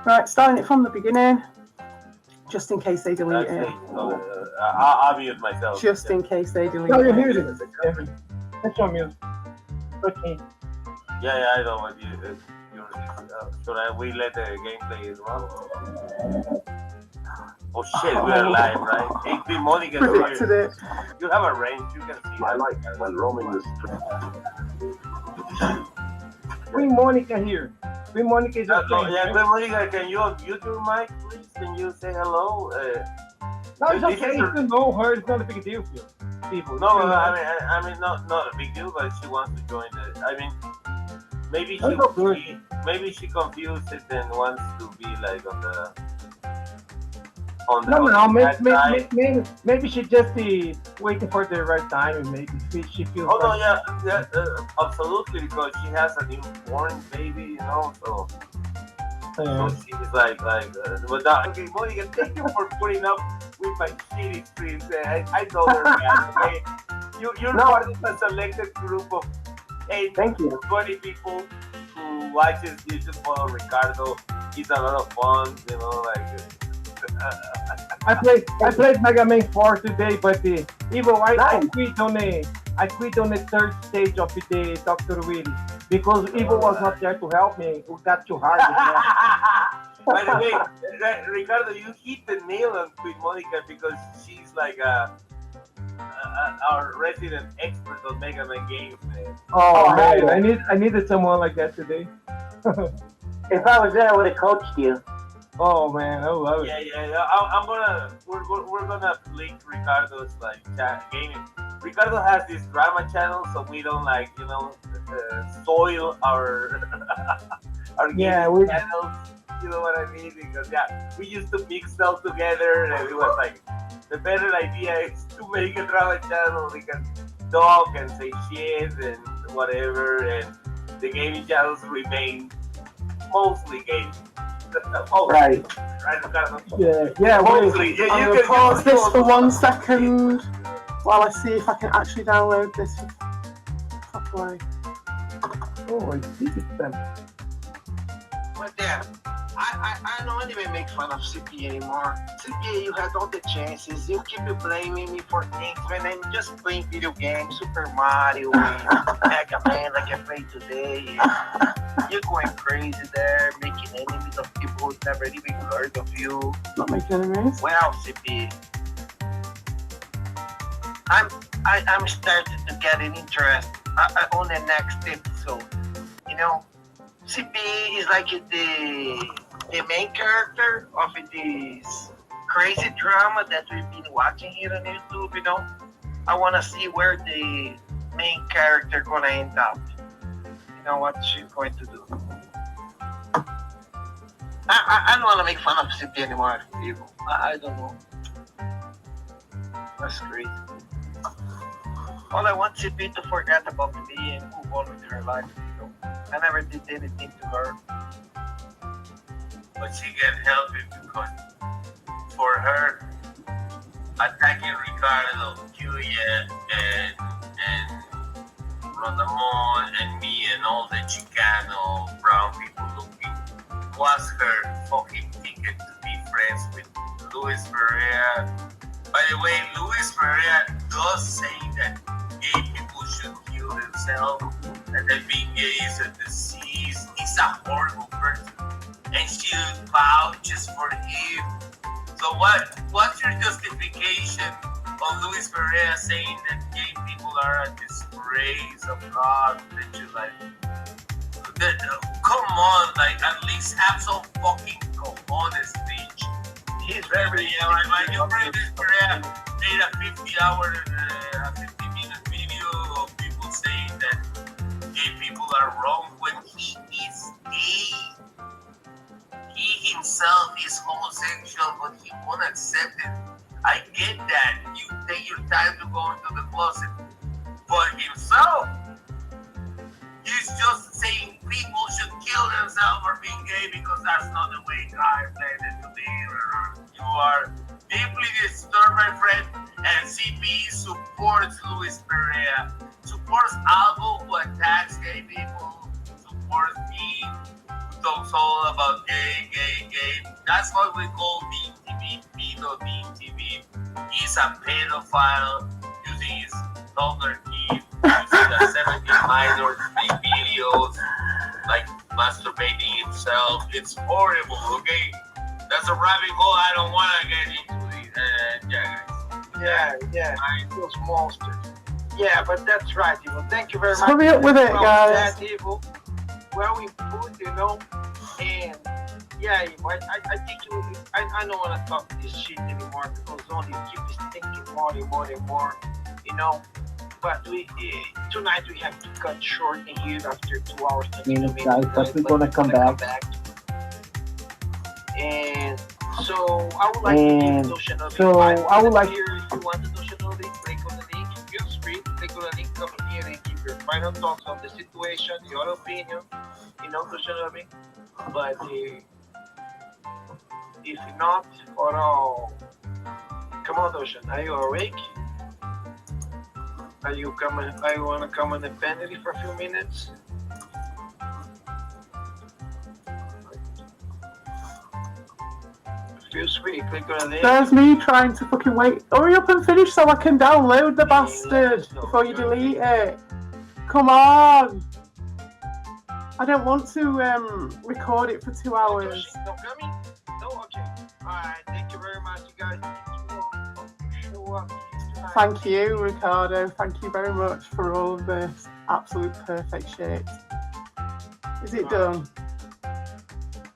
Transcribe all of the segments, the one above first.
Right, starting it from the beginning, just in case they delete it. I'll mute myself. Just in case they delete No, you it. muted it. That's your mute. Okay. Yeah, I know what you. Should we let the gameplay run? Oh shit, we are live, right? HP Monica Predicted here. it. You have a range, you can see. I like when roaming the street. Queen Monica here. Queen Monica is Yeah, okay. Queen Monica, can you unmute your mic, please? Can you say hello? No, it's this okay. is If you know her, it's not a big deal for you. People. No, I mean, not a big deal, but she wants to join the. I mean, maybe she confused it and wants to be like on the. Maybe she just waiting for the right time, and maybe she feels. Oh no, yeah, absolutely, because she has a newborn baby, you know, so she's like, but okay, Monica, thank you for putting up with my shitty streams. I know they're bad, okay? You're part of a selected group of 20 people who watches. You should follow Ricardo. He's a lot of fun, you know, like. I played Mega Man 4 today, but I quit on the third stage of the Dr. Willy because Evo was not there to help me. It got too hard. By the way, Ricardo, you hit the nail on Queen Monica because she's like our resident expert on Mega Man games, man. Oh man, I needed someone like that today. If I was there, I would have coached you. Oh man, I love it. Yeah. We're gonna link Ricardo's like gaming. Ricardo has this drama channel, so we don't soil our gaming channels. You know what I mean? Because we used to mix them together, and it was like the better idea is to make a drama channel. We can talk and say shit and whatever, and the gaming channels remain mostly gaming. Right, Ricardo? Yeah. Mostly. I'm going to pause this for 1 second while I see if I can actually download this properly. Oh, I see it then. But yeah, I don't even make fun of CP anymore. CP, you had all the chances. You keep blaming me for things when I'm just playing video games, Super Mario, Mega Man like I played today. You're going crazy there, making enemies of people who never even heard of you. Not making enemies. Well, CP, I'm starting to get an interest on the next episode. You know, CP is like the main character of this crazy drama that we've been watching here on YouTube. You know, I want to see where the main character gonna end up. You know what she's going to do. I don't want to make fun of CP anymore, people. I don't know. That's crazy. All I want CP to forget about me and move on with her life. You know, I never did anything to her. But she can help it because for her, attacking Ricardo, cueya, and Rodamon, and me, and all the Chicano brown people looking, was her fucking ticket to be friends with Luis Pereira. By the way, Luis Pereira does say that gay people should kill themselves, and that being gay is a disease. He's a horrible person. And she vouches for him. So what's your justification on Luis Pereira saying that gay people are a disgrace of God? That you like, come on, like at least have some fucking cojones, bitch. He's very my new friend Luis Pereira made a 50-minute video of people saying that gay people are wrong when he is gay. He himself is homosexual, but he won't accept it. I get that. You take your time to go into the closet. But himself, he's just saying people should kill themselves for being gay because that's not the way God intended to be. You are deeply disturbed, my friend, and CP supports Luis Pereira, supports Albo who attacks gay people, supports me, who talks all about gay. That's what we call Dean TV. Pedo Dean TV. He's a pedophile using his toddler kid, using a 17 minor to make videos, like masturbating himself. It's horrible, okay? That's a rabbit hole I don't want to get into. Yeah, guys. Yeah. Those monsters. Yeah, but that's right, Evil. Thank you very much. Hurry up with it, guys. That, Evil. Well, we put, and yeah, Evil, I think I don't want to talk this shit anymore because only keep thinking more and more, But tonight we have to cut short in here after 2 hours. Minutes, guys, but we're gonna come back. And so I would like to give Notionobi. so I would like- Here, if you want the Notionobi, click on the link. Feel free to click on the link, come here and give your final thoughts on the situation, your opinion, Notionobi. But if not, for all, come on, Notion. Are you awake? Are you want to come on the penalty for a few minutes? Feel free, click on the link. There's me trying to fucking wait. Hurry up and finish so I can download the bastard before you delete it. Come on. I don't want to record it for 2 hours. No coming? No? Okay. Alright, thank you very much, you guys. Show up tonight. Thank you, Ricardo. Thank you very much for all of this absolute perfect shit. Is it done?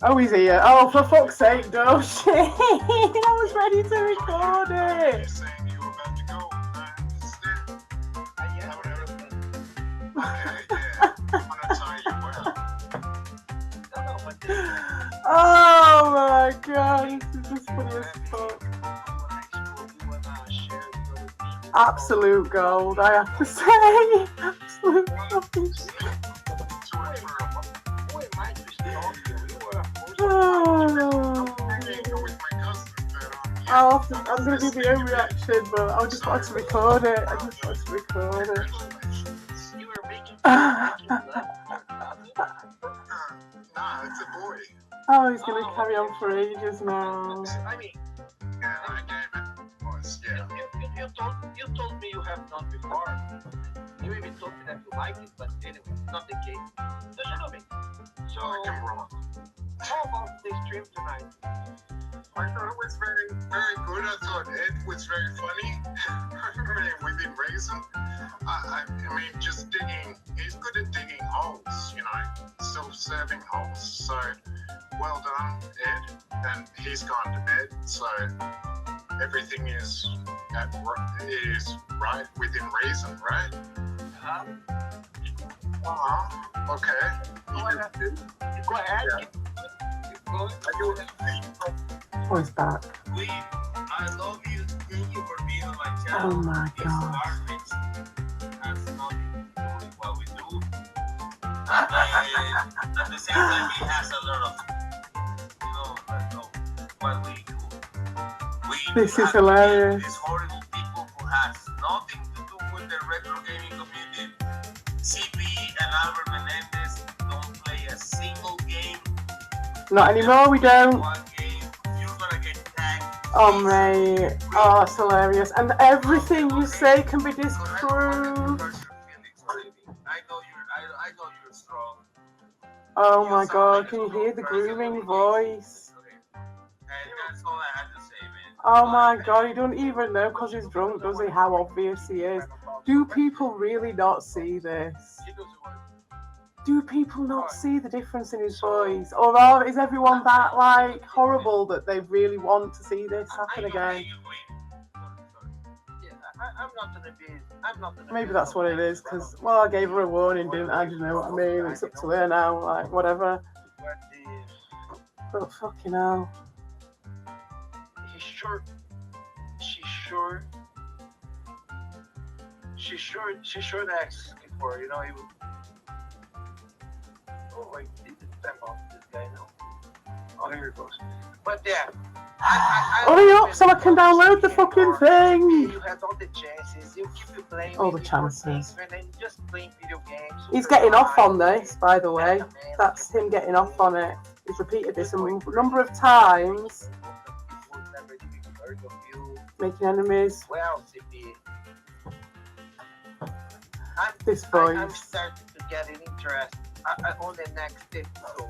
Oh, he's here. Oh, for fuck's sake, no shit. I was ready to record it. You're saying you were about to go. Yeah. Okay, yeah. I'm gonna tell you well. No, but Oh my god, this is just funny as fuck. Absolute gold, I have to say. Absolute fucking shit. I'm going to do my own reaction, but I just wanted to record it. Nah, it's a boy. Oh, he's going to carry on for ages now. I mean, Yeah, I gave it was, yeah. you told me you have done before. You even told me that you like it, but anyway, not the case. So, I'm wrong. how about this stream tonight? I thought it was very, very good. I thought Ed was very funny. Within reason. I mean, just digging. He's good at digging holes, self-serving holes. So, well done, Ed. And he's gone to bed. So, everything is right within reason, right? Okay. Go ahead. Yeah. Oh, he's back. I love you. Thank you for being on my channel. Oh my This god. garbage has nothing to do with what we do. And at the same time, it has a lot of, what we do. This is have hilarious. These horrible people who has nothing to do with the retro gaming community. CP and Albert Menendez don't play a single game. Not anymore, we don't. One game, you're gonna get tagged. Oh, mate. Oh, that's hilarious. And everything you say can be disproved. I know you're strong. Oh my god, can you hear the grooming voice? And that's all I had to say, man. Oh my god, he don't even know because he's drunk, does he? How obvious he is. Do people really not see this? Do people not see the difference in his voice? Or is everyone that, horrible that they really want to see this happen again? I'm not gonna Maybe that's what it is, because, I gave her a warning, didn't I? Do you know what I mean? It's up to her now, whatever. But fucking hell. She should ask before, he would. Oh, wait, did the time off this guy now? Oh, here it goes. But yeah. Hurry up so I can download the fucking thing! You had all the chances. You keep playing All the with your chances. things when I'm just playing video games. He's getting off on this, by the way. That's him getting off on it. He's repeated this a number of times. Making enemies. Well, CP. This I'm voice. starting to get an interest on the next episode.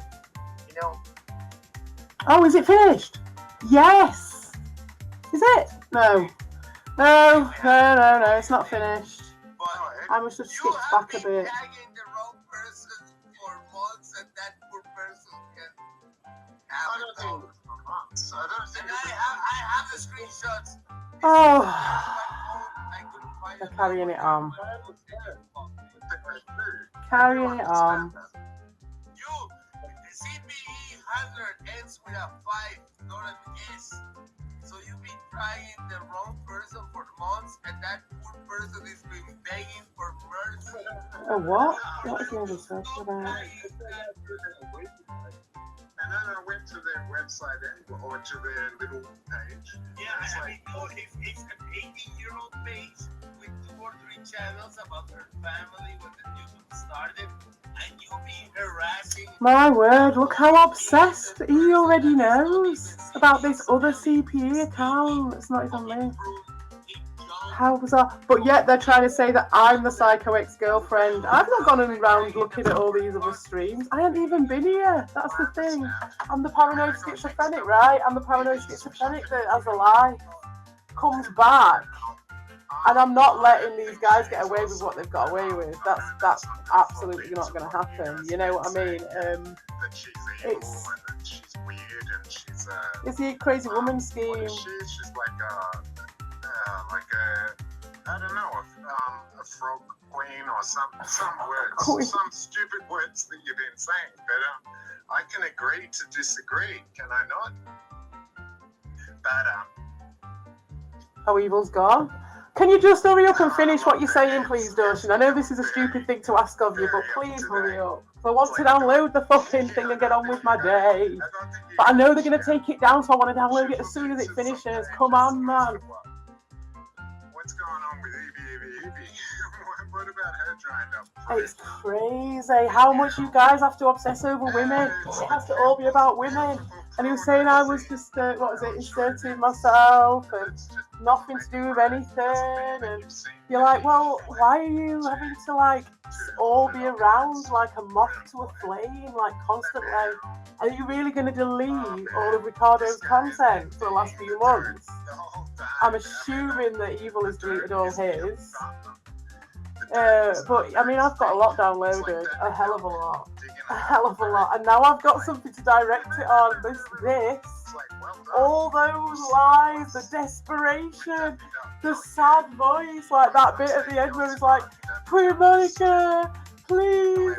You know? Oh, is it finished? Yes! Is it? No. No, it's not finished. I must have skipped back a bit. You have been tagging the wrong person for months, and that poor person can have it. I don't think And I have the screenshots. Oh, I couldn't find they're it. carrying it on. Carrying it on. You, the CPE handler ends with a 5, not an S. So you've been trying the wrong person for months, and that poor person has been begging for mercy. Oh, what? What is the other stuff about? And then I went to their website or to their little page. Yeah, It's I like, mean, no, if an 18-year-old page with 2 or 3 channels about her family when the YouTube started, and you be harassing. My word, look how obsessed he already knows about this other CPE account. It's not even me. How bizarre. But yet they're trying to say that I'm the psycho ex-girlfriend. I've not gone around looking at all these other streams. I haven't even been here. That's the thing. I'm the paranoid schizophrenic, right? I'm the paranoid schizophrenic that has a life, comes back, and I'm not letting these guys get away with what they've got away with. That's absolutely not going to happen. You know what I mean? that she's evil It's- and that she's weird and she's It's the crazy woman what scheme. is she? She's like a I don't know, a frog queen or some Queen. words, some stupid words that you've been saying. But I can agree to disagree, can I not? But Oh, evil's gone. Can you just hurry up and finish what you're saying, please, Darshan? I know this is a stupid thing to ask of you, but please hurry up. I want to download the fucking thing and get on with my day. But I know they're going to take it down, so I want to download it as soon as it finishes. Come on, man. What's going on with Evie? What about her drying up? It's crazy how much you guys have to obsess over women. It has to all be about women. And he was saying I was just, inserting myself and nothing to do with anything. And you're like, well, why are you having to, like, all be around like a moth to a flame, like, constantly? Are you really going to delete all of Ricardo's content for the last few months? I'm assuming that Evil has deleted all his. But, I mean, I've got a lot downloaded. A hell of a lot. A hell of a lot. And now I've got something to direct it on. This. All those lies, the desperation, the sad voice, like that bit at the end where it's like, Queen Monica, please,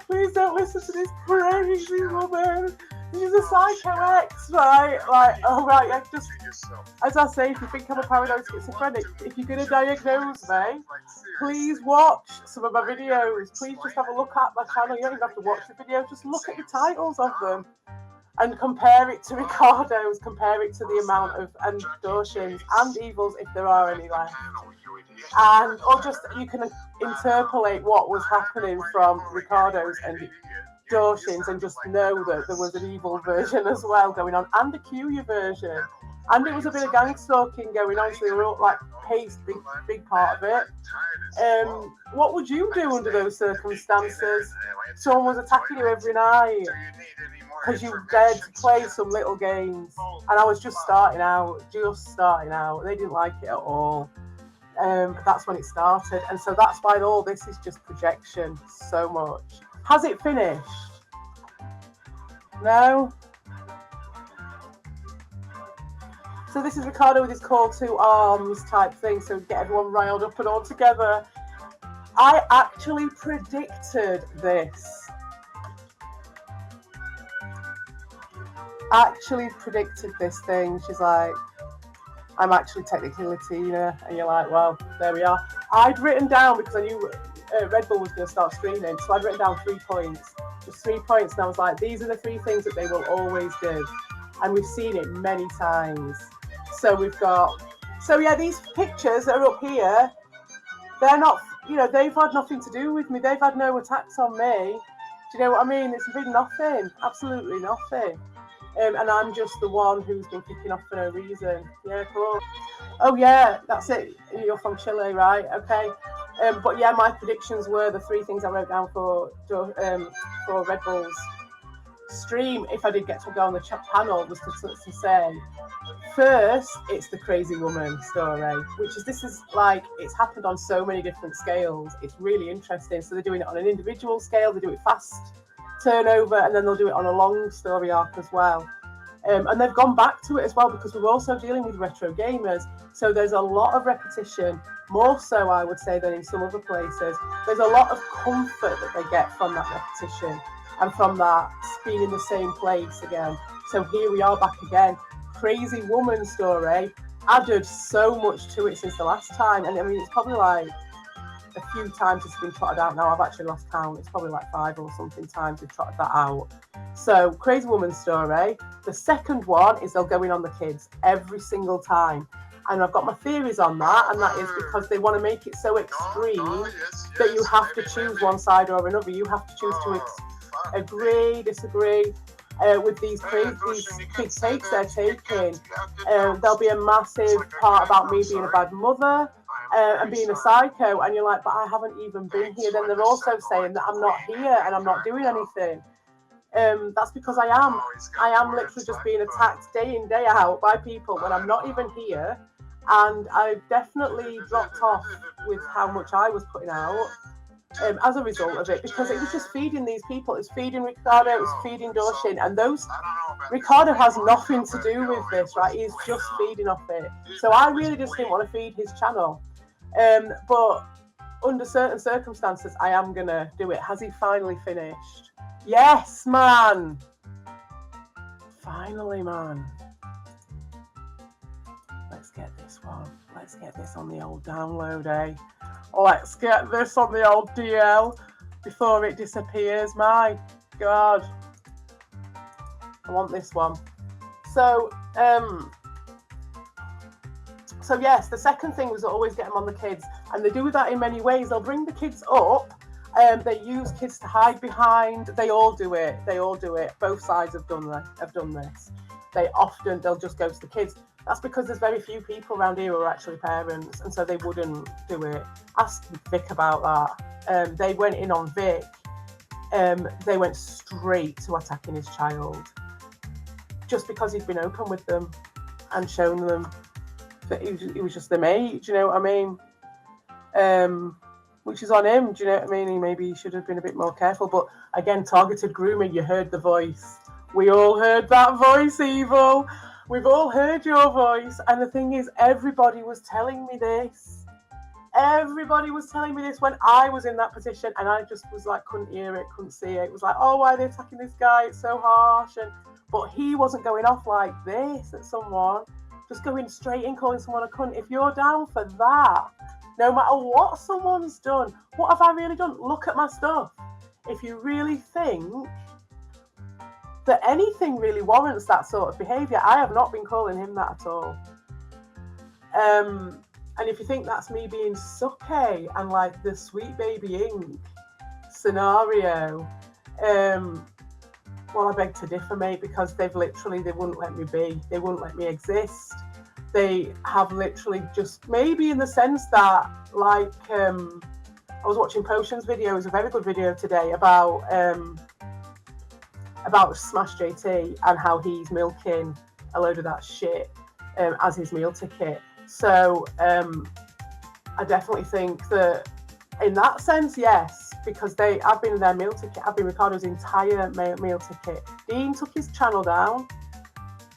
please don't listen to this crazy woman. She's a psycho ex, right? Like, oh right, I just, as I say, if you think I'm a paranoid schizophrenic, if you're gonna diagnose me, please watch some of my videos. Please just have a look at my channel. You don't even have to watch the video, just look at the titles of them and compare it to Ricardo's, compare it to the amount of, and Darshan's and Evil's, if there are any left. And, or just, you can interpolate what was happening from Ricardo's and Darshan's and just know that there was an Evil version as well going on, and a cueya version. And it was a bit of gang stalking going on, so they were all, like, paced, big part of it. What would you do under those circumstances? Someone was attacking you every night because you dared to play some little games, and I was just starting out. They didn't like it at all. That's when it started, and so that's why all this is just projection so much. Has it finished? No? So this is Ricardo with his call to arms type thing, so get everyone riled up and all together. I actually predicted this. Thing. She's like, I'm actually technically Latina, and you're like, well, there we are. I'd written down, because I knew Red Bull was going to start streaming, so I'd written down 3 points. Just 3 points, and I was like, these are the 3 things that they will always do. And we've seen it many times. So we've got, so yeah, these pictures that are up here, they're not, they've had nothing to do with me. They've had no attacks on me. Do you know what I mean? It's been nothing, absolutely nothing. And I'm just the one who's been kicking off for no reason. Yeah, cool. Oh yeah, that's it. You're from Chile, right? Okay. But yeah, my predictions were the 3 things I wrote down for Red Bull's stream. If I did get to go on the panel, was to say, first, it's the crazy woman story, this is like, it's happened on so many different scales. It's really interesting. So they're doing it on an individual scale, they do it fast turnover, and then they'll do it on a long story arc as well. And they've gone back to it as well, because we're also dealing with retro gamers. So there's a lot of repetition, more so I would say than in some other places. There's a lot of comfort that they get from that repetition and from that being in the same place again. So here we are back again. Crazy woman story added so much to it since the last time. And I mean, it's probably like a few times it's been trotted out now. I've actually lost count. It's probably like 5 or something times we've trotted that out. So crazy woman story. The second one is they'll go in on the kids every single time. And I've got my theories on that, and that is because they want to make it so extreme that you have to choose one side or another. You have to choose to agree, disagree with these big takes they're taking. There'll be a massive part about me being a bad mother and being a psycho, and you're like, but I haven't even been here. Then they're also saying that I'm not here and I'm not doing anything. That's because I am literally just being attacked day in, day out by people when I'm not even here. And I've definitely dropped off with how much I was putting out as a result of it, because it was just feeding these people. It's feeding Ricardo, it's feeding Dorshin, and Ricardo has nothing to do with this, right? He's just feeding off it. So I really just didn't want to feed his channel. But under certain circumstances, I am going to do it. Has he finally finished? Yes, man. Finally, man. Let's get this one. Let's get this on the old download, eh? Let's get this on the old DL before it disappears. My God. I want this one. So yes, the second thing was to always get them on the kids. And they do that in many ways. They'll bring the kids up. They use kids to hide behind. They all do it. Both sides have done this. They'll just go to the kids. That's because there's very few people around here who are actually parents, and so they wouldn't do it. Ask Vic about that. They went in on Vic. They went straight to attacking his child, just because he'd been open with them and shown them that he was just their mate. Do you know what I mean? Which is on him. Do you know what I mean? Maybe he should have been a bit more careful. But again, targeted grooming. You heard the voice. We all heard that voice, Evil. We've all heard your voice. And the thing is, everybody was telling me this. Everybody was telling me this when I was in that position, and I just was like, couldn't hear it, couldn't see it. It was like, oh, why are they attacking this guy? It's so harsh. But he wasn't going off like this at someone, just going straight in, calling someone a cunt. If you're down for that, no matter what someone's done, what have I really done? Look at my stuff. If you really think that anything really warrants that sort of behaviour, I have not been calling him that at all. And if you think that's me being sucky and like the Sweet Baby Ink scenario, well, I beg to differ, mate, because they wouldn't let me be. They wouldn't let me exist. They have literally just, maybe in the sense that, like, I was watching Potion's video. It was a very good video today about Smash JT and how he's milking a load of that shit as his meal ticket. So I definitely think that in that sense, yes, because I've been their meal ticket. I've been Ricardo's entire meal ticket. Dean took his channel down,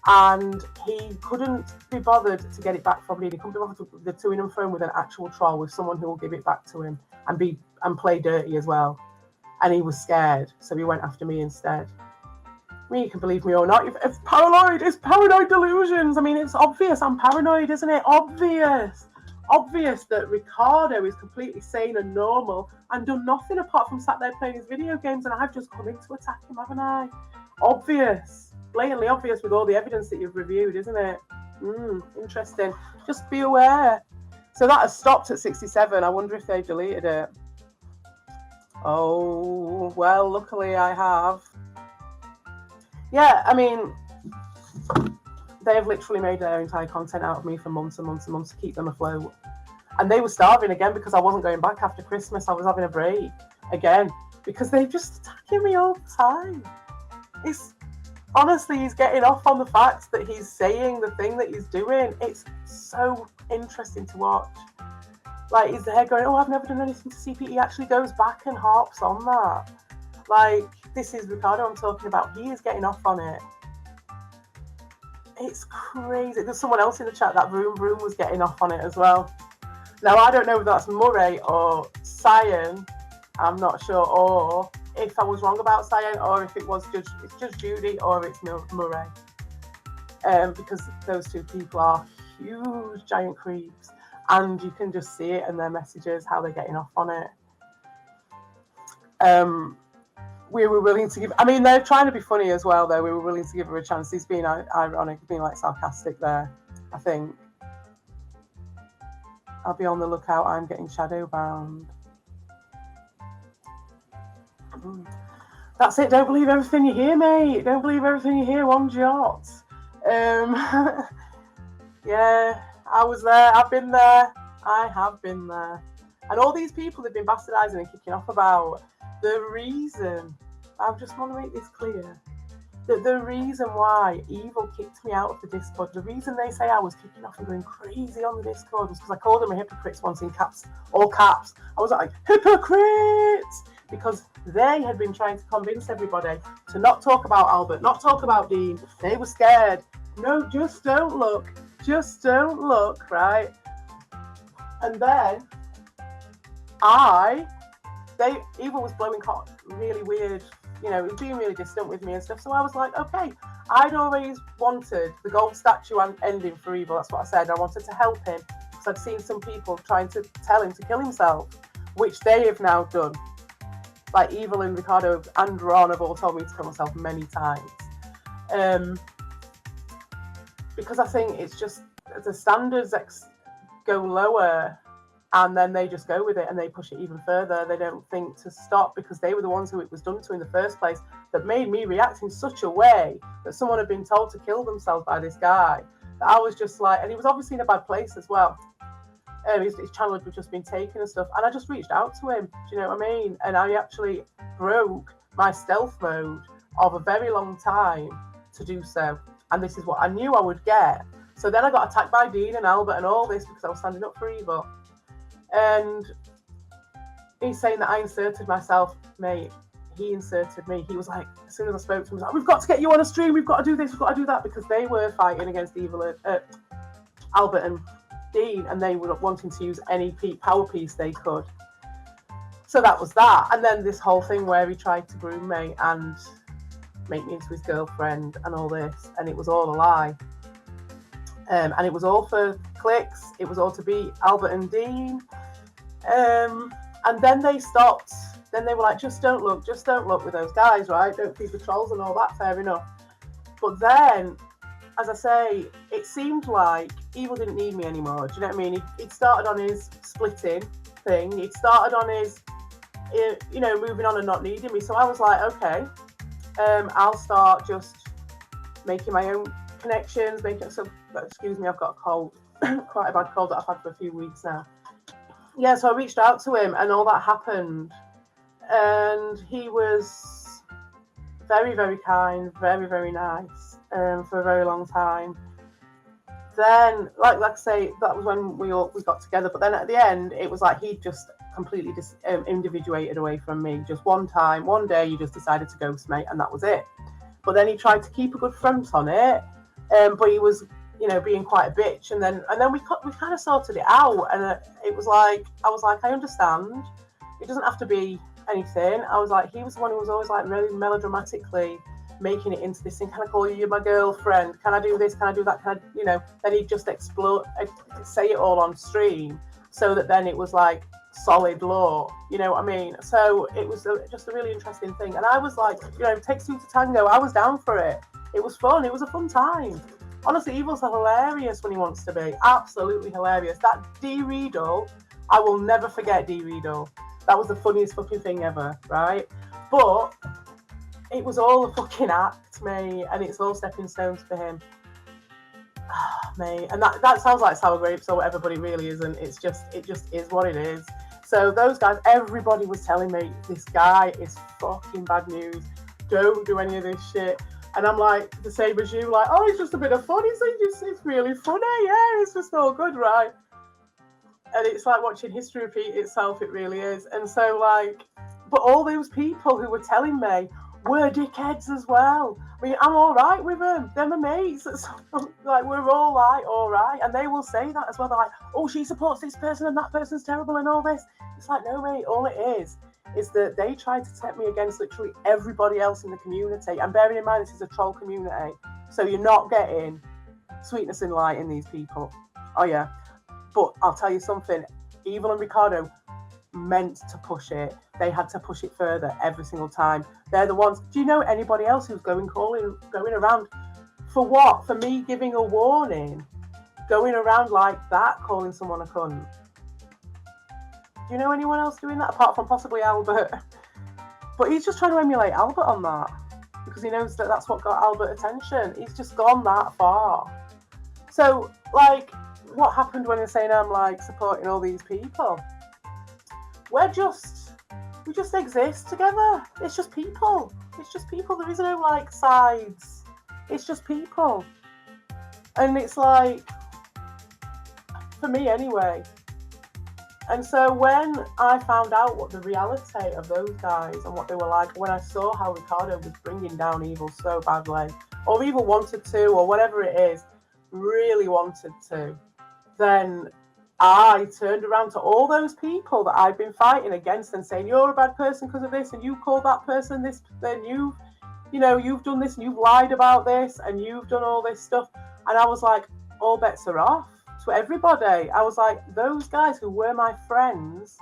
and he couldn't be bothered to get it back from me. He couldn't be bothered to the to and fro with an actual troll, with someone who will give it back to him and play dirty as well. And he was scared, so he went after me instead. I mean, you can believe me or not. It's paranoid. It's paranoid delusions. I mean, it's obvious I'm paranoid, isn't it? Obvious that Ricardo is completely sane and normal and done nothing apart from sat there playing his video games, and I've just come in to attack him, haven't I? Obvious. Blatantly obvious with all the evidence that you've reviewed, isn't it? Interesting. Just be aware. So that has stopped at 67. I wonder if they've deleted it. Oh, well, luckily I have. Yeah, I mean, they've literally made their entire content out of me for months and months and months to keep them afloat. And they were starving again because I wasn't going back after Christmas. I was having a break again because they're just attacking me all the time. It's honestly, he's getting off on the fact that he's saying the thing that he's doing. It's so interesting to watch. Like, he's there going, oh, I've never done anything to CP. He actually goes back and harps on that. Like, this is Ricardo I'm talking about. He is getting off on it. It's crazy. There's someone else in the chat that Vroom was getting off on it as well. Now, I don't know if that's Murray or Cyan. I'm not sure. Or if I was wrong about Cyan, or if it's just Judy, or it's Murray. Because those two people are huge, giant creeps. And you can just see it in their messages, how they're getting off on it. We were willing to give... I mean, they're trying to be funny as well, though. We were willing to give her a chance. He's being ironic, being, like, sarcastic there, I think. I'll be on the lookout. I'm getting shadow bound. That's it. Don't believe everything you hear, mate. Don't believe everything you hear, one jot. Yeah, I was there. I've been there. I have been there. And all these people have been bastardizing and kicking off about the reason. I just want to make this clear. That the reason why Evil kicked me out of the Discord, the reason they say I was kicking off and going crazy on the Discord was because I called them a hypocrites once in caps, all caps. I was like, hypocrites! Because they had been trying to convince everybody to not talk about Albert, not talk about Dean. They were scared. No, just don't look. Just don't look, right? And then Evil was blowing hot, really weird, you know, he was being really distant with me and stuff. So I was like, okay, I'd always wanted the gold statue ending for Evil. That's what I said. I wanted to help him because I'd seen some people trying to tell him to kill himself, which they have now done. Like Evil and Ricardo and Ron have all told me to kill myself many times. Because I think it's just the standards go lower and then they just go with it and they push it even further. They don't think to stop because they were the ones who it was done to in the first place that made me react in such a way that someone had been told to kill themselves by this guy. That I was just like, and he was obviously in a bad place as well. His channel had just been taken and stuff. And I just reached out to him. Do you know what I mean? And I actually broke my stealth mode of a very long time to do so. And this is what I knew I would get. So then I got attacked by Dean and Albert and all this because I was standing up for Evil. And he's saying that I inserted myself. Mate, he inserted me. He was like, as soon as I spoke to him, he was like, we've got to get you on a stream. We've got to do this. We've got to do that. Because they were fighting against Evil, Albert and Dean. And they were wanting to use any power piece they could. So that was that. And then this whole thing where he tried to groom me and make me into his girlfriend and all this. And it was all a lie. And it was all for clicks. It was all to beat Albert and Dean. And then they stopped. Then they were like, just don't look with those guys, right? Don't feed the trolls and all that, fair enough. But then, as I say, it seemed like Evil didn't need me anymore. Do you know what I mean? He'd started on his splitting thing. He'd started on his, moving on and not needing me. So I was like, okay, I'll start just making my own connections, excuse me, I've got a cold, quite a bad cold that I've had for a few weeks now. Yeah, so I reached out to him and all that happened. And he was very, very kind, very, very nice for a very long time. Then, like I say, that was when we got together. But then at the end, it was like he just completely individuated away from me. Just one day, he just decided to ghost me, and that was it. But then he tried to keep a good front on it. But he was, being quite a bitch, and then we kind of sorted it out, and it was like I was like, I understand. It doesn't have to be anything. I was like, he was the one who was always like really melodramatically making it into this thing. Can I call you? You're my girlfriend. Can I do this? Can I do that? Can I, Then he'd just say it all on stream, so that then it was like solid law. You know what I mean? So it was just a really interesting thing, and I was like, it takes two to tango. I was down for it. It was fun. It was a fun time. Honestly, Evil's hilarious when he wants to be. Absolutely hilarious. That D. Riddle, I will never forget D. Riddle. That was the funniest fucking thing ever, right? But it was all a fucking act, mate, and it's all stepping stones for him. Mate, and that sounds like sour grapes or whatever, but it really isn't. It just is what it is. So those guys, everybody was telling me this guy is fucking bad news. Don't do any of this shit. And I'm like, the same as you, like, oh, it's just a bit of fun. It's really funny, yeah, it's just all good, right? And it's like watching history repeat itself, it really is. And so, like, but all those people who were telling me were dickheads as well. I mean, I'm all right with them. They're my mates. Like, we're all like, all right. And they will say that as well. They're like, oh, she supports this person and that person's terrible and all this. It's like, no, mate, all it is that they tried to set me against literally everybody else in the community. And bearing in mind, this is a troll community. So you're not getting sweetness and light in these people. Oh, yeah. But I'll tell you something. Evil and Ricardo meant to push it. They had to push it further every single time. They're the ones. Do you know anybody else who's going around for what? For me giving a warning, going around like that, calling someone a cunt. Do you know anyone else doing that apart from possibly Albert? But he's just trying to emulate Albert on that because he knows that that's what got Albert attention. He's just gone that far. So, like, what happened when they're saying I'm like supporting all these people? We just exist together. It's just people. It's just people. There is no like sides. It's just people. And it's like, for me anyway. And so when I found out what the reality of those guys and what they were like, when I saw how Ricardo was bringing down Evil so badly, or Evil wanted to, or whatever it is, really wanted to, then I turned around to all those people that I've been fighting against and saying, you're a bad person because of this, and you called that person this, then you've done this, and you've lied about this, and you've done all this stuff. And I was like, all bets are off to everybody. I was like, those guys who were my friends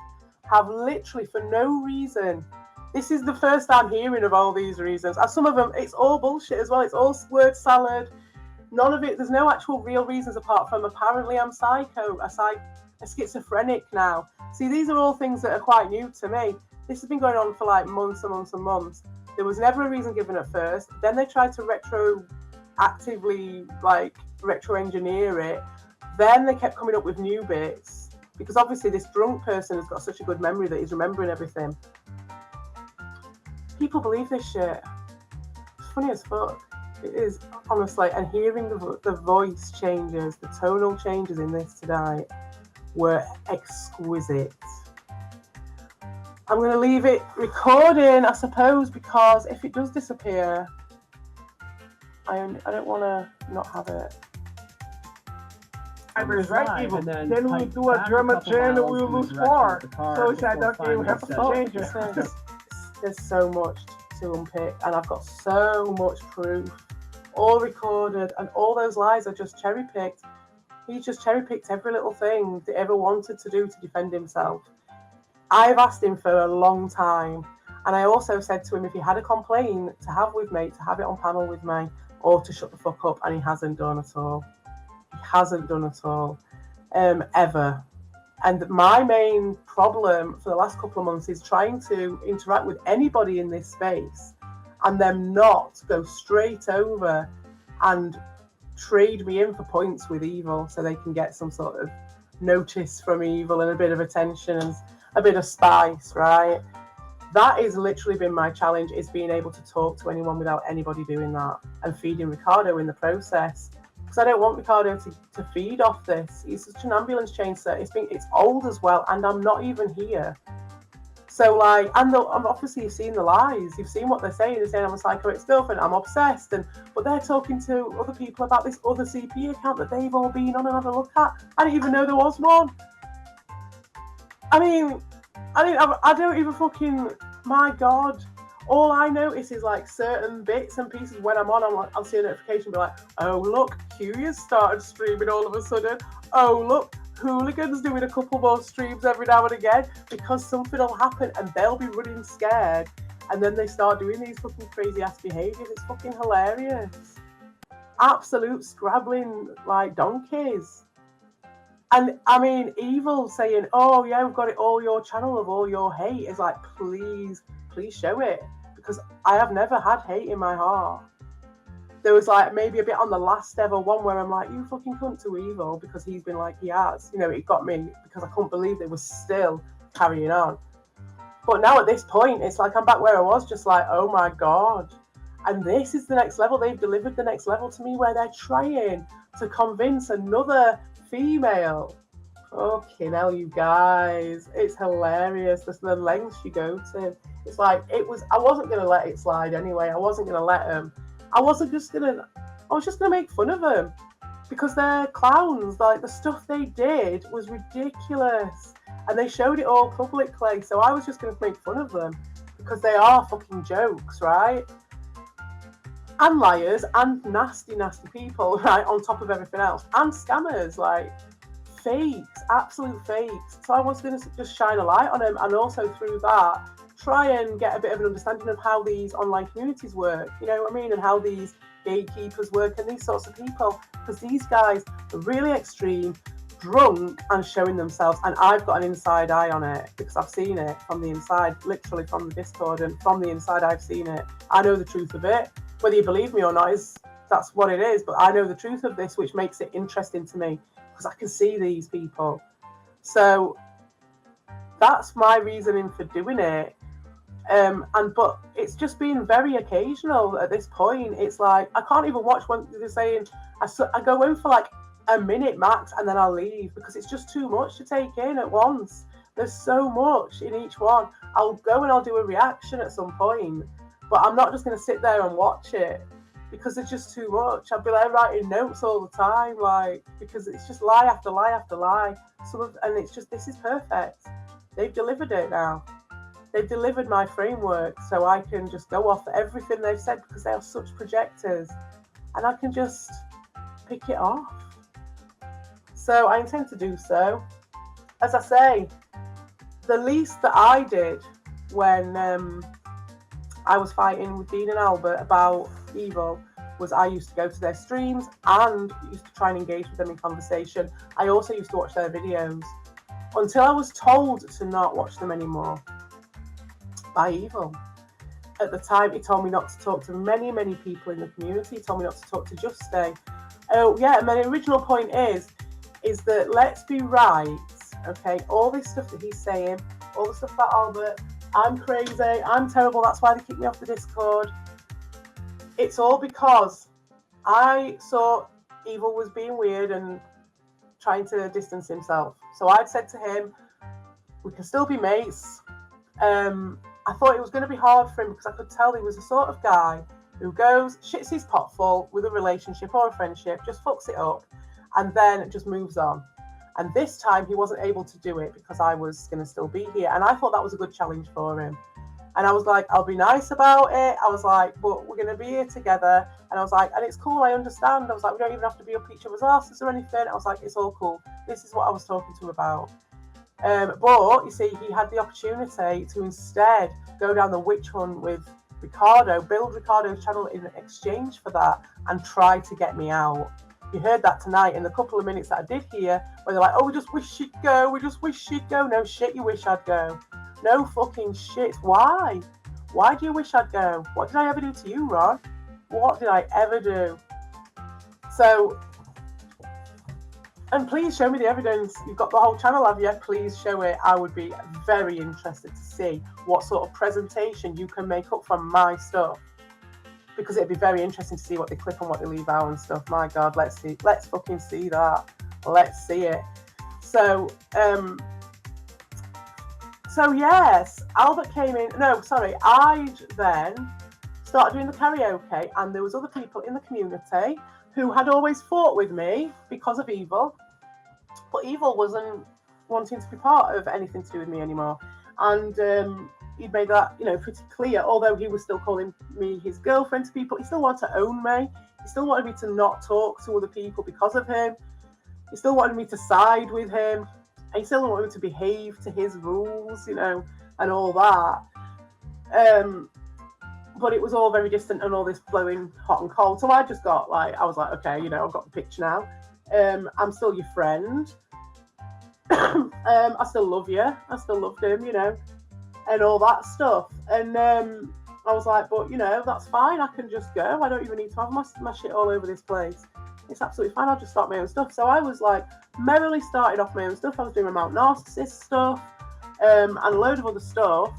have literally, for no reason, this is the first I'm hearing of all these reasons. And some of them, it's all bullshit as well. It's all word salad. None of it, there's no actual real reasons apart from apparently I'm psycho, a schizophrenic now. See, these are all things that are quite new to me. This has been going on for like months and months and months. There was never a reason given at first. Then they tried to retro-engineer it. Then they kept coming up with new bits. Because obviously this drunk person has got such a good memory that he's remembering everything. People believe this shit. It's funny as fuck. It is, honestly, and hearing the voice changes, the tonal changes in this tonight were exquisite. I'm going to leave it recording, I suppose, because if it does disappear, I don't want to not have it. Right, Evil. Then we do a drama channel, we'll lose 4. So he said, okay, we have to change it. There's so much to unpick, and I've got so much proof, all recorded, and all those lies are just cherry-picked. He just cherry-picked every little thing that he ever wanted to do to defend himself. I've asked him for a long time, and I also said to him if he had a complaint to have with me, to have it on panel with me, or to shut the fuck up, and he hasn't done at all. He hasn't done at all, ever. And my main problem for the last couple of months is trying to interact with anybody in this space and them not go straight over and trade me in for points with Evil so they can get some sort of notice from Evil and a bit of attention and a bit of spice, right? That has literally been my challenge, is being able to talk to anyone without anybody doing that and feeding Ricardo in the process. Because I don't want Ricardo to feed off this. He's such an ambulance chaser. It's old as well, and I'm not even here. So like, obviously you've seen the lies. You've seen what they're saying. They're saying I'm a psycho ex-girlfriend. I'm obsessed, but they're talking to other people about this other CP account that they've all been on and had a look at. I didn't even know there was one. I mean, I don't even fucking. My God. All I notice is like certain bits and pieces when I'm on. I'll see a notification, be like, oh look, cueya's started streaming all of a sudden. Oh look, Hooligan's doing a couple more streams every now and again, because something will happen and they'll be running scared, and then they start doing these fucking crazy ass behaviours. It's fucking hilarious. absolute scrabbling like donkeys. And I mean, Evil saying, "Oh yeah, we've got it all your channel of all your hate." Is like, please show it, because I have never had hate in my heart. There was like maybe a bit on the last ever one where I'm like, "You fucking cunt to Evil," because he's been like he has. You know, it got me because I couldn't believe they were still carrying on. But now at this point, it's like I'm back where I was, just like, oh my god. And this is the next level. They've delivered the next level to me where they're trying to convince another female. Okay, now you guys, it's hilarious. The lengths you go to. It's like I wasn't gonna let it slide anyway. I wasn't gonna let them. I was just gonna make fun of them because they're clowns. Like the stuff they did was ridiculous, and they showed it all publicly. So I was just gonna make fun of them because they are fucking jokes, right? And liars and nasty people, right, on top of everything else, and scammers, like fakes, absolute fakes. So I was going to just shine a light on them, and also through that try and get a bit of an understanding of how these online communities work, you know what I mean, and how these gatekeepers work and these sorts of people, because these guys are really extreme, drunk and showing themselves, and I've got an inside eye on it because I've seen it from the inside, literally from the Discord, and from the inside I've seen it. I know the truth of it. Whether you believe me or not, that's what it is, but I know the truth of this, which makes it interesting to me because I can see these people. So that's my reasoning for doing it. But it's just been very occasional at this point. It's like I can't even watch when they're saying I go in for like a minute max and then I'll leave because it's just too much to take in at once. There's so much in each one. I'll go and I'll do a reaction at some point, but I'm not just going to sit there and watch it because it's just too much. I'll be like writing notes all the time, like, because it's just lie after lie after lie. And it's just, this is perfect. They've delivered it now. They've delivered my framework, so I can just go off everything they've said because they are such projectors, and I can just pick it off. So I intend to do so. As I say, the least that I did when I was fighting with Dean and Albert about Evil was I used to go to their streams and used to try and engage with them in conversation. I also used to watch their videos until I was told to not watch them anymore by Evil. At the time, he told me not to talk to many people in the community. He told me not to talk to Just Stay. Oh yeah, and my original point is that let's be right, okay? All this stuff that he's saying, all the stuff about Albert, I'm crazy, I'm terrible, that's why they kicked me off the Discord. It's all because I saw Evil was being weird and trying to distance himself. So I'd said to him, we can still be mates. I thought it was going to be hard for him because I could tell he was the sort of guy who goes, shits his pot full with a relationship or a friendship, just fucks it up, and then just moves on. And this time he wasn't able to do it because I was going to still be here. And I thought that was a good challenge for him. And I was like, I'll be nice about it. I was like, but we're going to be here together. And I was like, and it's cool, I understand. I was like, we don't even have to be up each other's asses or anything. I was like, it's all cool. This is what I was talking to him about. But you see, he had the opportunity to instead go down the witch hunt with Ricardo, build Ricardo's channel in exchange for that, and try to get me out. You heard that tonight in the couple of minutes that I did hear, where they're like, oh, we just wish she'd go, we just wish she'd go. No shit, you wish I'd go. No fucking shit. Why? Why do you wish I'd go? What did I ever do to you, Ron? What did I ever do? So, and please show me the evidence. You've got the whole channel, have you? Please show it. I would be very interested to see what sort of presentation you can make up from my stuff. Because it'd be very interesting to see what they clip and what they leave out and stuff. My God, let's see. Let's fucking see that. Let's see it. So yes, Albert came in. No, sorry. I then started doing the karaoke, and there was other people in the community who had always fought with me because of Evil. But Evil wasn't wanting to be part of anything to do with me anymore. And he'd made that, pretty clear. Although he was still calling me his girlfriend to people, he still wanted to own me. He still wanted me to not talk to other people because of him. He still wanted me to side with him. And he still wanted me to behave to his rules, and all that. but it was all very distant and all this blowing hot and cold. So I just got like, I was like, okay, you know, I've got the picture now. I'm still your friend. I still love you. I still loved him, you know, and all that stuff. And I was like, but you know, that's fine. I can just go. I don't even need to have my shit all over this place. It's absolutely fine. I'll just start my own stuff. So I was like, merrily started off my own stuff. I was doing my Mount Narcissus stuff and a load of other stuff.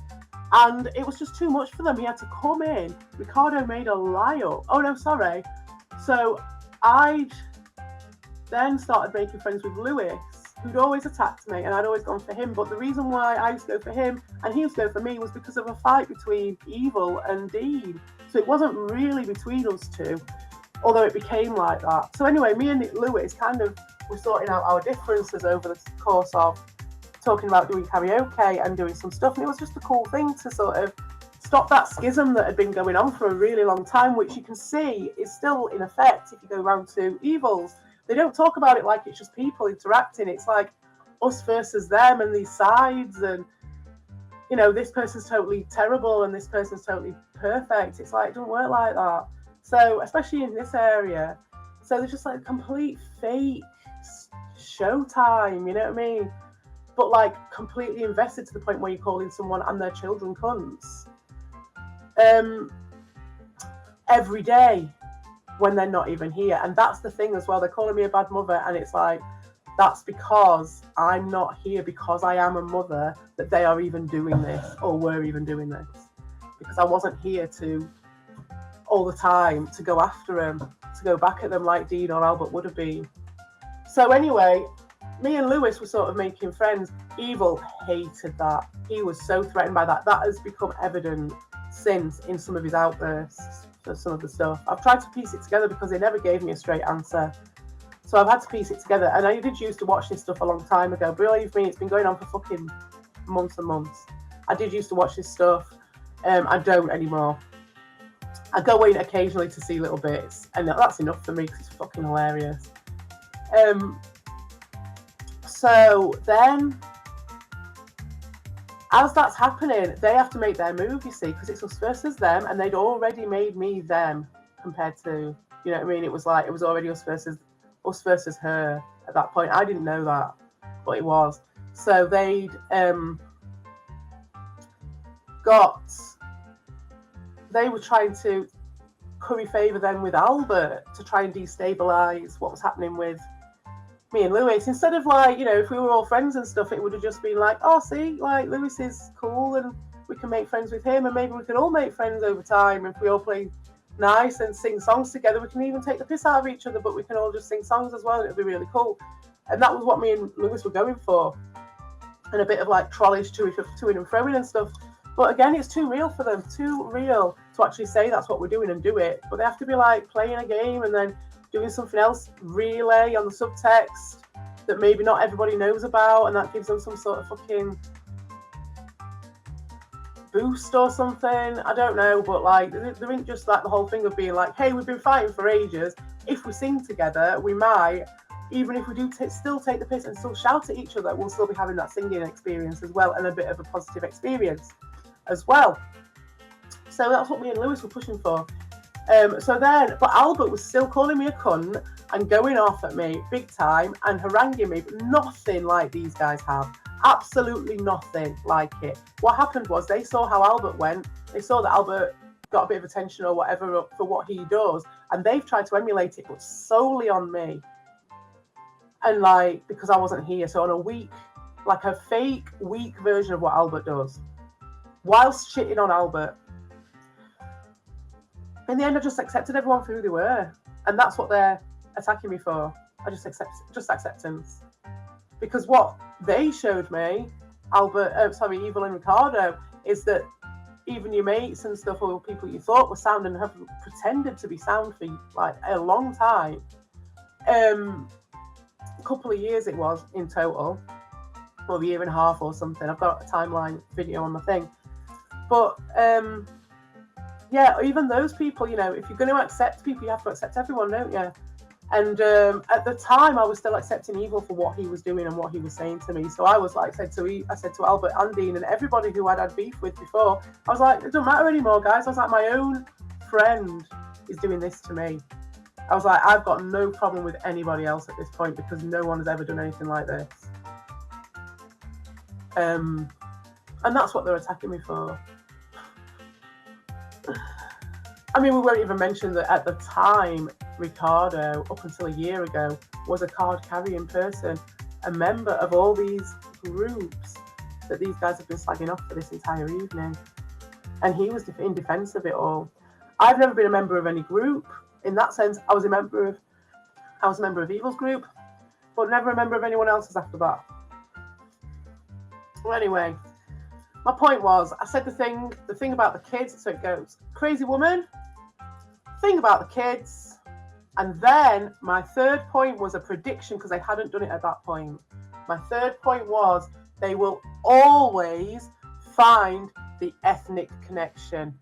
And it was just too much for them. He had to come in. Ricardo made a lie up. Oh, no, sorry. So I'd then started making friends with Lewis, who'd always attacked me, and I'd always gone for him. But the reason why I used to go for him and he used to go for me was because of a fight between Evil and Dean. So it wasn't really between us two, although it became like that. So anyway, me and Lewis kind of were sorting out our differences over the course of talking about doing karaoke and doing some stuff. And it was just a cool thing to sort of stop that schism that had been going on for a really long time, which you can see is still in effect if you go around to Evil's. They don't talk about it like it's just people interacting. It's like us versus them and these sides, and you know, this person's totally terrible and this person's totally perfect. It's like, it doesn't work like that. So especially in this area, so they're just like complete fake showtime, you know what I mean? But like completely invested to the point where you're calling someone and their children cunts every day when they're not even here. And that's the thing as well. They're calling me a bad mother, and it's like, that's because I'm not here, because I am a mother, that they are even doing this or were even doing this, because I wasn't here to all the time to go after them, to go back at them like Dean or Albert would have been. So anyway, me and Lewis were sort of making friends. Evil hated that. He was so threatened by that. That has become evident since in some of his outbursts for some of the stuff. I've tried to piece it together because they never gave me a straight answer. So I've had to piece it together. And I did used to watch this stuff a long time ago. Believe me, it's been going on for fucking months and months. I did used to watch this stuff. I don't anymore. I go in occasionally to see little bits, and that's enough for me because it's fucking hilarious. So then, as that's happening, they have to make their move, you see, because it's us versus them, and they'd already made me them compared to, you know what I mean? It was like, it was already us versus her at that point. I didn't know that, but it was. So they were trying to curry favour then with Albert to try and destabilise what was happening with me and Lewis. Instead of like, you know, if we were all friends and stuff, it would have just been like, oh, see, like Lewis is cool and we can make friends with him, and maybe we can all make friends over time. If we all play nice and sing songs together, we can even take the piss out of each other, but we can all just sing songs as well, and it'd be really cool. And that was what me and Lewis were going for, and a bit of like trollish to and froing and stuff. But again, it's too real for them, too real to actually say that's what we're doing and do it. But they have to be like playing a game and then doing something else, relay on the subtext that maybe not everybody knows about, and that gives them some sort of fucking boost or something. I don't know, but like there ain't just like the whole thing of being like, hey, we've been fighting for ages. If we sing together, we might, even if we do still take the piss and still shout at each other, we'll still be having that singing experience as well, and a bit of a positive experience as well. So that's what me and Lewis were pushing for. So then, but Albert was still calling me a cunt and going off at me big time and haranguing me, but nothing like these guys have. Absolutely nothing like it. What happened was they saw how Albert went. They saw that Albert got a bit of attention or whatever for what he does, and they've tried to emulate it, but solely on me. And like, because I wasn't here, so on a weak, like a fake weak version of what Albert does, whilst shitting on Albert. In the end, I just accepted everyone for who they were, and that's what they're attacking me for. I just acceptance, because what they showed me, Evil and Ricardo, is that even your mates and stuff, or people you thought were sound and have pretended to be sound for like a long time, a couple of years it was in total, or a year and a half or something. I've got a timeline video on my thing, but yeah, even those people, you know, if you're going to accept people, you have to accept everyone, don't you? And at the time, I was still accepting evil for what he was doing and what he was saying to me. So I was like, I said to Albert and Dean and everybody who I'd had beef with before, I was like, it don't matter anymore, guys. I was like, my own friend is doing this to me. I was like, I've got no problem with anybody else at this point because no one has ever done anything like this. And that's what they're attacking me for. I mean, we won't even mention that at the time, Ricardo, up until a year ago, was a card-carrying person, a member of all these groups that these guys have been slagging off for this entire evening. And he was in defence of it all. I've never been a member of any group. In that sense, I was a member of Evil's group, but never a member of anyone else's after that. Well, anyway, my point was, I said the thing about the kids, so it goes, crazy woman, thing about the kids, and then my third point was a prediction because they hadn't done it at that point. My third point was they will always find the ethnic connection.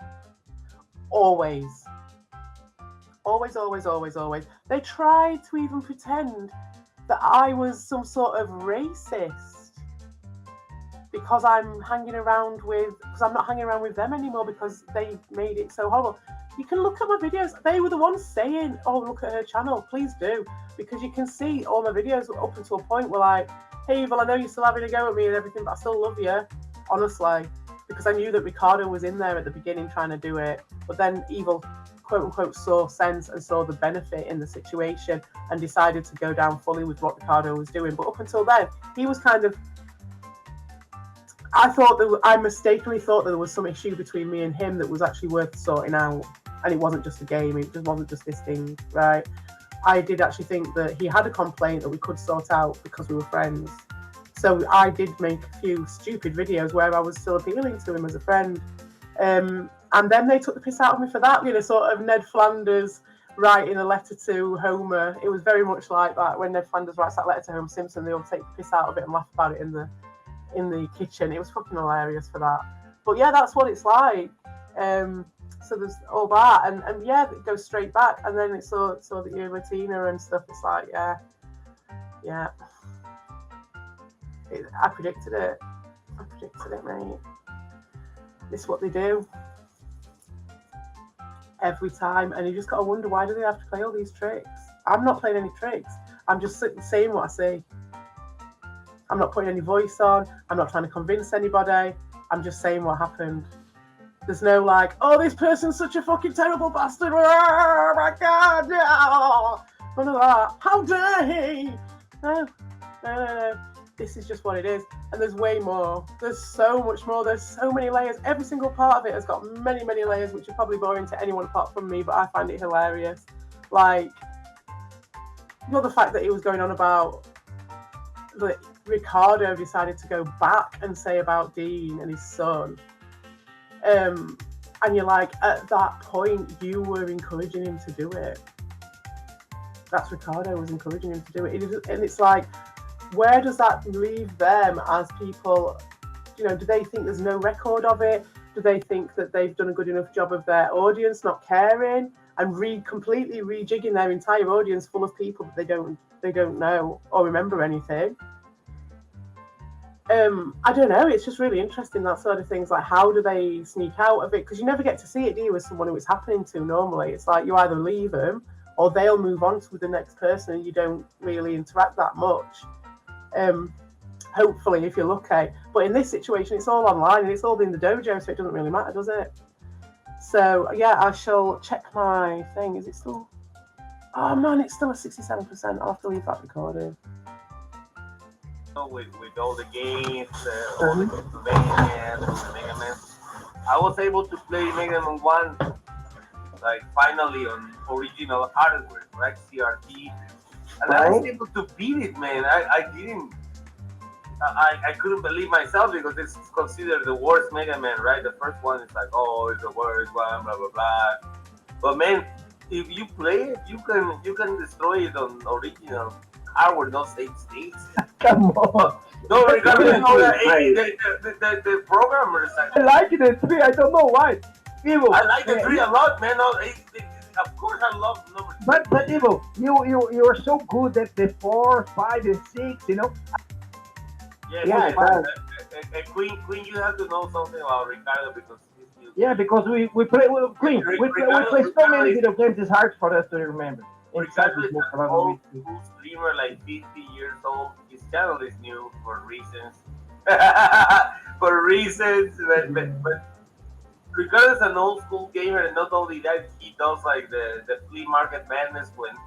Always. Always, always, always, always. They tried to even pretend that I was some sort of racist because I'm not hanging around with them anymore because they made it so horrible. You can look at my videos. They were the ones saying, oh, look at her channel. Please do. Because you can see all my videos up until a point where like, hey, Evil, I know you're still having a go at me and everything, but I still love you. Honestly. Because I knew that Ricardo was in there at the beginning trying to do it. But then Evil, quote unquote, saw sense and saw the benefit in the situation and decided to go down fully with what Ricardo was doing. But up until then, he was kind of... I mistakenly thought that there was some issue between me and him that was actually worth sorting out. And it wasn't just a game, it just wasn't just this thing, right? I did actually think that he had a complaint that we could sort out because we were friends. So I did make a few stupid videos where I was still appealing to him as a friend. And then they took the piss out of me for that, sort of Ned Flanders writing a letter to Homer. It was very much like that when Ned Flanders writes that letter to Homer Simpson, they all take the piss out of it and laugh about it in the kitchen. It was fucking hilarious for that. But yeah, that's what it's like. So there's all that, and yeah, it goes straight back, and then it's so that you're Latina and stuff. It's like, yeah. I predicted it, mate. This is what they do every time, and you just gotta wonder, why do they have to play all these tricks? I'm not playing any tricks. I'm just saying what I see. I'm not putting any voice on. I'm not trying to convince anybody. I'm just saying what happened. There's no like, oh, this person's such a fucking terrible bastard. Oh my God, no. None of that. How dare he? No. This is just what it is. And there's way more. There's so much more. There's so many layers. Every single part of it has got many, many layers, which are probably boring to anyone apart from me, but I find it hilarious. Like, the fact that he was going on about that Ricardo decided to go back and say about Dean and his son. And you're like, at that point, you were encouraging him to do it. That's Ricardo was encouraging him to do it. And it's like, where does that leave them as people? Do they think there's no record of it? Do they think that they've done a good enough job of their audience not caring and completely rejigging their entire audience full of people that they don't know or remember anything? I don't know. It's just really interesting, that sort of things. Like, how do they sneak out of it? Because you never get to see it, do you, with someone who it's happening to normally. It's like you either leave them or they'll move on to the next person and you don't really interact that much. Hopefully, if you're lucky. But in this situation, it's all online and it's all in the dojo, so it doesn't really matter, does it? So, yeah, I shall check my thing. Is it still... Oh, man, it's still at 67%. I'll have to leave that recording. With all the games, all the Castlevania, the Mega Man, I was able to play Mega Man 1, like, finally on original hardware, right? CRT. And I was able to beat it, man. I couldn't believe myself because it's considered the worst Mega Man, right? The first one is like, oh, it's the worst one, blah blah blah. But man, if you play it, you can destroy it on original hardware, not save states. Come on. No, Ricardo, the programmers. I like the 3. I don't know why. I like the 3 a lot, man. of course, I love number 2. But Evo, you are so good at the 4, 5, and 6. You know. Yes, Yeah, yes. it does. And Queen, you have to know something about Ricardo because he's new. Yeah, because we play with Queen. We play so many video games. It's hard for us to remember. Ricardo is an old school streamer, like 50 years old. His channel is new for reasons. But Ricardo is an old school gamer, and not only that, he does like the flea market madness when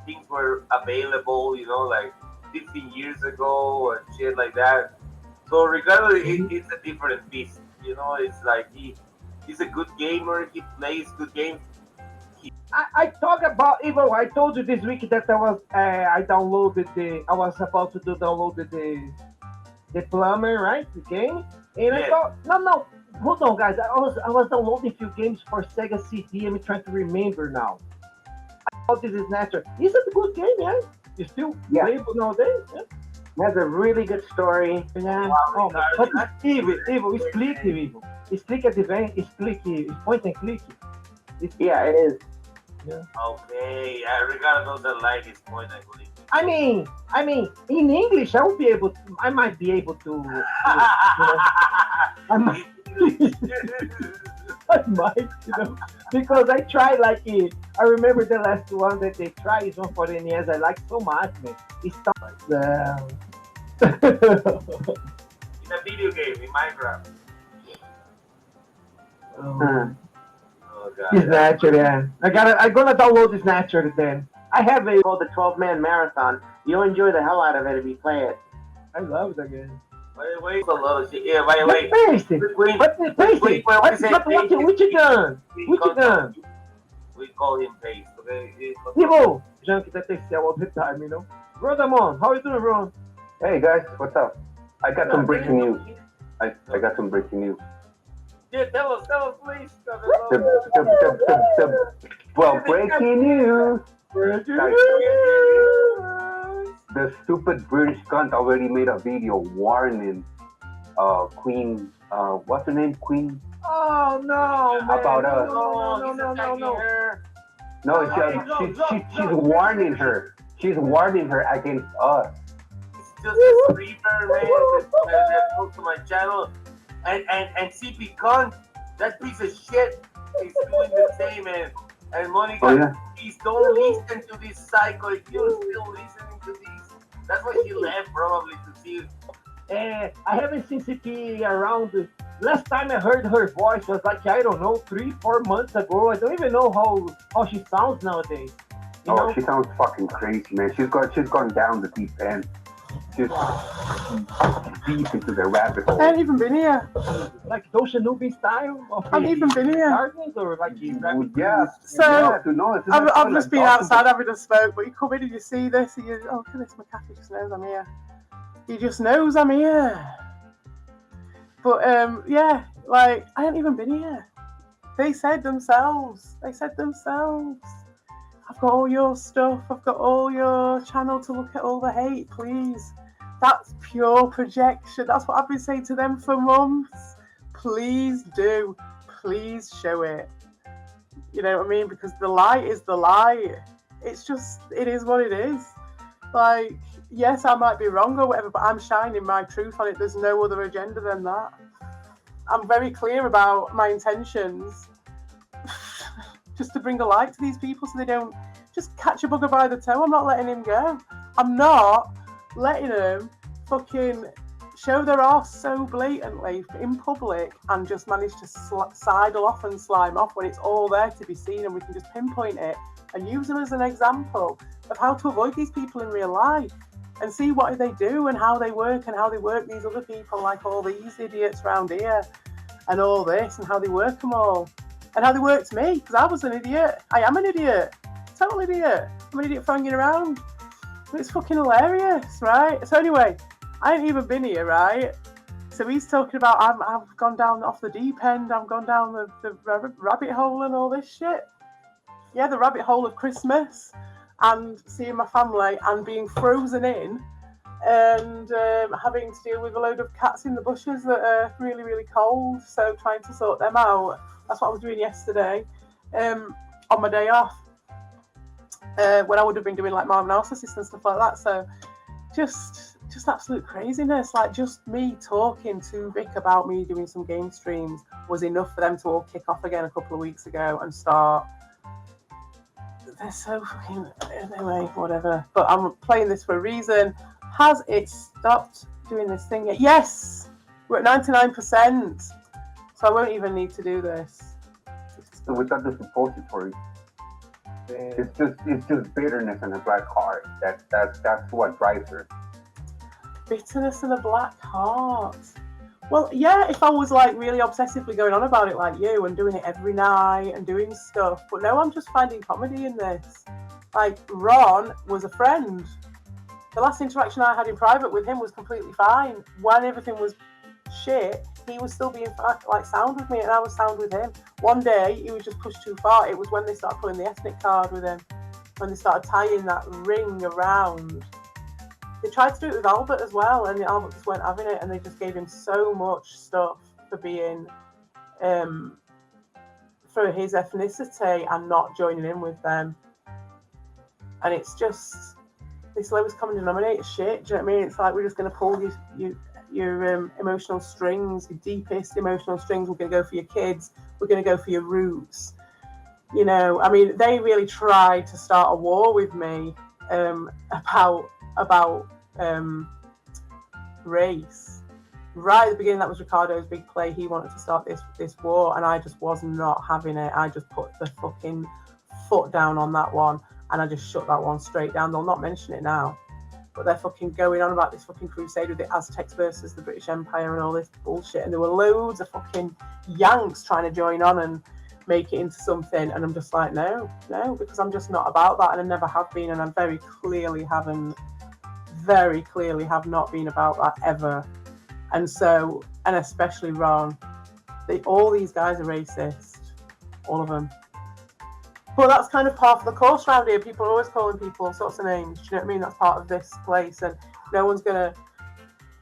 things were available, like 15 years ago or shit like that. So Ricardo, it's a different beast. It's like he's a good gamer. He plays good games. I talk about Evo. I told you this week that I downloaded I was about to download the plumber, right? The game, and I thought no. Hold on, guys. I was downloading a few games for Sega CD. I'm trying to remember now. I thought this is natural. Is it a good game, yeah? You still playable nowadays? Yeah? It has a really good story. Yeah. Oh, but it's evil. It's clicky, evil. It's click at the event. It's clicky. It's point and clicky. Yeah, it is. Yeah. Okay, Ricardo doesn't like his point and click. I mean, in English, I might be able to. I might, because I tried I remember the last one that they tried is one for the NES. I like so much, man. It's in a video game in Minecraft. Oh God. It's natural, yeah. I'm gonna download this natural then. I have called the 12-man marathon. You'll enjoy the hell out of it if you play it. I love it again. By the way, it's a lot of shit. Yeah, by the way. What you done? We call him Paste, okay? Evo! Junk that takes all the time, Rodamon, how you doing, Ron? Hey guys, what's up? I got some breaking news. I got some breaking news. Yeah, tell us, please. Well, breaking news. The stupid British cunt already made a video warning Queen, what's her name? Queen? Oh no, man. About us. No. She's warning her. She's warning her against us. It's just a streamer, man, that comes to my channel. And CP Cunt, that piece of shit, is doing the same, and Monica, please don't listen to this psycho. If you're still listening to this, that's why she left probably to see. I haven't seen CP around. Last time I heard her voice was like, I don't know, 3-4 months ago. I don't even know how she sounds nowadays. She sounds fucking crazy, man. She's gone down the deep end. She's deep into the rabbit hole. I haven't even been here. Like Dosha Nubi style? I haven't even been here. Or like I've just been outside having a smoke, but you come in and you see this and you, oh, goodness, my cat just knows I'm here. He just knows I'm here. But, I haven't even been here. They said themselves. I've got all your stuff. I've got all your channel to look at all the hate, please. That's pure projection. That's what I've been saying to them for months. Please do. Please show it. You know what I mean? Because the light is the light. It's just, it is what it is. Like, yes, I might be wrong or whatever, but I'm shining my truth on it. There's no other agenda than that. I'm very clear about my intentions. Just to bring a light to these people so they don't just catch a bugger by the toe. I'm not letting him go. I'm not letting them fucking show their arse so blatantly in public and just manage to sidle off and slime off when it's all there to be seen, and we can just pinpoint it and use them as an example of how to avoid these people in real life and see what they do and how they work these other people, like all these idiots around here and all this, and how they work them all. And how they worked me, because I was an idiot. I am an idiot. Total idiot. I'm an idiot for hanging around. But it's fucking hilarious, right? So anyway, I ain't even been here, right? So he's talking about I've gone down off the deep end. I've gone down the rabbit hole and all this shit. Yeah, the rabbit hole of Christmas and seeing my family and being frozen in and having to deal with a load of cats in the bushes that are really, really cold. So trying to sort them out. That's what I was doing yesterday. on my day off. When I would have been doing like Mark Narcissist and stuff like that. So just absolute craziness. Like just me talking to Vic about me doing some game streams was enough for them to all kick off again a couple of weeks ago and start. They're so fucking anyway, whatever. But I'm playing this for a reason. Has it stopped doing this thing yet? Yes, we're at 99%. So I won't even need to do this. So without the suppository, it's just bitterness and a black heart. That's what drives her. Bitterness and a black heart. Well, yeah, if I was like really obsessively going on about it like you and doing it every night and doing stuff, but no, I'm just finding comedy in this. Like Ron was a friend. The last interaction I had in private with him was completely fine. When everything was shit, he was still being like sound with me and I was sound with him. One day he was just pushed too far. It was when they started pulling the ethnic card with him, when they started tying that ring around. They tried to do it with Albert as well, and Albert just weren't having it, and they just gave him so much stuff for being for his ethnicity and not joining in with them. And it's just this lowest common denominator shit. Do you know what I mean? It's like we're just going to pull your emotional strings, your deepest emotional strings. We're going to go for your kids. We're going to go for your roots. You know, I mean, they really tried to start a war with me about race. Right at the beginning, that was Ricardo's big play. He wanted to start this war, and I just was not having it. I just put the fucking foot down on that one, and I just shut that one straight down. They'll not mention it now, but they're fucking going on about this fucking crusade with the Aztecs versus the British Empire and all this bullshit, and there were loads of fucking Yanks trying to join on and make it into something, and I'm just like, no, because I'm just not about that, and I never have been, and I very clearly have not been about that ever. And so, and especially Ron, all these guys are racist, all of them. But that's kind of part of the course around here. People are always calling people all sorts of names. Do you know what I mean? That's part of this place, and no one's gonna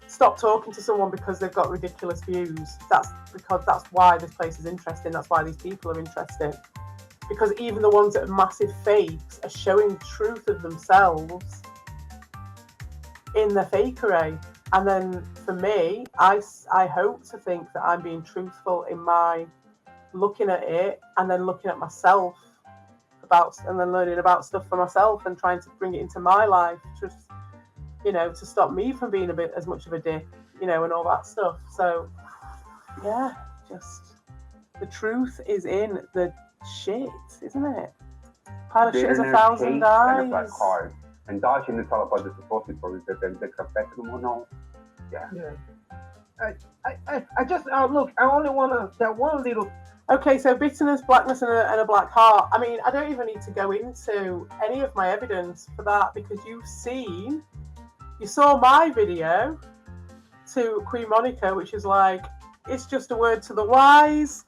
stop talking to someone because they've got ridiculous views. That's why this place is interesting. That's why these people are interesting. Because even the ones that are massive fakes are showing the truth of themselves in their fakery. And then for me, I hope to think that I'm being truthful in my looking at it and then looking at myself and then learning about stuff for myself and trying to bring it into my life, just, you know, to stop me from being a bit as much of a dick, you know, and all that stuff. So yeah, just the truth is in the shit, isn't it? Pile of shit is 1,000 eyes. And dodging is all about the suppositories that then they affect them or no. Yeah. I just look. I only want to that one little. Okay, so bitterness, blackness, and a black heart. I mean, I don't even need to go into any of my evidence for that because you saw my video to Queen Monica, which is like, it's just a word to the wise.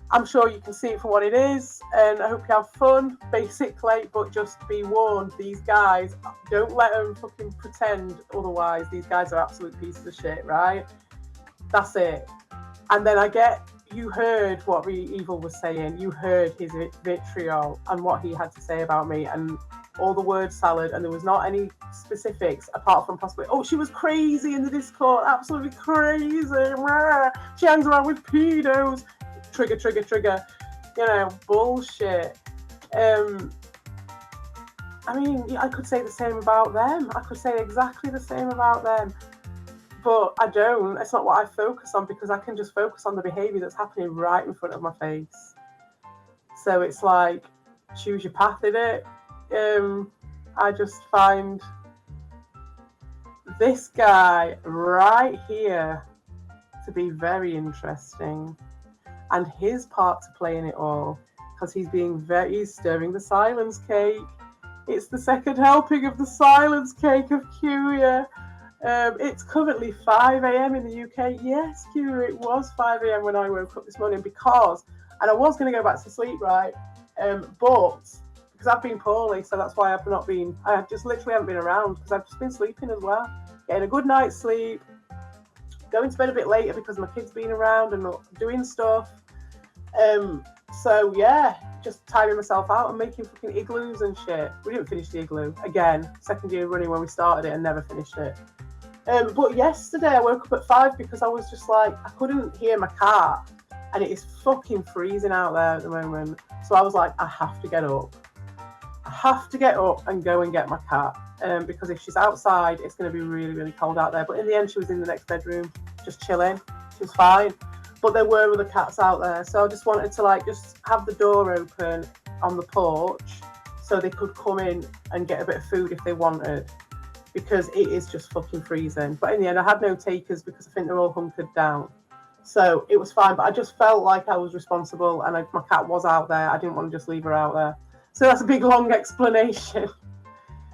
I'm sure you can see it for what it is, and I hope you have fun, basically, but just be warned, these guys, don't let them fucking pretend otherwise. These guys are absolute pieces of shit, right? That's it. And then you heard what Evil was saying, you heard his vitriol and what he had to say about me, and all the word salad, and there was not any specifics apart from possibly, oh, she was crazy in the Discord, absolutely crazy, she hangs around with pedos. Trigger, you know, bullshit. I mean, I could say the same about them. I could say exactly the same about them. But I don't. It's not what I focus on because I can just focus on the behaviour that's happening right in front of my face. So it's like, choose your path in it. I just find this guy right here to be very interesting. And his part to play in it all, because he's stirring the silence cake. It's the second helping of the silence cake of cueya. It's currently 5 a.m. in the UK. Yes, cueya, it was 5 a.m. when I woke up this morning and I was going to go back to sleep, right? But because I've been poorly, so that's why I just literally haven't been around because I've just been sleeping as well. Getting a good night's sleep. Going to bed a bit later because my kid's been around and doing stuff. So yeah, just timing myself out and making fucking igloos and shit. We didn't finish the igloo again. Second year running when we started it and never finished it. But yesterday I woke up at 5 because I was just like, I couldn't hear my cat, and it is fucking freezing out there at the moment. So I was like, I have to get up. I have to get up and go and get my cat. Because if she's outside, it's going to be really, really cold out there. But in the end, she was in the next bedroom, just chilling. She was fine. But there were other cats out there. So I just wanted to like just have the door open on the porch so they could come in and get a bit of food if they wanted. Because it is just fucking freezing. But in the end, I had no takers because I think they're all hunkered down. So it was fine. But I just felt like I was responsible and my cat was out there. I didn't want to just leave her out there. So that's a big, long explanation.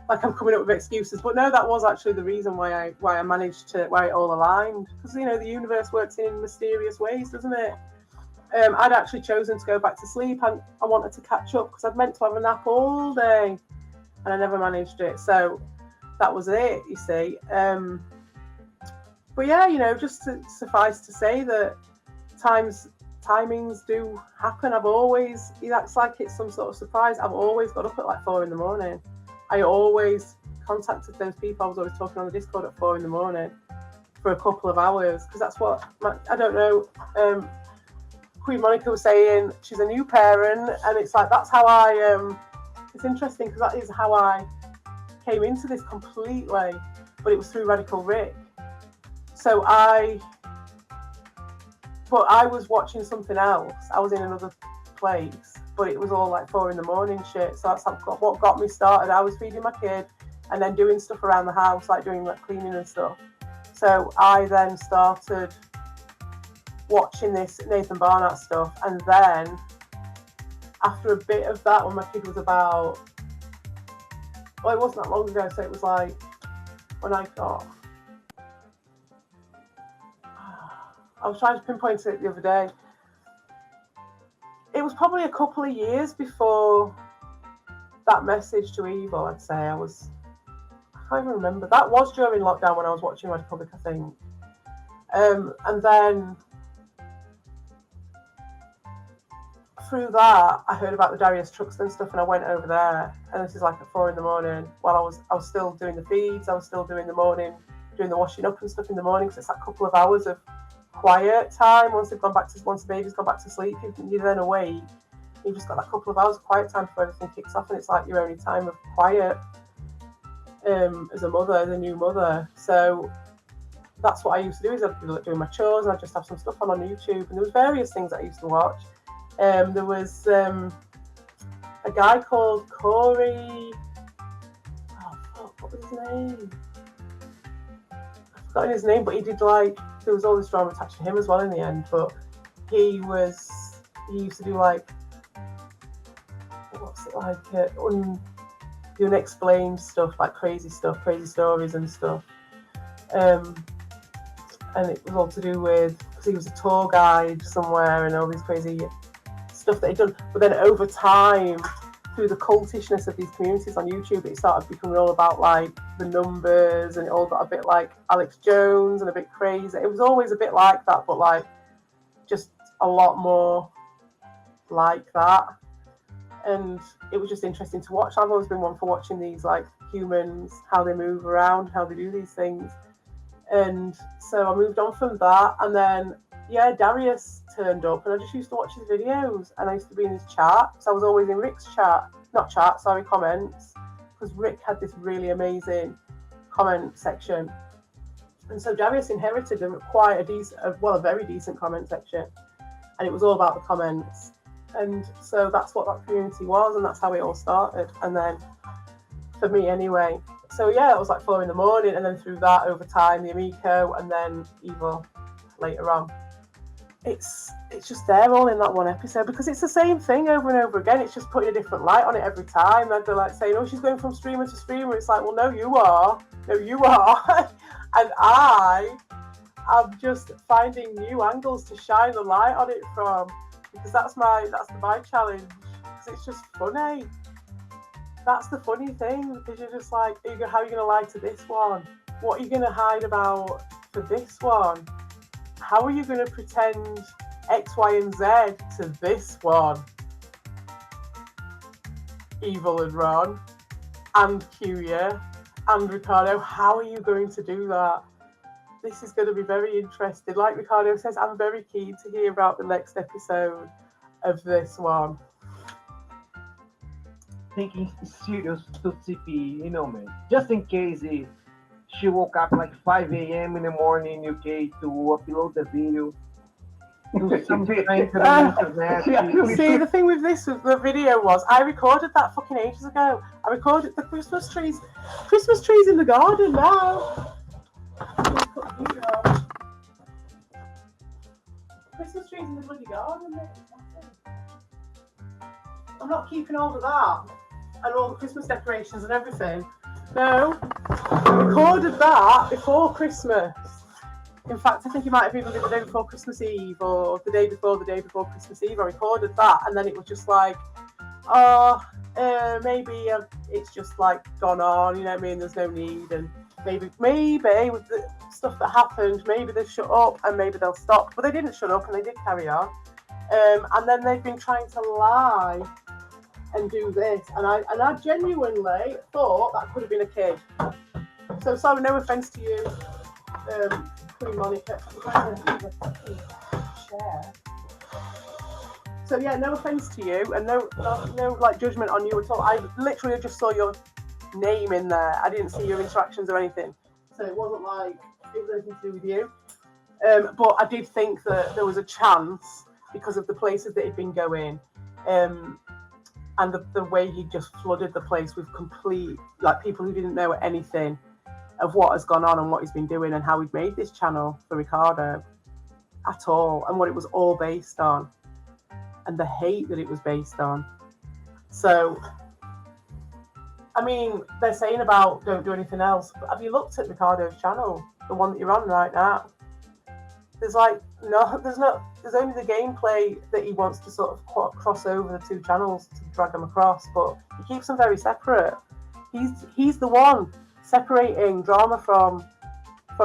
Like I'm coming up with excuses. But no, that was actually the reason why I managed to, why it all aligned. Because, you know, the universe works in mysterious ways, doesn't it? I'd actually chosen to go back to sleep and I wanted to catch up because I'd meant to have a nap all day and I never managed it. So that was it, you see. But yeah, you know, just to suffice to say that timings do happen. It acts like it's some sort of surprise. I've always got up at like 4 a.m. I always contacted those people. I was always talking on the Discord at 4 a.m. for a couple of hours because that's what, I don't know, Queen Monica was saying she's a new parent and it's like, that's how it's interesting because that is how I came into this completely, but it was through Radical Rick. So I was watching something else. I was in another place, but it was all like 4 a.m. shit. So that's what got me started. I was feeding my kid and then doing stuff around the house, like doing like cleaning and stuff. So I then started watching this Nathan Barnett stuff. And then after a bit of that, when my kid was about, well, it wasn't that long ago. So it was like when I got, I was trying to pinpoint it the other day. It was probably a couple of years before that message to Evil, I'd say. I can't even remember. That was during lockdown when I was watching Red Republic, I think. And then through that, I heard about the Darius Truxton stuff and I went over there. And this is like at 4 a.m. while I was still doing the feeds. I was still doing the morning, doing the washing up and stuff in the morning. So it's that couple of hours of quiet time once the baby's gone back to sleep. You're then awake. You've just got that couple of hours of quiet time before everything kicks off, and it's like your only time of quiet as a mother, as a new mother. So that's what I used to do. Is I'd be doing my chores and I'd just have some stuff on YouTube, and there was various things that I used to watch. There was a guy called Corey. Oh fuck, what was his name? I've forgotten his name, but he did like, there was all this drama attached to him as well in the end, but he used to do like, what's it like, the unexplained stuff, like crazy stories and stuff. And it was all to do with, because he was a tour guide somewhere and all these crazy stuff that he'd done. But then over time, through the cultishness of these communities on YouTube, it started becoming all about like the numbers, and it all got a bit like Alex Jones and a bit crazy. It was always a bit like that, but like just a lot more like that. And it was just interesting to watch. I've always been one for watching these like humans, how they move around, how they do these things. And so I moved on from that, and then Darius turned up, and I just used to watch his videos, and I used to be in his chat. So I was always in Rick's comments, because Rick had this really amazing comment section, and so Darius inherited a very decent comment section, and it was all about the comments, and so that's what that community was, and that's how it all started. And then for me anyway. So it was like 4 a.m, and then through that, over time, the Amico, and then Evil later on. It's just there all in that one episode, because it's the same thing over and over again. It's just putting a different light on it every time. They're like saying, oh, she's going from streamer to streamer. It's like, well, no, you are. And I'm just finding new angles to shine the light on it from, because that's my challenge, because it's just funny. That's the funny thing, because you're just like, how are you going to lie to this one? What are you going to hide about for this one? How are you going to pretend X, Y, and Z to this one. Evil and Ron, and cueya, and Ricardo. How are you going to do that? This is going to be very interesting. Like Ricardo says, I'm very keen to hear about the next episode of this one. Thinking serious to CP, man. Just in case she woke up like 5 a.m. in the morning in UK to upload the video. Do something to the internet. See, the thing with the video was, I recorded that fucking ages ago. I recorded the Christmas trees in the garden now. Christmas trees in the bloody garden. I'm not keeping all of that and all the Christmas decorations and everything. No, I recorded that before Christmas. In fact, I think it might have even been the day before Christmas Eve or the day before Christmas Eve. I recorded that, and then it was just like, maybe it's just like gone on, you know what I mean? There's no need, and maybe with the stuff that happened, maybe they've shut up and maybe they'll stop. But they didn't shut up and they did carry on. And then they've been trying to lie and do this, and I genuinely thought that could have been a kid. So sorry, no offence to you. Queen Monica. So yeah, no offence to you, and no like judgment on you at all. I literally just saw your name in there. I didn't see your interactions or anything, so it wasn't like it was anything to do with you. But I did think that there was a chance because of the places that he'd been going, and the way he just flooded the place with complete like people who didn't know anything of what has gone on and what he's been doing and how he'd made this channel for Ricardo at all, and what it was all based on, and the hate that it was based on. So, I mean, they're saying about don't do anything else, but have you looked at Ricardo's channel, the one that you're on right now? There's only the gameplay that he wants to sort of cross over the two channels to drag them across, but he keeps them very separate. He's the one separating drama from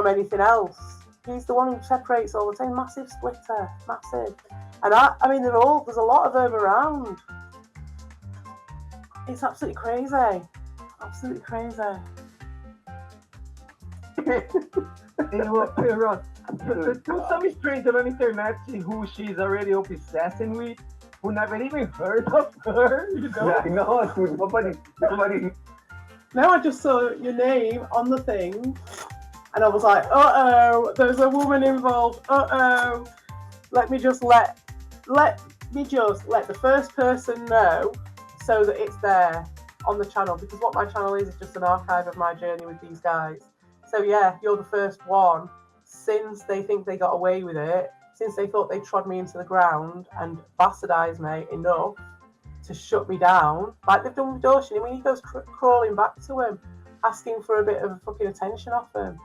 anything else. He's the one who separates all the time. Massive splitter, massive. And I mean, there's a lot of them around. It's absolutely crazy. Absolutely crazy. Ron, there's some stranger on the internet who she's already obsessing with, who never even heard of her, you know? Yeah, I know, dude. Nobody. Now I just saw your name on the thing, and I was like, uh-oh, there's a woman involved, uh-oh. Let me just let the first person know so that it's there on the channel, because what my channel is just an archive of my journey with these guys. So yeah, you're the first one, since they think they got away with it, since they thought they trod me into the ground and bastardised me enough to shut me down, like they've done with Dawson. I mean, he goes crawling back to him, asking for a bit of fucking attention off him,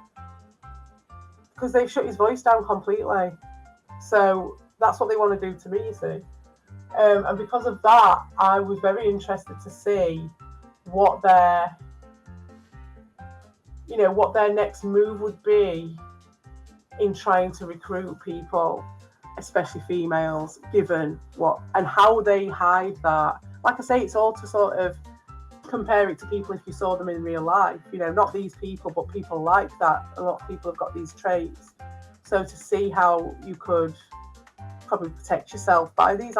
because they've shut his voice down completely. So that's what they want to do to me, you see. And because of that, I was very interested to see what their next move would be in trying to recruit people, especially females, given what and how they hide that. Like I say, it's all to sort of compare it to people if you saw them in real life, not these people, but people like that. A lot of people have got these traits. So to see how you could probably protect yourself by this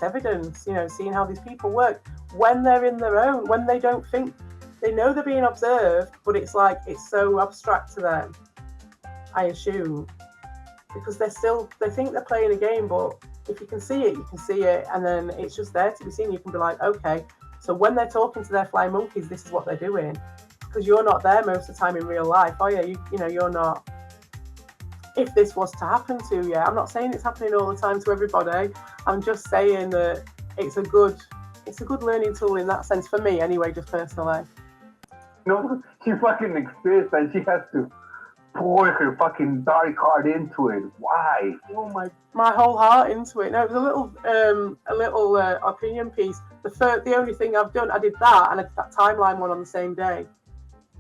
evidence, seeing how these people work when they're in their own, when they don't think, they know they're being observed, but it's like, it's so abstract to them, I assume, because they think they're playing a game, but if you can see it, you can see it, and then it's just there to be seen. You can be like, okay, so when they're talking to their flying monkeys, this is what they're doing, because you're not there most of the time in real life, are you? You're not. If this was to happen to you, I'm not saying it's happening all the time to everybody. I'm just saying that it's a good learning tool in that sense for me, anyway, just personally. No, she fucking experienced and she has to pour her fucking dark heart into it. Why? Oh my whole heart into it. No, it was a little opinion piece. The only thing I've done, I did that, and I did that timeline one on the same day.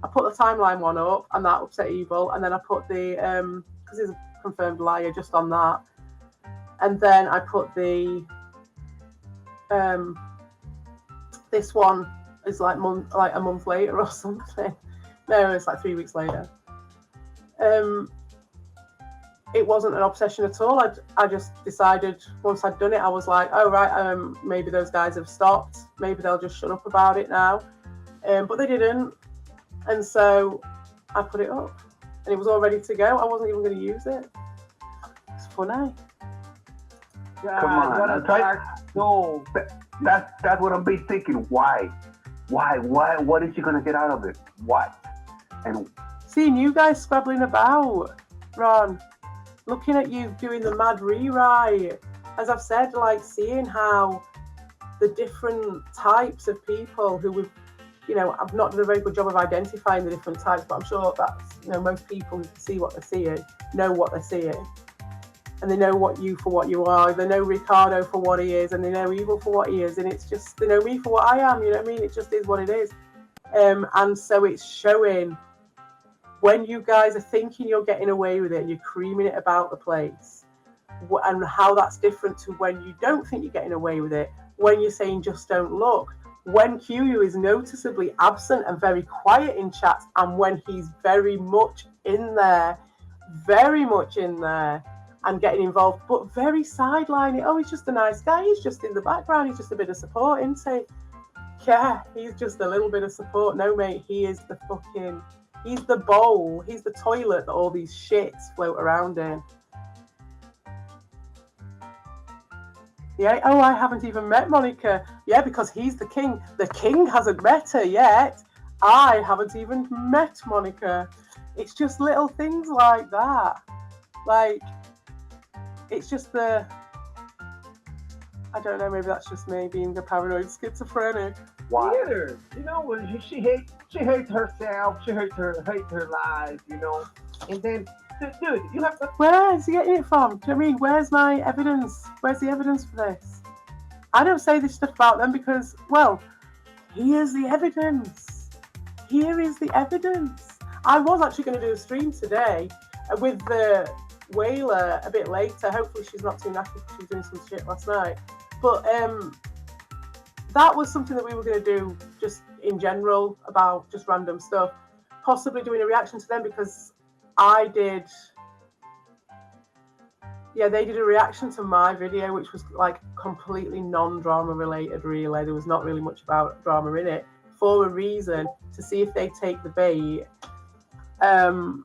I put the timeline one up, and that upset Evil, and then I put the because he's a confirmed liar just on that. And then I put the this one is like a month later or something. No, it's like 3 weeks later. It wasn't an obsession at all. I just decided once I'd done it, I was like, oh right, maybe those guys have stopped. Maybe they'll just shut up about it now. But they didn't, and so I put it up, and it was all ready to go. I wasn't even going to use it. It's funny. Come on, what a dark soul. That's what I'm be thinking. Why? What is she gonna get out of it? What? And seeing you guys scrabbling about, Ron, looking at you doing the mad rewrite, as I've said, like seeing how the different types of people who we've, I've not done a very good job of identifying the different types, but I'm sure that's, most people who see what they're seeing know what they're seeing. And they know you for what you are. They know Ricardo for what he is, and they know Evil for what he is. And it's just, they know me for what I am, you know what I mean? It just is what it is. And so it's showing when you guys are thinking you're getting away with it, you're creaming it about the place, and how that's different to when you don't think you're getting away with it, when you're saying just don't look, when cueya is noticeably absent and very quiet in chats, and when he's very much in there, and getting involved, but very sidelining. Oh, he's just a nice guy. He's just in the background. He's just a bit of support, isn't he? Yeah, he's just a little bit of support. No, mate, he is he's the bowl. He's the toilet that all these shits float around in. Yeah, oh, I haven't even met Monica. Yeah, because he's the king. The king hasn't met her yet. I haven't even met Monica. It's just little things like that. Like, it's just I don't know, maybe that's just me being a paranoid schizophrenic. why? Theater, she hates herself. She hates her life. And then, dude, you have to. Where is he getting it from? Do you know what I mean? Where's my evidence? Where's the evidence for this? I don't say this stuff about them because, well, here's the evidence. Here is the evidence. I was actually going to do a stream today with the Whaler a bit later. Hopefully she's not too knackered because she was doing some shit last night. But that was something that we were going to do just in general about just random stuff. Possibly doing a reaction to them because they did a reaction to my video, which was like completely non-drama related, really. There was not really much about drama in it, for a reason, to see if they take the bait. And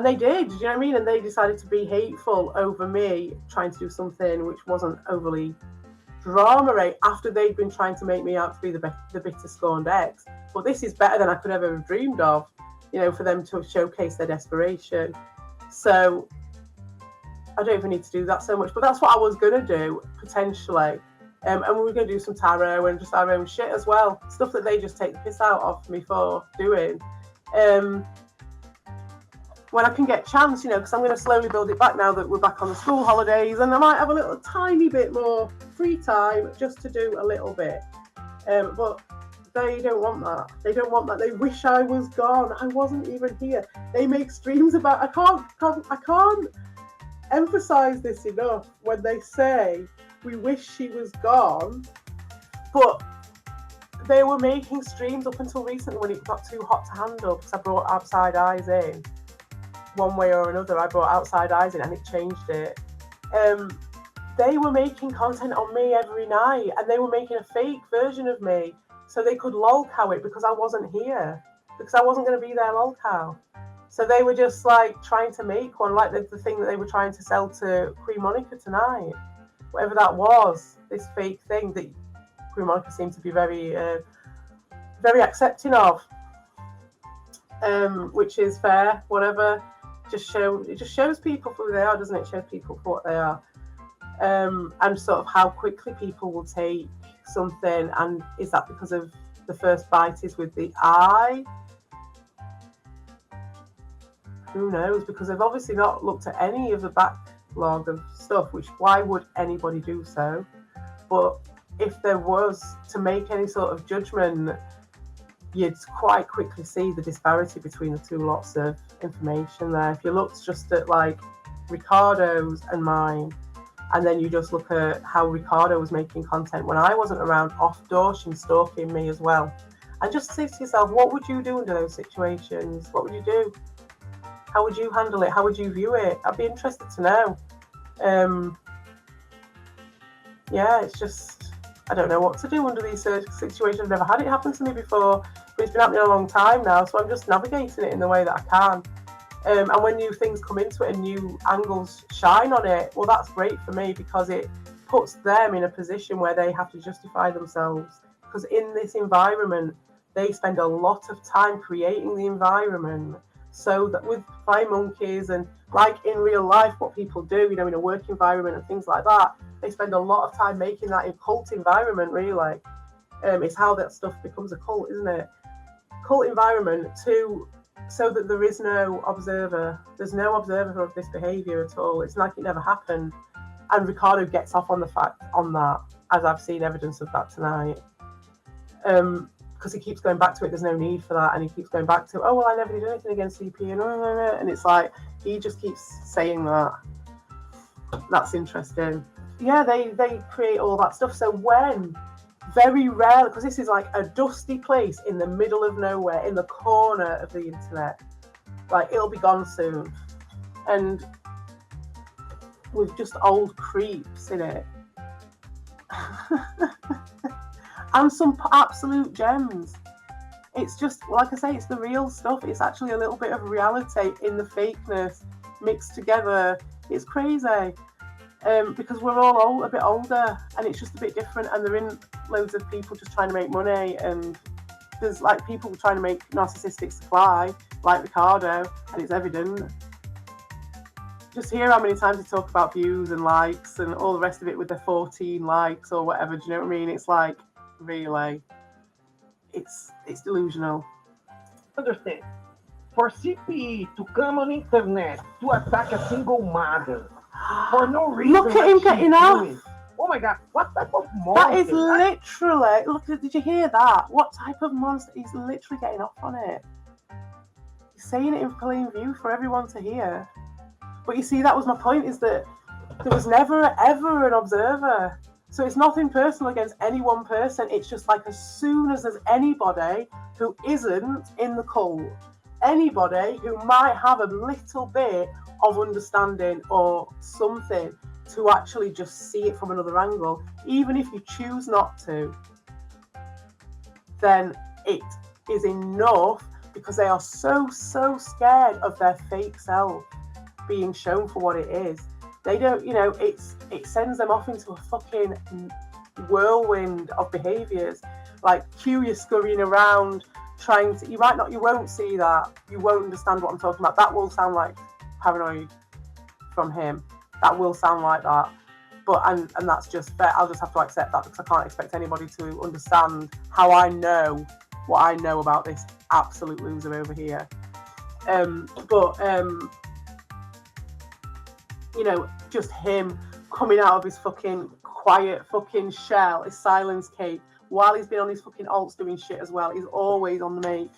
they did, do you know what I mean? And they decided to be hateful over me trying to do something which wasn't overly drama-y after they'd been trying to make me out to be the bitter scorned ex. But this is better than I could ever have dreamed of, for them to showcase their desperation. So I don't even need to do that so much. But that's what I was going to do, potentially. And we were going to do some tarot and just our own shit as well. Stuff that they just take the piss out of me for doing. When I can get a chance, because I'm going to slowly build it back now that we're back on the school holidays, and I might have a little tiny bit more free time just to do a little bit. But they don't want that. They don't want that. They wish I was gone. I wasn't even here. They make streams about. I can't emphasize this enough when they say we wish she was gone, but they were making streams up until recently when it got too hot to handle because I brought outside eyes in. One way or another, I brought outside eyes in and it changed it. They were making content on me every night, and they were making a fake version of me so they could lolcow it because I wasn't here, because I wasn't going to be their lolcow. So they were just like trying to make one, like the thing that they were trying to sell to Queen Monica tonight, whatever that was, this fake thing that Queen Monica seemed to be very accepting of, which is fair, whatever. It just shows people for who they are, doesn't it? It shows people for what they are, and sort of how quickly people will take something. And is that because of the first bite is with the eye? Who knows? Because they've obviously not looked at any of the backlog of stuff. Which why would anybody do so? But if there was to make any sort of judgment, you'd quite quickly see the disparity between the two lots of information there. If you looked just at like Ricardo's and mine, and then you just look at how Ricardo was making content when I wasn't around, off-dooshing, stalking me as well. And just say to yourself, what would you do under those situations? What would you do? How would you handle it? How would you view it? I'd be interested to know. Yeah, it's just, I don't know what to do under these situations. I've never had it happen to me before, but it's been happening a long time now, so I'm just navigating it in the way that I can. And when new things come into it and new angles shine on it, well, that's great for me because it puts them in a position where they have to justify themselves. Because in this environment, they spend a lot of time creating the environment so that with fly monkeys and like in real life, what people do, you know, in a work environment and things like that, they spend a lot of time making that a cult environment, really. It's how that stuff becomes a cult, isn't it? Cult environment so that there is no observer. There's no observer of this behaviour at all. It's like it never happened. And Ricardo gets off on that, as I've seen evidence of that tonight. Because he keeps going back to it, there's no need for that, and he keeps going back to, oh, well, I never did anything against CP, and it's like, he just keeps saying that. That's interesting. Yeah, they create all that stuff. So when, very rare, because this is like a dusty place in the middle of nowhere, in the corner of the internet, like, it'll be gone soon. And with just old creeps in it. And some absolute gems. It's just, like I say, it's the real stuff. It's actually a little bit of reality in the fakeness mixed together. It's crazy. Because we're all a bit older and it's just a bit different, and there in loads of people just trying to make money, and there's like people trying to make narcissistic supply like Ricardo, and it's evident. Just hear how many times they talk about views and likes and all the rest of it with their 14 likes or whatever. Do you know what I mean? It's like, really, it's delusional. Understand? For CP to come on internet to attack a single mother for no reason. Look at him getting off. Oh my God, what type of monster? That is literally, look, did you hear that? What type of monster? He's literally getting off on it. He's saying it in plain view for everyone to hear. But you see, that was my point, is that there was never, ever an observer. So it's nothing personal against any one person. It's just like, as soon as there's anybody who isn't in the cult, anybody who might have a little bit of understanding or something to actually just see it from another angle, even if you choose not to, then it is enough, because they are so scared of their fake self being shown for what it is. They don't, you know, it sends them off into a fucking whirlwind of behaviours, like cueya scurrying around, trying to, you won't see that, you won't understand what I'm talking about. That will sound like paranoid from him. That will sound like that. But and that's just fair. I'll just have to accept that, because I can't expect anybody to understand how I know what I know about this absolute loser over here. You know, just him coming out of his fucking quiet fucking shell, his silence cake, while he's been on his fucking alts doing shit as well. He's always on the make,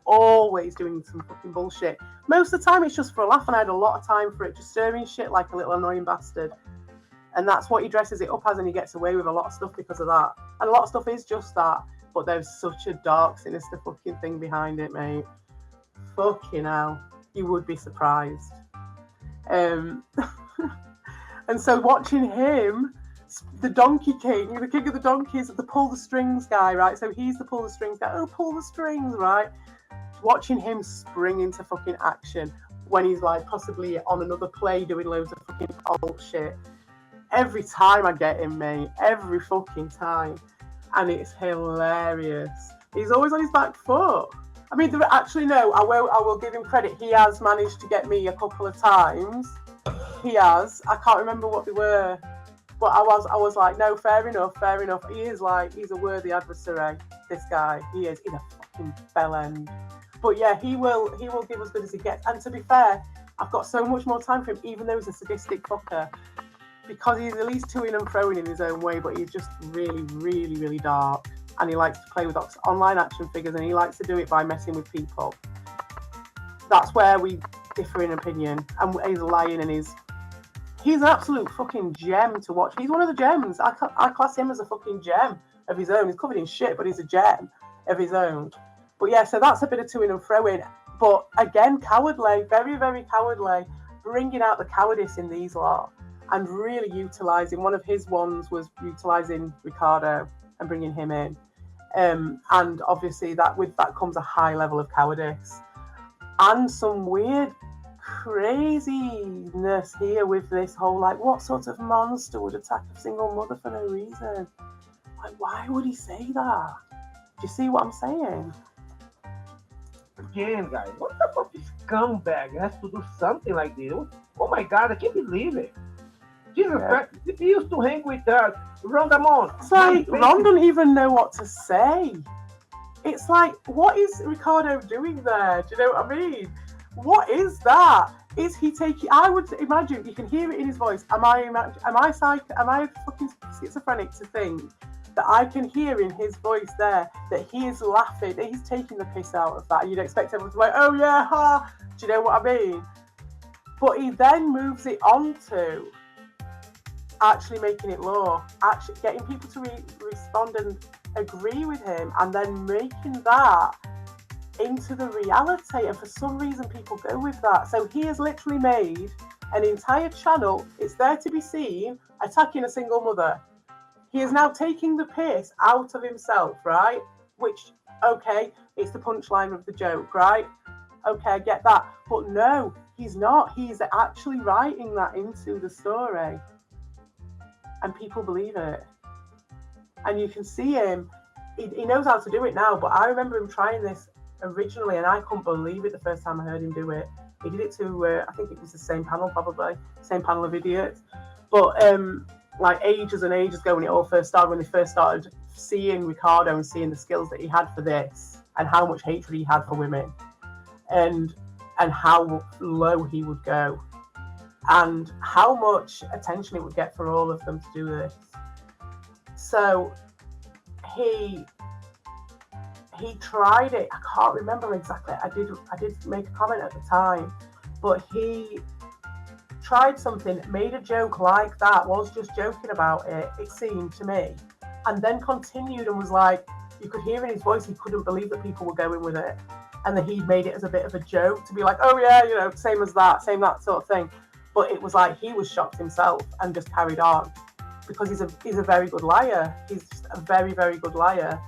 always doing some fucking bullshit. Most of the time it's just for a laugh, and I had a lot of time for it, just stirring shit like a little annoying bastard. And that's what he dresses it up as, and he gets away with a lot of stuff because of that. And a lot of stuff is just that, but there's such a dark, sinister fucking thing behind it, mate. Fucking hell. You would be surprised. And so watching him, the Donkey King, the king of the donkeys, the pull the strings guy, right? So he's the pull the strings guy. Oh, pull the strings, right? Watching him spring into fucking action when he's like possibly on another play doing loads of fucking alt shit. Every time I get him, mate. Every fucking time. And it's hilarious. He's always on his back foot. I mean, actually, no, I will give him credit. He has managed to get me a couple of times. He has. I can't remember what they were. But I was like, no, fair enough. He is like, he's a worthy adversary, this guy. He is. He's a fucking bellend. But yeah, he will give as good as he gets. And to be fair, I've got so much more time for him, even though he's a sadistic fucker. Because he's at least toing and froing in his own way, but he's just really, really, really dark. and he likes to play with online action figures, and he likes to do it by messing with people. That's where we differ in opinion, and he's lying, and he's an absolute fucking gem to watch. He's one of the gems. I class him as a fucking gem of his own. He's covered in shit, but he's a gem of his own. But yeah, so that's a bit of to-ing and fro-ing. But again, cowardly, very, very cowardly, bringing out the cowardice in these lot and really utilising. One of his ones was utilising Ricardo and bringing him in. And obviously with that comes a high level of cowardice. And some weird craziness here with this whole, like, what sort of monster would attack a single mother for no reason? Like, why would he say that? Do you see what I'm saying? Again, guys, what the fuck is scumbag has to do something like this? Oh my god, I can't believe it. Jesus Christ, he used to hang with Ron Damon. It's like, Ron doesn't even know what to say. It's like, what is Ricardo doing there? Do you know what I mean? What is that? Is he taking? I would imagine you can hear it in his voice. Am I fucking schizophrenic to think that I can hear in his voice there that he is laughing, that he's taking the piss out of that? You'd expect everyone to be like, oh yeah, ha. Do you know what I mean? But he then moves it on to actually making it law, actually getting people to respond and agree with him, and then making that into the reality. And for some reason people go with that. So he has literally made an entire channel, it's there to be seen, attacking a single mother. He is now taking the piss out of himself, right? Which, okay, it's the punchline of the joke, right? Okay, I get that. But no, he's not. He's actually writing that into the story. And people believe it. And you can see him, he knows how to do it now, but I remember him trying this originally, and I couldn't believe it the first time I heard him do it. He did it to, I think it was the same panel, probably, same panel of idiots. But like ages and ages ago when it all first started, when they first started seeing Ricardo and seeing the skills that he had for this, and how much hatred he had for women, and how low he would go, and how much attention it would get for all of them to do this. So he tried it. I can't remember exactly. I did make a comment at the time, but he tried something, made a joke like that, was just joking about it, it seemed to me, and then continued and was like, you could hear in his voice he couldn't believe that people were going with it, and that he'd made it as a bit of a joke to be like, oh yeah, you know, same that sort of thing. But it was like he was shocked himself and just carried on, because he's a very good liar. He's just a very, very good liar.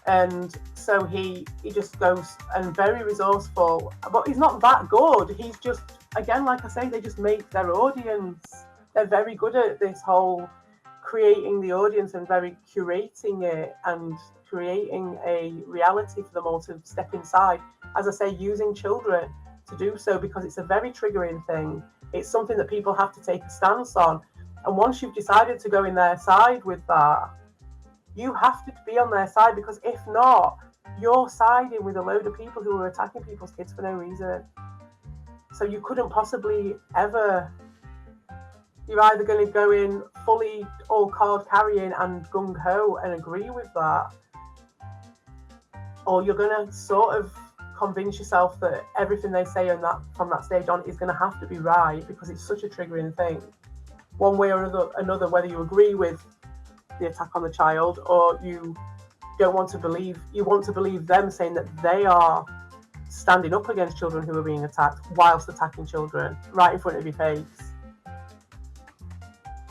And so he just goes, and very resourceful, but he's not that good. He's just, again, like I say, they just make their audience. They're very good at this whole creating the audience and very curating it and creating a reality for them all to step inside. As I say, using children to do so, because it's a very triggering thing. It's something that people have to take a stance on. And once you've decided to go in their side with that, you have to be on their side, because if not, you're siding with a load of people who are attacking people's kids for no reason. So you couldn't possibly ever, you're either going to go in fully all card carrying and gung-ho and agree with that, or you're going to sort of convince yourself that everything they say on that, from that stage on, is going to have to be right, because it's such a triggering thing. One way or another, whether you agree with the attack on the child, or you don't want to believe, you want to believe them saying that they are standing up against children who are being attacked whilst attacking children right in front of your face,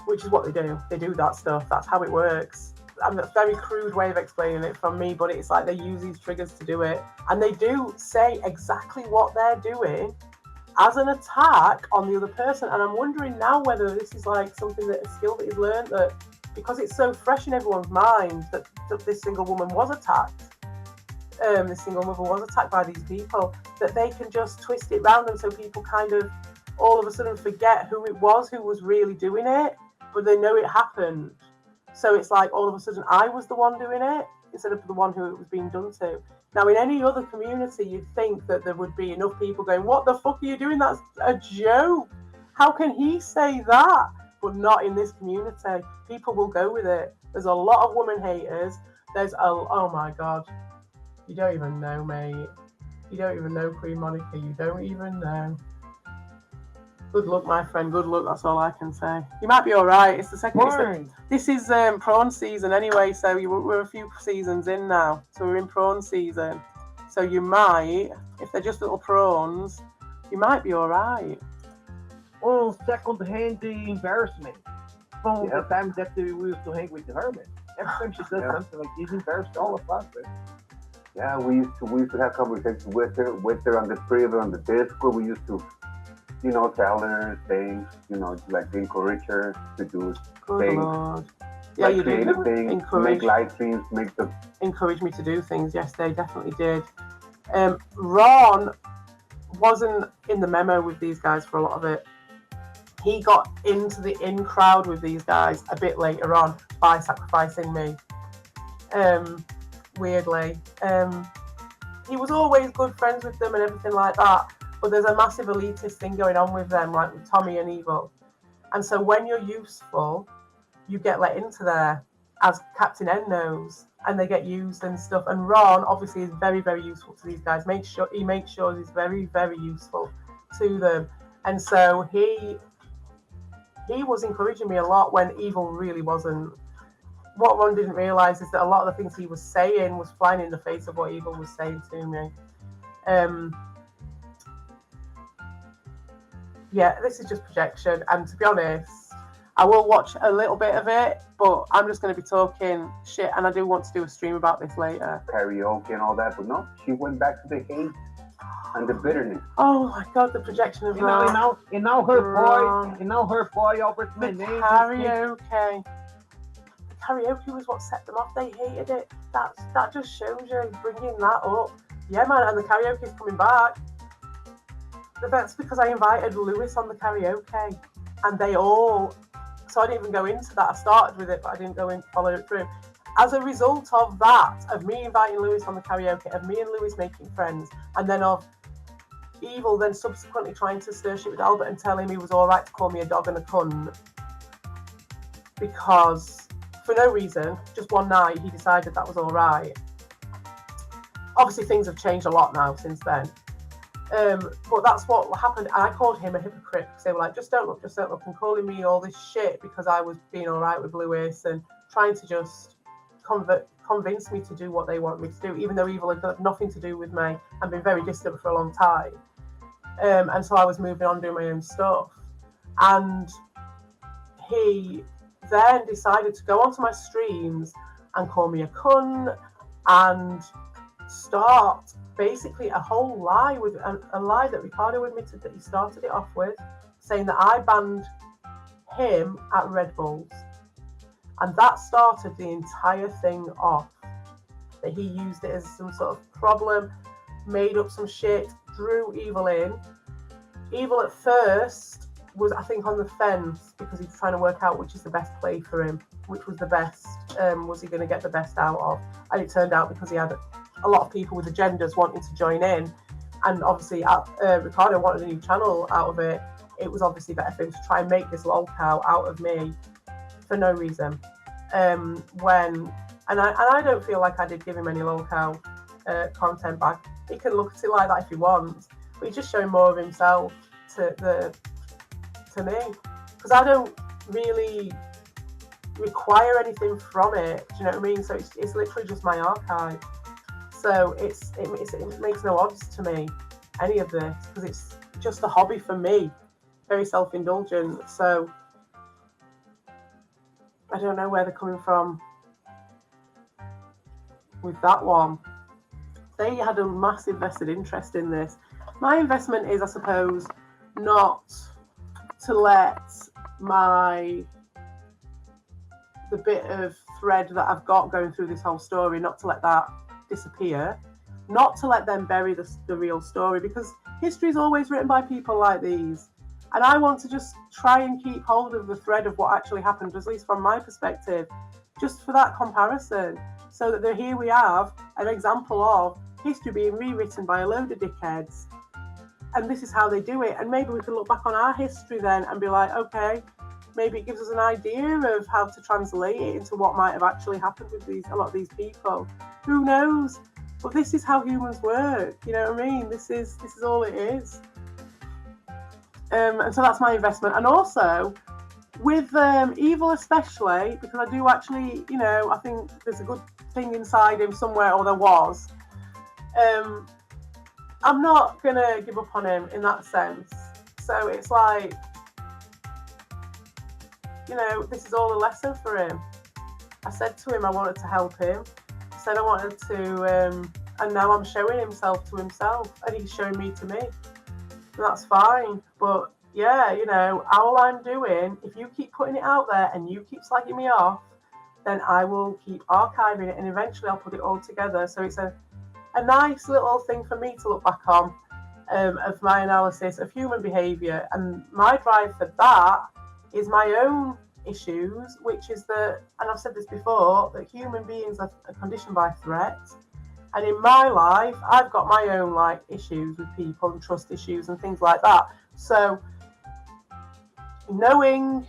which is what they do. They do that stuff. That's how it works. And a very crude way of explaining it from me, but it's like they use these triggers to do it, and they do say exactly what they're doing as an attack on the other person. And I'm wondering now whether this is like something, that a skill that he's learned, that because it's so fresh in everyone's mind that this single woman was attacked, this single mother was attacked by these people, that they can just twist it round, and so people kind of all of a sudden forget who it was who was really doing it, but they know it happened. So it's like all of a sudden I was the one doing it instead of the one who it was being done to. Now, in any other community, you'd think that there would be enough people going, what the fuck are you doing? That's a joke. How can he say that? But not in this community. People will go with it. There's a lot of woman haters. There's oh my god, you don't even know, mate. You don't even know Queen Monica. You don't even know. Good luck, my friend. Good luck. That's all I can say. You might be all right. It's the second. This is prawn season anyway, so we're a few seasons in now. So we're in prawn season. So you might, if they're just little prawns, you might be all right. Oh, second-hand embarrassment from the time that we used to hang with the hermit. Every time she does something like this, embarrassed all of us. Right? Yeah, we used to have conversations with her on the Twitter, on the Discord. We used to, tell her things, like encourage her to do Good things. Lord. Yeah, like you creative do. things, make live streams, encourage me to do things. Yes, they definitely did. Ron wasn't in the memo with these guys for a lot of it. He got into the in crowd with these guys a bit later on by sacrificing me. Weirdly. He was always good friends with them and everything like that, but there's a massive elitist thing going on with them, like with Tommy and Evil. And so when you're useful, you get let into there, as Captain N knows, and they get used and stuff. And Ron obviously is very, very useful to these guys. He makes sure he's very, very useful to them. And so he was encouraging me a lot when Evil really wasn't. What Ron didn't realise is that a lot of the things he was saying was flying in the face of what Evil was saying to me. Yeah, this is just projection. And to be honest, I will watch a little bit of it, but I'm just going to be talking shit, and I do want to do a stream about this later. Karaoke and all that, but no, she went back to the hate and the bitterness. Oh my god, the projection of Ron. And now her boy offers my name. Karaoke. Karaoke was what set them off. They hated it. That just shows you bringing that up. Yeah, man, and the karaoke's coming back. That's because I invited Lewis on the karaoke, and they all. So I didn't even go into that. I started with it, but I didn't go in follow it through. As a result of that, of me inviting Lewis on the karaoke, of me and Lewis making friends, and then of Evil then subsequently trying to stir shit with Albert and tell him he was all right to call me a dog and a cunt, because for no reason, just one night, he decided that was all right. Obviously, things have changed a lot now since then. But that's what happened. And I called him a hypocrite because they were like, just don't look, and calling me all this shit because I was being all right with Lewis and trying to just convince me to do what they want me to do, even though Evil had got nothing to do with me and been very distant for a long time. And so I was moving on, doing my own stuff. And he then decided to go onto my streams and call me a cunt and start basically a whole lie, with a lie that Ricardo admitted that he started it off with, saying that I banned him at Red Bulls. And that started the entire thing off. That he used it as some sort of problem, made up some shit, drew Evil in. Evil at first was, I think, on the fence because he's trying to work out which is the best play for him, which was the best, was he going to get the best out of. And it turned out because he had a lot of people with agendas wanting to join in, and obviously Ricardo wanted a new channel out of it. It was obviously better for him to try and make this lolcow out of me for no reason. And I don't feel like I did give him any lolcow content back. He can look at it like that if he wants, but he's just showing more of himself to me, because I don't really require anything from it. Do you know what I mean? So it's literally just my archive. So it makes no odds to me, any of this, because it's just a hobby for me, very self-indulgent. So I don't know where they're coming from with that one. They had a massive vested interest in this. My investment is, I suppose, not to let the bit of thread that I've got going through this whole story, not to let that disappear, not to let them bury the real story, because history is always written by people like these, and I want to just try and keep hold of the thread of what actually happened, at least from my perspective, just for that comparison, so that here we have an example of history being rewritten by a load of dickheads, and this is how they do it. And maybe we can look back on our history then and be like, okay, maybe it gives us an idea of how to translate it into what might have actually happened with a lot of these people. Who knows? But this is how humans work. You know what I mean? This is all it is. And so that's my investment. And also with Evil, especially because I do actually, I think there's a good thing inside him somewhere, or there was. I'm not gonna give up on him in that sense. So it's like, this is all a lesson for him. I said to him I wanted to help him. I said I wanted to, and now I'm showing himself to himself, and he's showing me to me. So that's fine. But yeah, all I'm doing, if you keep putting it out there and you keep slagging me off, then I will keep archiving it, and eventually I'll put it all together. So it's a nice little thing for me to look back on of my analysis of human behaviour. And my drive for that is my own issues, which is that, and I've said this before, that human beings are conditioned by threat. And in my life, I've got my own issues with people and trust issues and things like that. So knowing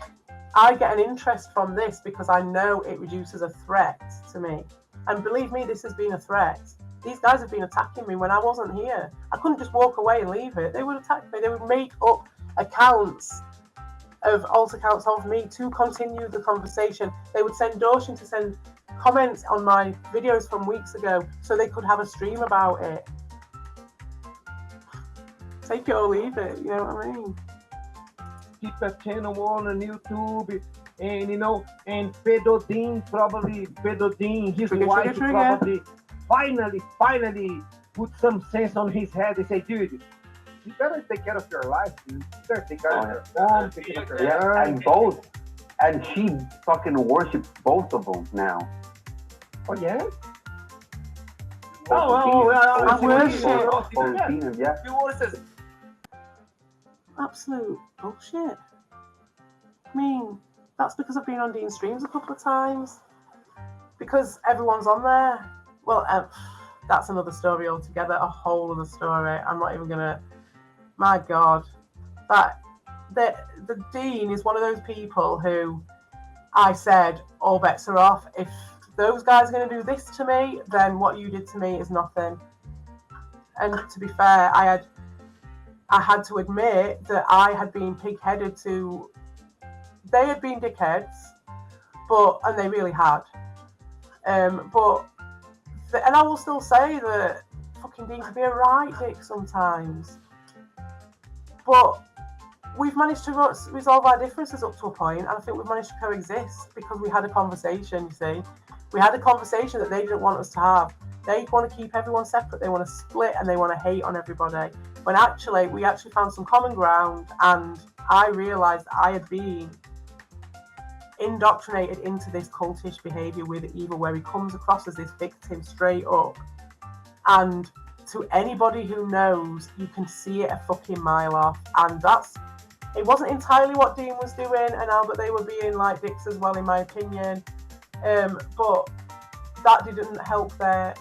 I get an interest from this because I know it reduces a threat to me. And believe me, this has been a threat. These guys have been attacking me when I wasn't here. I couldn't just walk away and leave it. They would attack me. They would make up accounts of alt accounts of me to continue the conversation. They would send Dorshin to send comments on my videos from weeks ago so they could have a stream about it. Take it or leave it, you know what I mean? Keep a channel on YouTube, and and Pedro Dean, his wife probably finally put some sense on his head and say, dude, you better take care of your life, dude. You better take care of your home, take care of your Yeah, and she fucking worships both of them now. Oh yeah? I worship. Yeah. Absolute bullshit. I mean, that's because I've been on Dean's streams a couple of times. Because everyone's on there. Well, that's another story altogether, a whole other story. I'm not even gonna. My God, the Dean is one of those people who I said all bets are off. If those guys are going to do this to me, then what you did to me is nothing. And to be fair, I had to admit that I had been pig-headed to. They had been dickheads, and they really had. And I will still say that fucking Dean can be a right dick sometimes. But we've managed to resolve our differences up to a point, and I think we've managed to coexist because we had a conversation, you see. We had a conversation that they didn't want us to have. They want to keep everyone separate, they want to split, and they want to hate on everybody. When actually, we actually found some common ground, and I realised I had been indoctrinated into this cultish behaviour with Evil, where he comes across as this victim straight up. And to anybody who knows, you can see it a fucking mile off. And it wasn't entirely what Dean was doing and Albert, they were being like dicks as well, in my opinion. But that didn't help their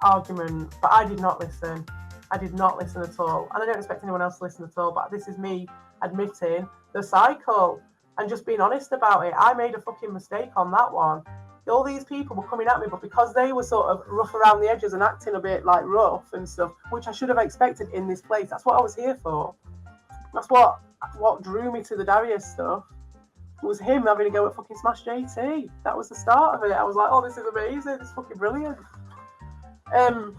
argument. But I did not listen. I did not listen at all. And I don't expect anyone else to listen at all. But this is me admitting the cycle and just being honest about it. I made a fucking mistake on that one. All these people were coming at me, but because they were sort of rough around the edges and acting a bit rough and stuff, which I should have expected in this place. That's what I was here for. That's what drew me to the Darius stuff. It was him having to go at fucking Smash JT. That was the start of it. I was like, oh, this is amazing. This is fucking brilliant. And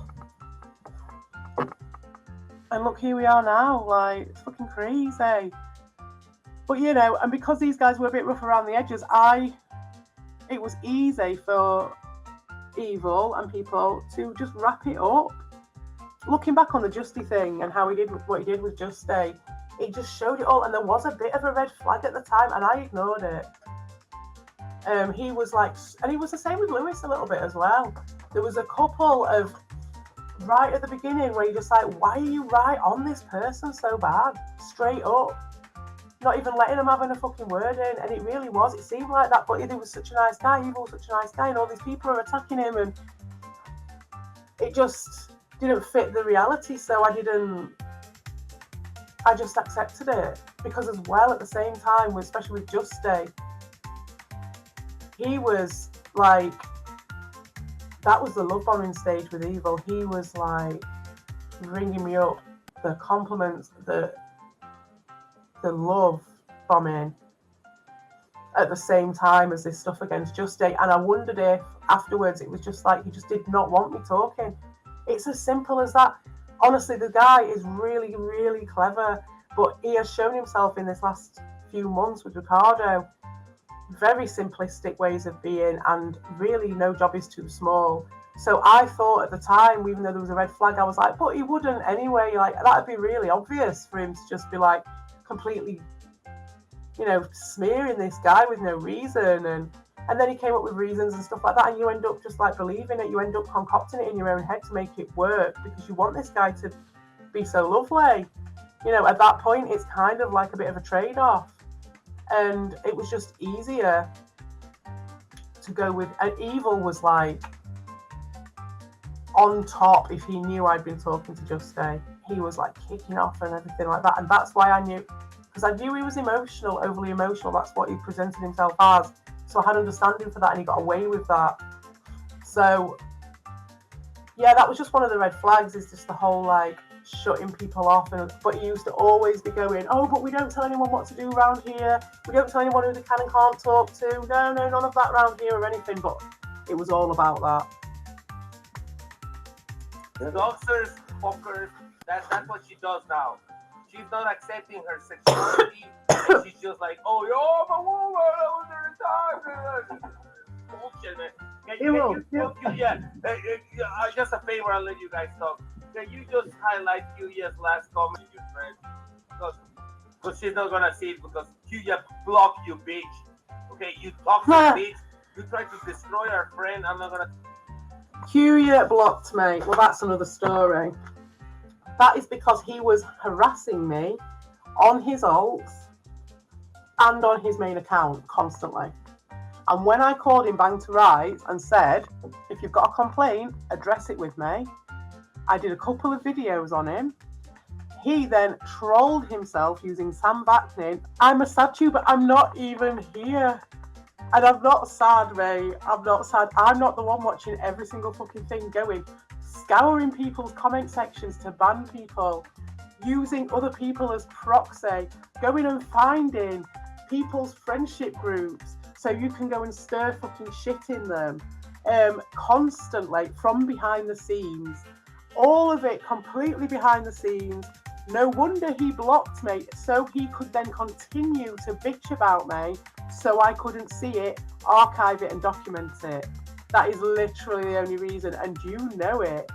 look, here we are now. It's fucking crazy. But, and because these guys were a bit rough around the edges, it was easy for Evil and people to just wrap it up. Looking back on the Justy thing and how he did what he did with Justy, it just showed it all. And there was a bit of a red flag at the time, and I ignored it. He was and he was the same with Lewis a little bit as well. There was a couple of right at the beginning where you're just like, why are you right on this person so bad? Straight up. Not even letting him have a fucking word in, and it really was. It seemed like that, but he was such a nice guy. Evil was such a nice guy, and all these people are attacking him, and it just didn't fit the reality. So I didn't I just accepted it because as well at the same time, especially with Just Stay, he was like, that was the love bombing stage with Evil. He was like ringing me up, the compliments, the love bombing at the same time as this stuff against Just Stay. And I wondered if afterwards it was just like he just did not want me talking. It's as simple as that. Honestly, the guy is really, really clever, but he has shown himself in this last few months with Ricardo very simplistic ways of being, and really no job is too small. So I thought at the time, even though there was a red flag, I was like, but he wouldn't anyway. Like, that'd be really obvious for him to just be like completely, smearing this guy with no reason. And then he came up with reasons and stuff like that, and you end up just like believing it. You end up concocting it in your own head to make it work because you want this guy to be so lovely. At that point, it's kind of like a bit of a trade-off. And it was just easier to go with. And Evil was like on top if he knew I'd been talking to Just Stay. He was like kicking off and everything like that. And that's why I knew, because I knew he was emotional, overly emotional. That's what he presented himself as. So I had understanding for that, and he got away with that. So yeah, that was just one of the red flags, is just the whole like shutting people off. But he used to always be going, oh, but we don't tell anyone what to do around here. We don't tell anyone who they can and can't talk to. No, none of that around here or anything. But it was all about that. Doxers, fuckers, that's what she does now. She's not accepting her sexuality. And she's just like, oh, yo, I'm a woman. I was in the time. Bullshit, man. Just a favor, I'll let you guys talk. Can you just highlight Cueya's last comment, you friend? Because she's not gonna see it, because Cueya blocked you, bitch. Okay, you toxic bitch. You tried to destroy our friend. I'm not gonna. Cueya blocked me. Well, that's another story. That is because he was harassing me on his alts and on his main account constantly. And when I called him bang to rights and said, if you've got a complaint, address it with me, I did a couple of videos on him. He then trolled himself using Sam Vaknin. I'm a sad tuber, I'm not even here. And I'm not sad, mate. I'm not sad. I'm not the one watching every single fucking thing going, scouring people's comment sections to ban people, using other people as proxy, going and finding people's friendship groups so you can go and stir fucking shit in them, constantly from behind the scenes. All of it completely behind the scenes. No wonder he blocked me, so he could then continue to bitch about me, so I couldn't see it, archive it and document it. That is literally the only reason, and you know it.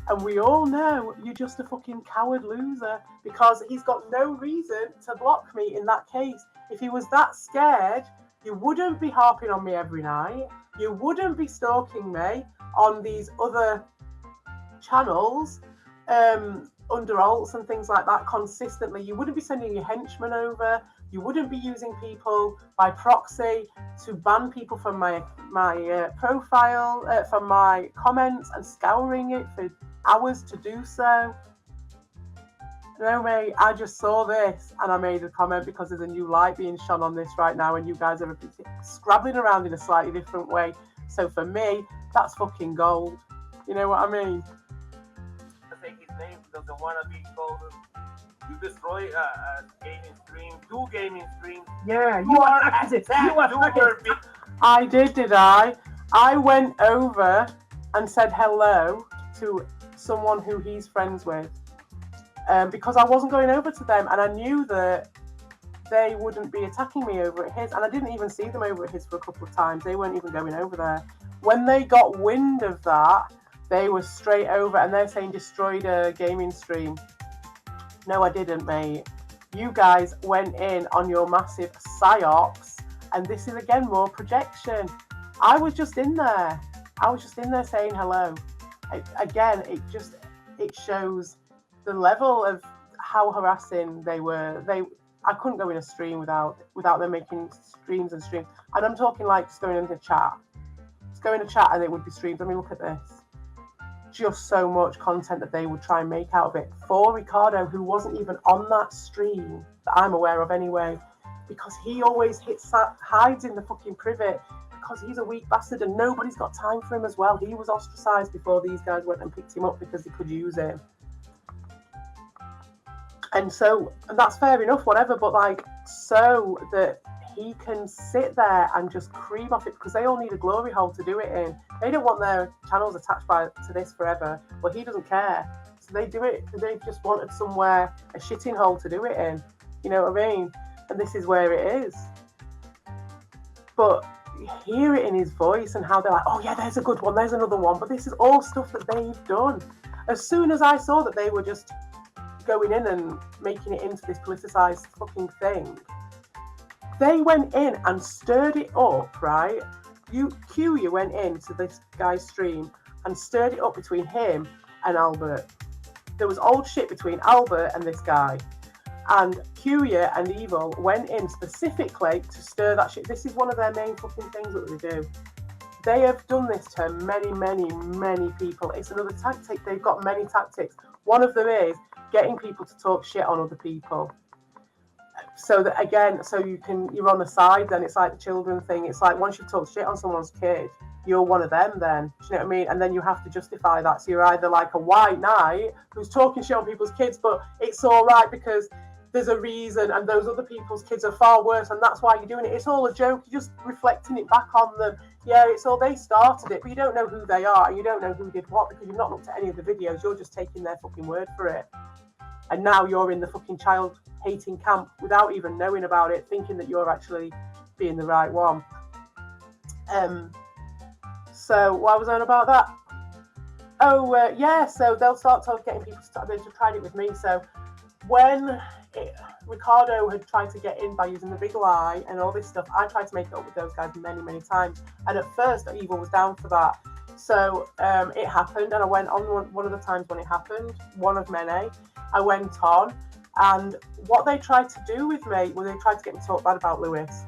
And we all know you're just a fucking coward loser, because he's got no reason to block me in that case. If he was that scared, you wouldn't be harping on me every night. You wouldn't be stalking me on these other channels, under alts and things like that consistently. You wouldn't be sending your henchmen over. You wouldn't be using people by proxy to ban people from my profile, from my comments, and scouring it for hours to do so. No, mate, I just saw this and I made a comment because there's a new light being shone on this right now, and you guys are scrabbling around in a slightly different way. So for me, that's fucking gold. You know what I mean? Take his name, he doesn't want to be called. You destroy a gaming stream, 2 gaming streams. Yeah, you are active. I did I? I went over and said hello to someone who he's friends with, because I wasn't going over to them, and I knew that they wouldn't be attacking me over at his, and I didn't even see them over at his for a couple of times. They weren't even going over there. When they got wind of that, they were straight over, and they're saying destroyed a gaming stream. No, I didn't, mate. You guys went in on your massive psyops, and this is again more projection. I was just in there. Saying hello. It shows the level of how harassing they were. I couldn't go in a stream without them making streams and streams. And I'm talking like just going into chat. Just go in a chat and it would be streams. I mean, look at this. just so much content that they would try and make out of it for Ricardo, who wasn't even on that stream that I'm aware of anyway, because he always hides in the fucking privet because he's a weak bastard and nobody's got time for him as well. He was ostracised before these guys went and picked him up because they could use him. And that's fair enough, whatever, but like, so that he can sit there and just cream off it, because they all need a glory hole to do it in. They don't want their channels attached to this forever, but he doesn't care. So they do it, they just wanted somewhere, a shitting hole to do it in. You know what I mean? And this is where it is. But hear it in his voice and how they're like, oh yeah, there's a good one, there's another one. But this is all stuff that they've done. As soon as I saw that they were just going in and making it into this politicized fucking thing, they went in and stirred it up, right? Cueya went into this guy's stream and stirred it up between him and Albert. There was old shit between Albert and this guy. And Cueya and Evil went in specifically to stir that shit. This is one of their main fucking things that they do. They have done this to many, many, many people. It's another tactic. They've got many tactics. One of them is getting people to talk shit on other people. So that, again, so you're on the side then. It's like the children thing. It's like once you've talked shit on someone's kid, you're one of them then. Do you know what I mean? And then you have to justify that. So you're either like a white knight who's talking shit on people's kids, but it's all right because there's a reason, and those other people's kids are far worse, and that's why you're doing it. It's all a joke. You're just reflecting it back on them. Yeah, it's all, they started it, but you don't know who they are, and you don't know who did what, because you've not looked at any of the videos. You're just taking their fucking word for it. And now you're in the fucking child-hating camp without even knowing about it, thinking that you're actually being the right one. So why was I on about that? Oh, yeah, so they'll start getting people to start. They just tried it with me. So when Ricardo had tried to get in by using the big lie and all this stuff, I tried to make it up with those guys many, many times. And at first, Evil was down for that. So it happened, and I went on one of the times when it happened, one of many. I went on, and what they tried to do with me was they tried to get me to talk bad about Lewis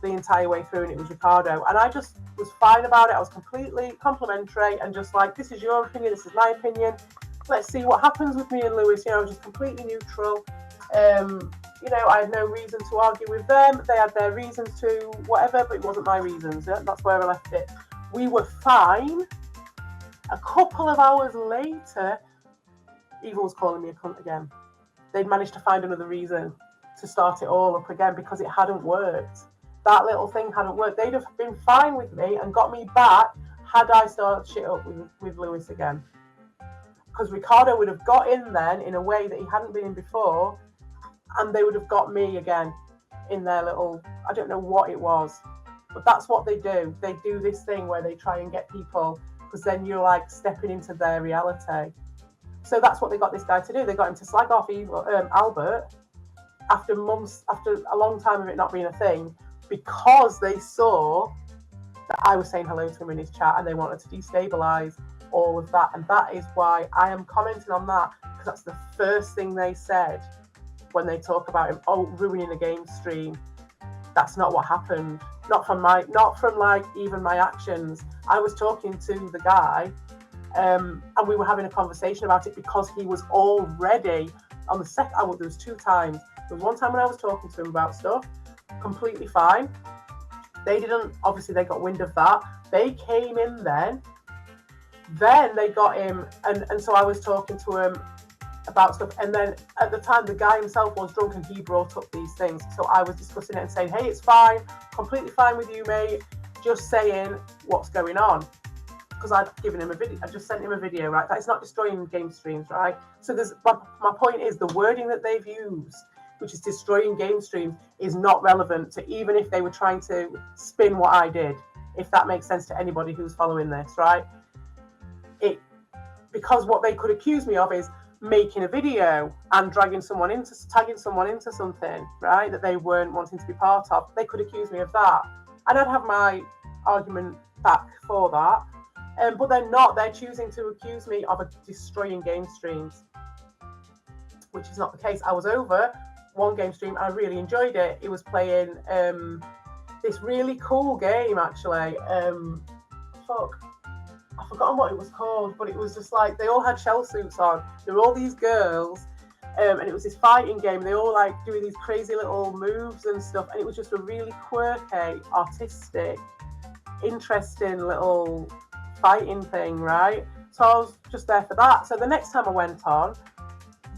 the entire way through, and it was Ricardo. And I just was fine about it. I was completely complimentary and just like, this is your opinion, this is my opinion. Let's see what happens with me and Lewis. You know, just completely neutral. You know, I had no reason to argue with them. They had their reasons to whatever, but it wasn't my reasons. Yeah? That's where I left it. We were fine. A couple of hours later, Evil was calling me a cunt again. They'd managed to find another reason to start it all up again because it hadn't worked. That little thing hadn't worked. They'd have been fine with me and got me back had I started shit up with Lewis again. Because Ricardo would have got in then in a way that he hadn't been in before, and they would have got me again in their little, I don't know what it was, but that's what they do. They do this thing where they try and get people, because then you're like stepping into their reality. So that's what they got this guy to do. They got him to slag off Albert after months, after a long time of it not being a thing, because they saw that I was saying hello to him in his chat and they wanted to destabilise all of that. And that is why I am commenting on that, because that's the first thing they said when they talk about him, oh, ruining a game stream. That's not what happened. Not from like even my actions. I was talking to the guy and we were having a conversation about it because he was already on the second. There was two times. There was one time when I was talking to him about stuff, completely fine. They didn't, obviously they got wind of that. They came in then they got him, and so I was talking to him about stuff, and then at the time the guy himself was drunk and he brought up these things, so I was discussing it and saying, hey, it's fine, completely fine with you, mate, just saying what's going on, because I'd given him a video, I just sent him a video, right? That's not destroying game streams, right? So there's my point is the wording that they've used, which is destroying game streams, is not relevant to even if they were trying to spin what I did, if that makes sense to anybody who's following this, right? Because what they could accuse me of is making a video and tagging someone into something, right, that they weren't wanting to be part of. They could accuse me of that, and I'd have my argument back for that. But they're not. They're choosing to accuse me of destroying game streams, which is not the case. I was over one game stream. I really enjoyed it. It was playing this really cool game, actually. I I've forgotten what it was called, but it was just like they all had shell suits on. There were all these girls, and it was this fighting game. They all like doing these crazy little moves and stuff, and it was just a really quirky, artistic, interesting little fighting thing, right? So I was just there for that. So the next time I went on,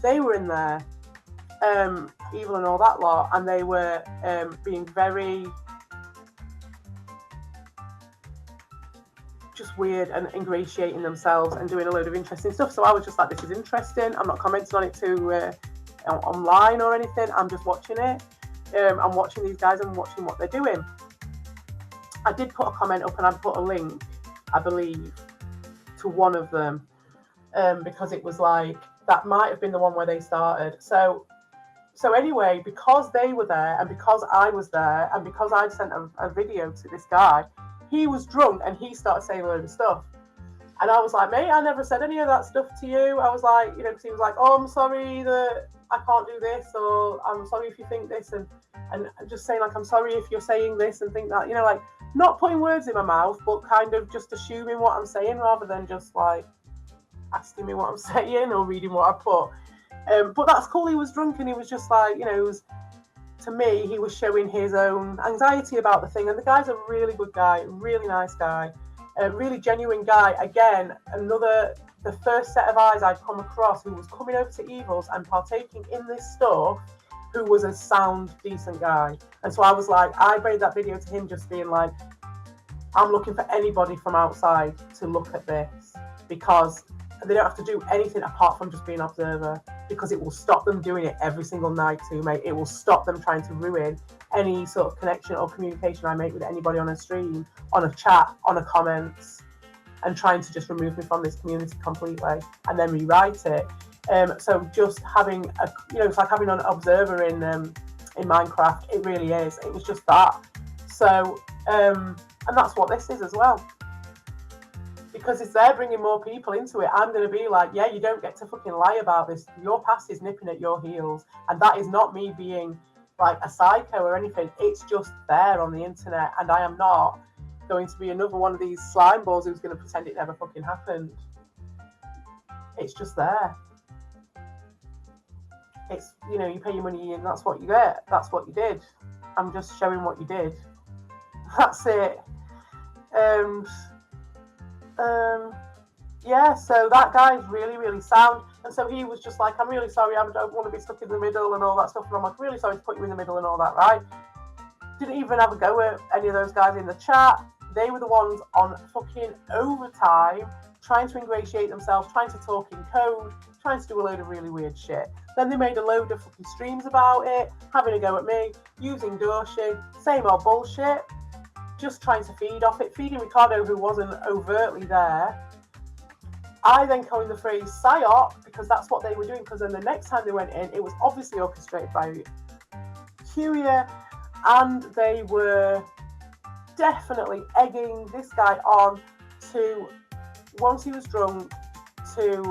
they were in there, Evil and all that lot, and they were being very just weird and ingratiating themselves and doing a load of interesting stuff. So I was just like, this is interesting. I'm not commenting on it online or anything. I'm just watching it. I'm watching these guys and watching what they're doing. I did put a comment up and I put a link, I believe, to one of them, because it was like, that might have been the one where they started. So anyway, because they were there and because I was there and because I'd sent a video to this guy, he was drunk and he started saying a load of stuff. And I was like, mate, I never said any of that stuff to you. I was like, you know, because he was like, oh, I'm sorry that I can't do this, or I'm sorry if you think this, and just saying like, I'm sorry if you're saying this and think that, you know, like not putting words in my mouth, but kind of just assuming what I'm saying rather than just like asking me what I'm saying or reading what I put. But that's cool. He was drunk and he was just like, you know, it was, to me, he was showing his own anxiety about the thing. And the guy's a really good guy, really nice guy, a really genuine guy. Again, the first set of eyes I'd come across who was coming over to Evils and partaking in this stuff, who was a sound, decent guy. And so I was like, I made that video to him just being like, I'm looking for anybody from outside to look at this, because they don't have to do anything apart from just being an observer, because it will stop them doing it every single night too, mate. It will stop them trying to ruin any sort of connection or communication I make with anybody on a stream, on a chat, on a comments, and trying to just remove me from this community completely and then rewrite it. So just having a, you know, it's like having an observer in Minecraft. It really is. It was just that. So, and that's what this is as well. Because it's there bringing more people into it. I'm going to be like, yeah, you don't get to fucking lie about this. Your past is nipping at your heels. And that is not me being like a psycho or anything. It's just there on the internet. And I am not going to be another one of these slime balls who's going to pretend it never fucking happened. It's just there. It's, you know, you pay your money and that's what you get. That's what you did. I'm just showing what you did. That's it. Yeah, so that guy's really, really sound. And so he was just like, I'm really sorry, I don't want to be stuck in the middle and all that stuff. And I'm like, really sorry to put you in the middle and all that, right? Didn't even have a go at any of those guys in the chat. They were the ones on fucking overtime, trying to ingratiate themselves, trying to talk in code, trying to do a load of really weird shit. Then they made a load of fucking streams about it, having a go at me, using Doshi, same old bullshit, just trying to feed off it, feeding Ricardo, who wasn't overtly there. I then coined the phrase psyop because that's what they were doing, because then the next time they went in, it was obviously orchestrated by cueya, and they were definitely egging this guy on to, once he was drunk, to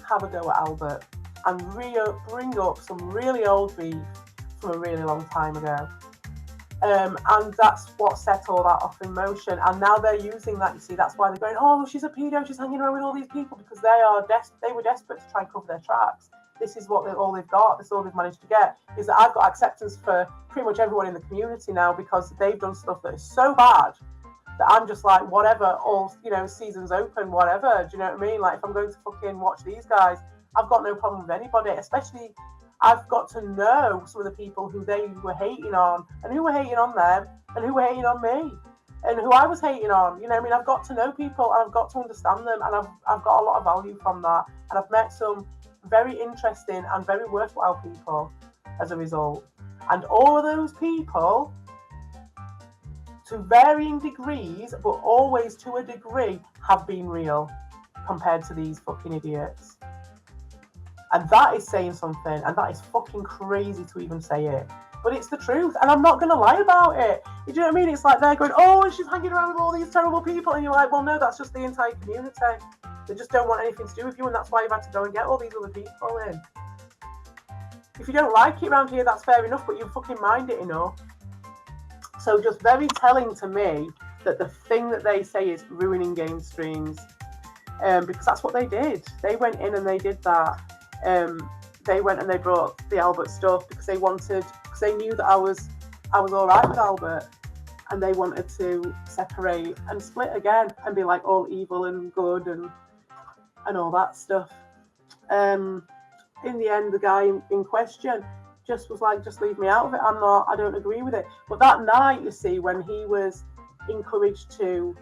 have a go at Albert and bring up some really old beef from a really long time ago. And that's what set all that off in motion. And now they're using that, you see, that's why they're going, oh, she's a pedo, she's hanging around with all these people, because they were desperate to try and cover their tracks. This is what all they've got, this is all they've managed to get, is that I've got acceptance for pretty much everyone in the community now, because they've done stuff that is so bad that I'm just like, whatever, all, you know, seasons open, whatever, do you know what I mean? Like, if I'm going to fucking watch these guys, I've got no problem with anybody, especially I've got to know some of the people who they were hating on, and who were hating on them, and who were hating on me, and who I was hating on. You know what I mean? I've got to know people, and I've got to understand them, and I've got a lot of value from that. And I've met some very interesting and very worthwhile people as a result. And all of those people, to varying degrees, but always to a degree, have been real compared to these fucking idiots. And that is saying something, and that is fucking crazy to even say it. But it's the truth, and I'm not going to lie about it. You know what I mean? It's like they're going, oh, she's hanging around with all these terrible people, and you're like, well, no, that's just the entire community. They just don't want anything to do with you, and that's why you've had to go and get all these other people in. If you don't like it around here, that's fair enough, but you fucking mind it enough. So just very telling to me that the thing that they say is ruining game streams, because that's what they did. They went in and they did that. They went and they brought the Albert stuff because they knew that I was all right with Albert, and they wanted to separate and split again and be like all evil and good and all that stuff. In the end, the guy in question just was like, just leave me out of it. I don't agree with it. But that night, you see, when he was encouraged to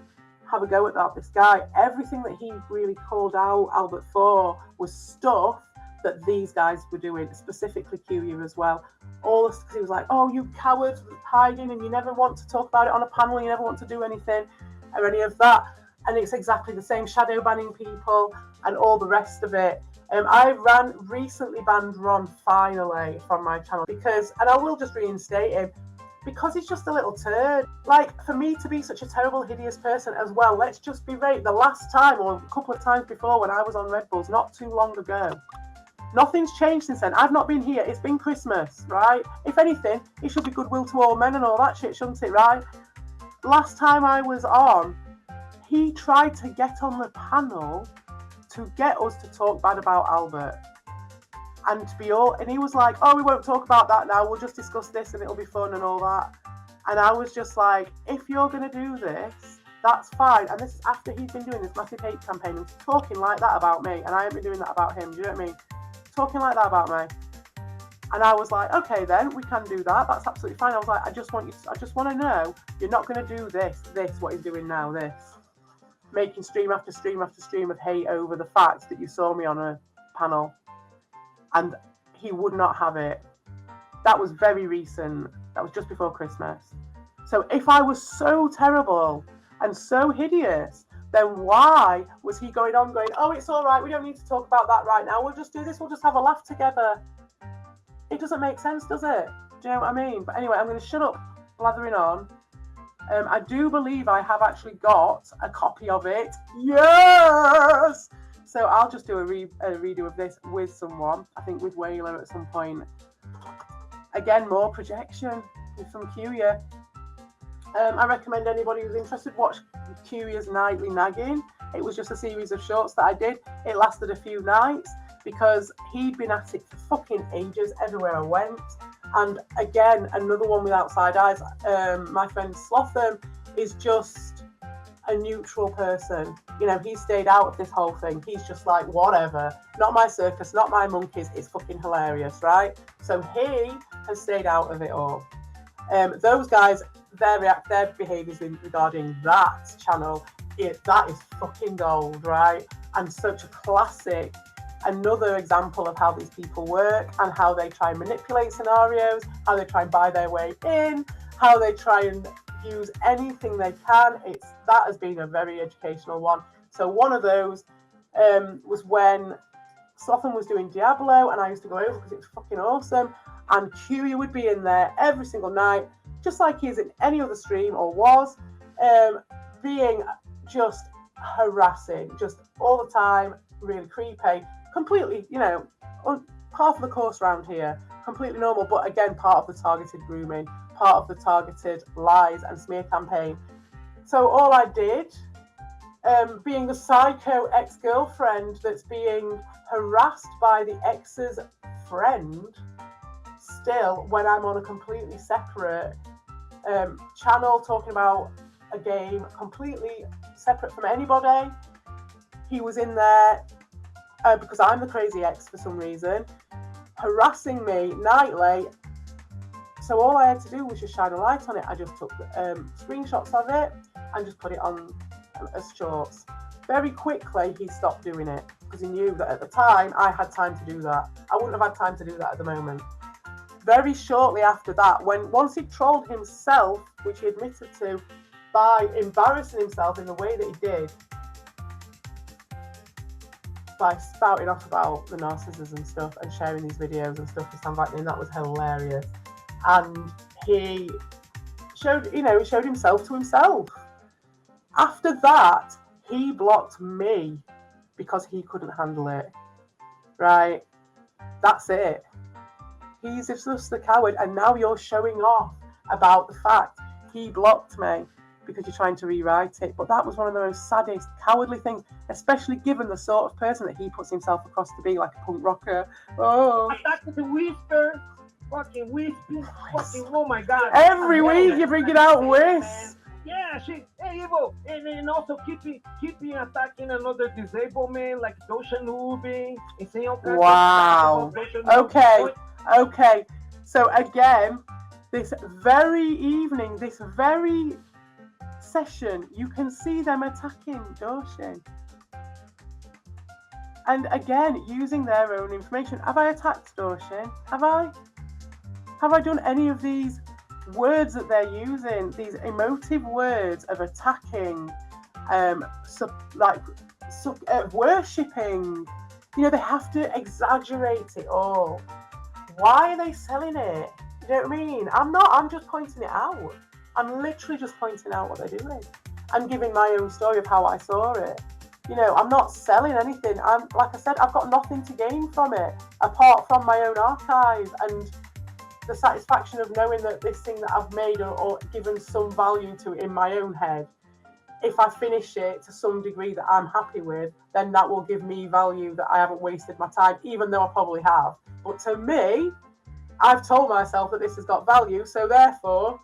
have a go at this guy, everything that he really called out Albert for was stuff that these guys were doing, specifically cueya as well. All this, because he was like, oh, you cowards hiding, and you never want to talk about it on a panel, you never want to do anything or any of that. And it's exactly the same, shadow banning people and all the rest of it. I recently banned Ron finally from my channel because, and I will just reinstate him, because he's just a little turd. Like, for me to be such a terrible, hideous person as well, let's just be right, the last time or a couple of times before when I was on Red Bulls not too long ago, nothing's changed since then. I've not been here. It's been Christmas, right? If anything, it should be goodwill to all men and all that shit, shouldn't it, right? Last time I was on, he tried to get on the panel to get us to talk bad about Albert. And he was like, oh, we won't talk about that now. We'll just discuss this and it'll be fun and all that. And I was just like, if you're going to do this, that's fine. And this is after he's been doing this massive hate campaign and talking like that about me. And I haven't been doing that about him. Do you know what I mean? Talking like that about me. And I was like, okay, then we can do that. That's absolutely fine. I was like, I just want to know you're not going to do this, what he's doing now, this. Making stream after stream after stream of hate over the fact that you saw me on a panel. And he would not have it. That was very recent. That was just before Christmas. So if I was so terrible and so hideous, then why was he going, oh, it's all right, we don't need to talk about that right now. We'll just do this, we'll just have a laugh together. It doesn't make sense, does it? Do you know what I mean? But anyway, I'm going to shut up blathering on. I do believe I have actually got a copy of it. Yes! So I'll just do a redo of this with someone. I think with Whaler at some point. Again, more projection from cueya. I recommend anybody who's interested watch cueya's Nightly Nagging. It was just a series of shorts that I did. It lasted a few nights because he'd been at it for fucking ages everywhere I went. And again, another one with outside eyes. My friend Slotham is just a neutral person. You know, he stayed out of this whole thing. He's just like, whatever. Not my circus, not my monkeys. It's fucking hilarious, right? So he has stayed out of it all. Those guys, their behaviours regarding that channel, that is fucking gold, right? And such a classic. Another example of how these people work and how they try and manipulate scenarios, how they try and buy their way in, how they try and use anything they can. That has been a very educational one. So one of those was when Slotham was doing Diablo, and I used to go over because it was fucking awesome. And cueya would be in there every single night, just like he is in any other stream or was, being just harassing, just all the time, really creepy. Completely, you know, half of the course round here, completely normal, but again, part of the targeted grooming, part of the targeted lies and smear campaign. So all I did, being the psycho ex-girlfriend that's being harassed by the ex's friend, still, when I'm on a completely separate channel talking about a game, completely separate from anybody, he was in there, because I'm the crazy ex for some reason, harassing me nightly. So all I had to do was just shine a light on it. I just took screenshots of it and just put it on as shorts. Very quickly, he stopped doing it because he knew that at the time I had time to do that. I wouldn't have had time to do that at the moment. Very shortly after that, once he trolled himself, which he admitted to, by embarrassing himself in the way that he did, by spouting off about the narcissism stuff and sharing these videos and stuff with Sam Vaknin, and that was hilarious. And he showed himself to himself. After that, he blocked me because he couldn't handle it. Right? That's it. He's just the coward, and now you're showing off about the fact he blocked me. because you're trying to rewrite it. But that was one of the most saddest, cowardly things, especially given the sort of person that he puts himself across to be, like a punk rocker. Oh, Attack with the whisper, fucking whisper, fucking, oh my god. every week you bring it out, Whis. Yeah, hey, Evo, and also keeping attacking another disabled man like Dosha Nubi. Wow. Okay. So again, this very evening, this very session, you can see them attacking Doshin. And again, using their own information. Have I attacked Doshin? Have I done any of these words that they're using, these emotive words of attacking, worshipping? You know, they have to exaggerate it all. Why are they selling it? You know what I mean? I'm just pointing it out. I'm literally just pointing out what they're doing and giving my own story of how I saw it. You know, I'm not selling anything. Like I said, I've got nothing to gain from it apart from my own archive and the satisfaction of knowing that this thing that I've made or given some value to in my own head, if I finish it to some degree that I'm happy with, then that will give me value that I haven't wasted my time, even though I probably have. But to me, I've told myself that this has got value, so therefore,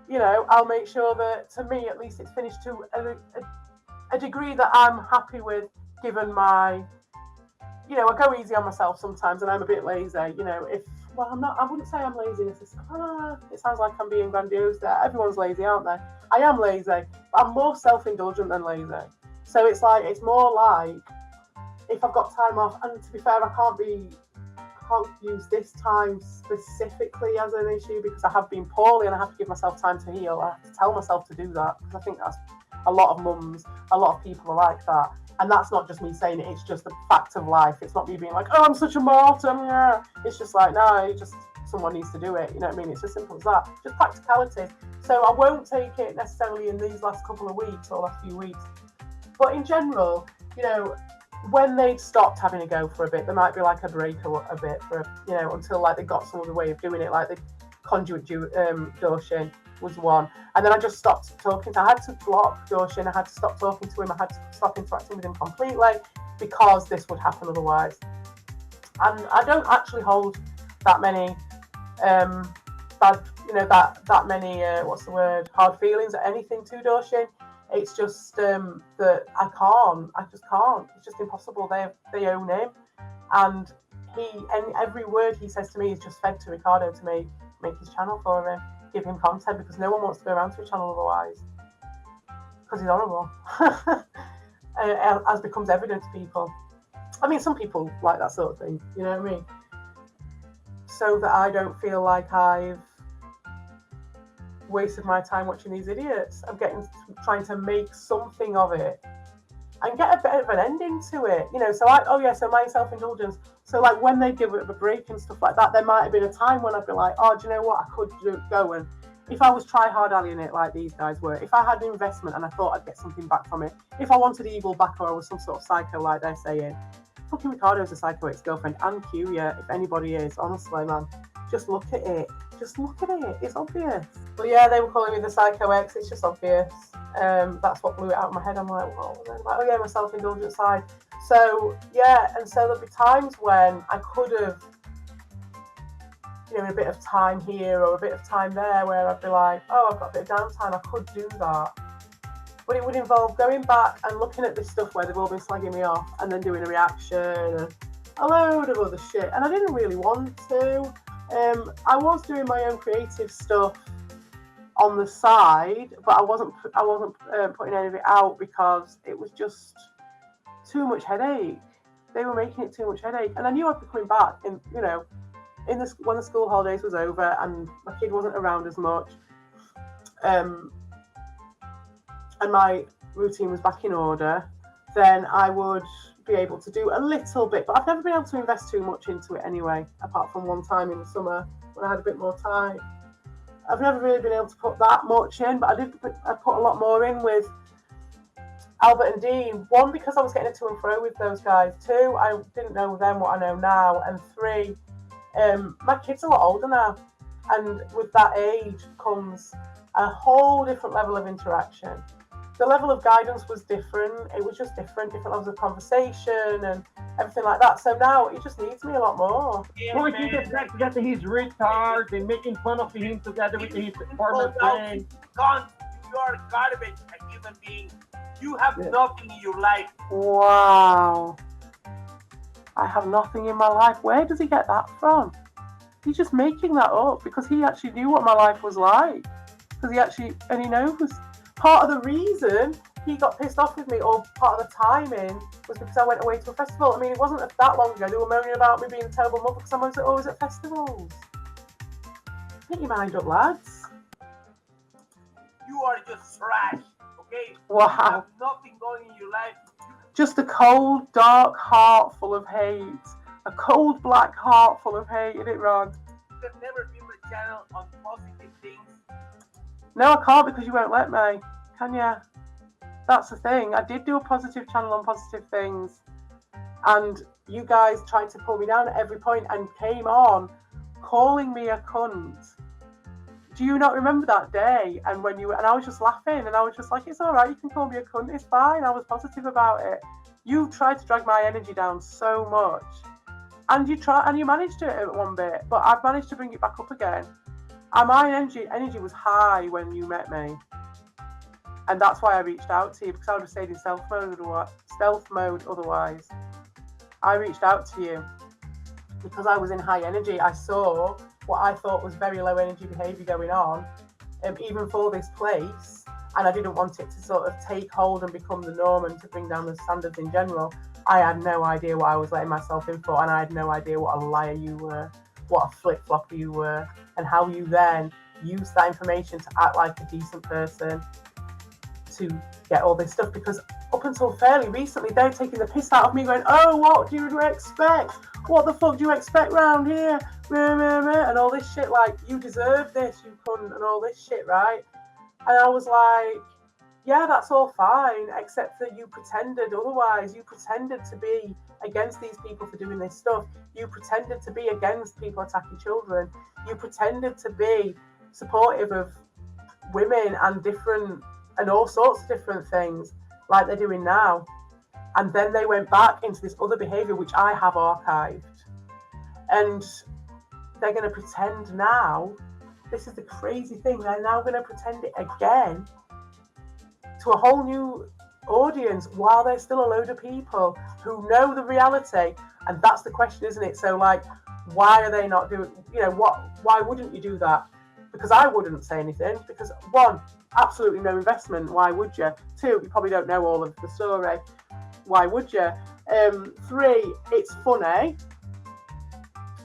you know, I'll make sure that, to me at least, it's finished to a degree that I'm happy with, given my, you know, I go easy on myself sometimes and I'm a bit lazy, you know, I'm not, I wouldn't say I'm lazy. It sounds like I'm being grandiose there. Everyone's lazy, aren't they? I am lazy, but I'm more self-indulgent than lazy. So it's more like, if I've got time off, and to be fair, I can't use this time specifically as an issue because I have been poorly and I have to give myself time to heal. I have to tell myself to do that because I think that's a lot of mums, a lot of people are like that. And that's not just me saying it, it's just a fact of life. It's not me being like, oh, I'm such a martyr. Yeah. It's just like, no, someone needs to do it. You know what I mean? It's as simple as that. Just practicality. So I won't take it necessarily in these last couple of weeks or last few weeks. But in general, you know, when they'd stopped having a go for a bit, there might be like a break a bit for, you know, until like they got some other way of doing it, like the conduit Doshin was one. And then I just stopped talking. I had to block Doshin. I had to stop talking to him. I had to stop interacting with him completely because this would happen otherwise. And I don't actually hold that many hard feelings or anything to Doshin. It's just that I just can't. It's just impossible. They own him, and every word he says to me is just fed to Ricardo to make his channel for him, give him content, because no one wants to go around to his channel otherwise, because he's horrible, as becomes evident to people. I mean, some people like that sort of thing, you know what I mean? So that I don't feel like I've wasted my time watching these idiots. I'm trying to make something of it and get a bit of an ending to it, you know. So my self-indulgence. So like when they give it a break and stuff like that, there might have been a time when I'd be like, oh, do you know what? I could go and if I was try-hard-allying it like these guys were, if I had an investment and I thought I'd get something back from it, if I wanted evil back or I was some sort of psycho like they're saying, fucking Ricardo's a psycho ex-girlfriend and cueya, if anybody is, honestly, man. Just look at it. Just look at it. It's obvious. But yeah, they were calling me the psycho ex. It's just obvious. That's what blew it out of my head. I'm like, well, oh yeah, my self-indulgent side. So yeah, and so there'll be times when I could have, you know, a bit of time here or a bit of time there where I'd be like, oh, I've got a bit of downtime. I could do that. But it would involve going back and looking at this stuff where they've all been slagging me off and then doing a reaction and a load of other shit. And I didn't really want to. I was doing my own creative stuff on the side, but I wasn't putting any of it out because it was just too much headache. They were making it too much headache, and I knew I'd be coming back in, you know, when the school holidays was over and my kid wasn't around as much, and my routine was back in order, then I would be able to do a little bit, but I've never been able to invest too much into it anyway, apart from one time in the summer when I had a bit more time. I've never really been able to put that much in, but I put a lot more in with Albert and Dean. One, because I was getting a to and fro with those guys. Two, I didn't know then what I know now. And three, my kid's a lot older now, and with that age comes a whole different level of interaction. The level of guidance was different. It was just different levels of conversation and everything like that. So now it just needs me a lot more. Pointing the fact that he's retarded and making fun of him together with his former friend. You are garbage, a human being. You have nothing in your life. Wow. I have nothing in my life. Where does he get that from? He's just making that up because he actually knew what my life was like. And he knows. Part of the reason he got pissed off with me, or part of the timing, was because I went away to a festival. I mean, it wasn't that long ago. They were moaning about me being a terrible mother because I'm always at festivals. Make your mind up, lads. You are just trash, okay? Wow. You have nothing going in your life. Just a cold, dark heart full of hate. A cold, black heart full of hate, isn't it, Ron? You can never build a channel on positive things. No, I can't because you won't let me. Can ya? That's the thing. I did do a positive channel on positive things. And you guys tried to pull me down at every point and came on calling me a cunt. Do you not remember that day? And I was just laughing and I was just like, it's all right, you can call me a cunt, it's fine. I was positive about it. You tried to drag my energy down so much. And you managed it at one bit, but I've managed to bring it back up again. And my energy was high when you met me. And that's why I reached out to you, because I would have stayed in stealth mode otherwise. I reached out to you because I was in high energy. I saw what I thought was very low energy behaviour going on, even for this place. And I didn't want it to sort of take hold and become the norm and to bring down the standards in general. I had no idea what I was letting myself in for, and I had no idea what a liar you were, what a flip-flopper you were, and how you then used that information to act like a decent person to get all this stuff. Because up until fairly recently, they're taking the piss out of me going, oh, what do you expect? What the fuck do you expect round here? And all this shit, like, you deserve this, you cunt, and all this shit, right? And I was like, yeah, that's all fine, except that you pretended otherwise. You pretended to be against these people for doing this stuff. You pretended to be against people attacking children. You pretended to be supportive of women and all sorts of different things like they're doing now. And then they went back into this other behaviour, which I have archived. And they're going to pretend now, this is the crazy thing, they're now going to pretend it again to a whole new audience while there's still a load of people who know the reality. And that's the question, isn't it? So, like, why are they not doing, why wouldn't you do that? Because I wouldn't say anything, because one, absolutely no investment, why would you? Two, you probably don't know all of the story, why would you? Three, it's funny,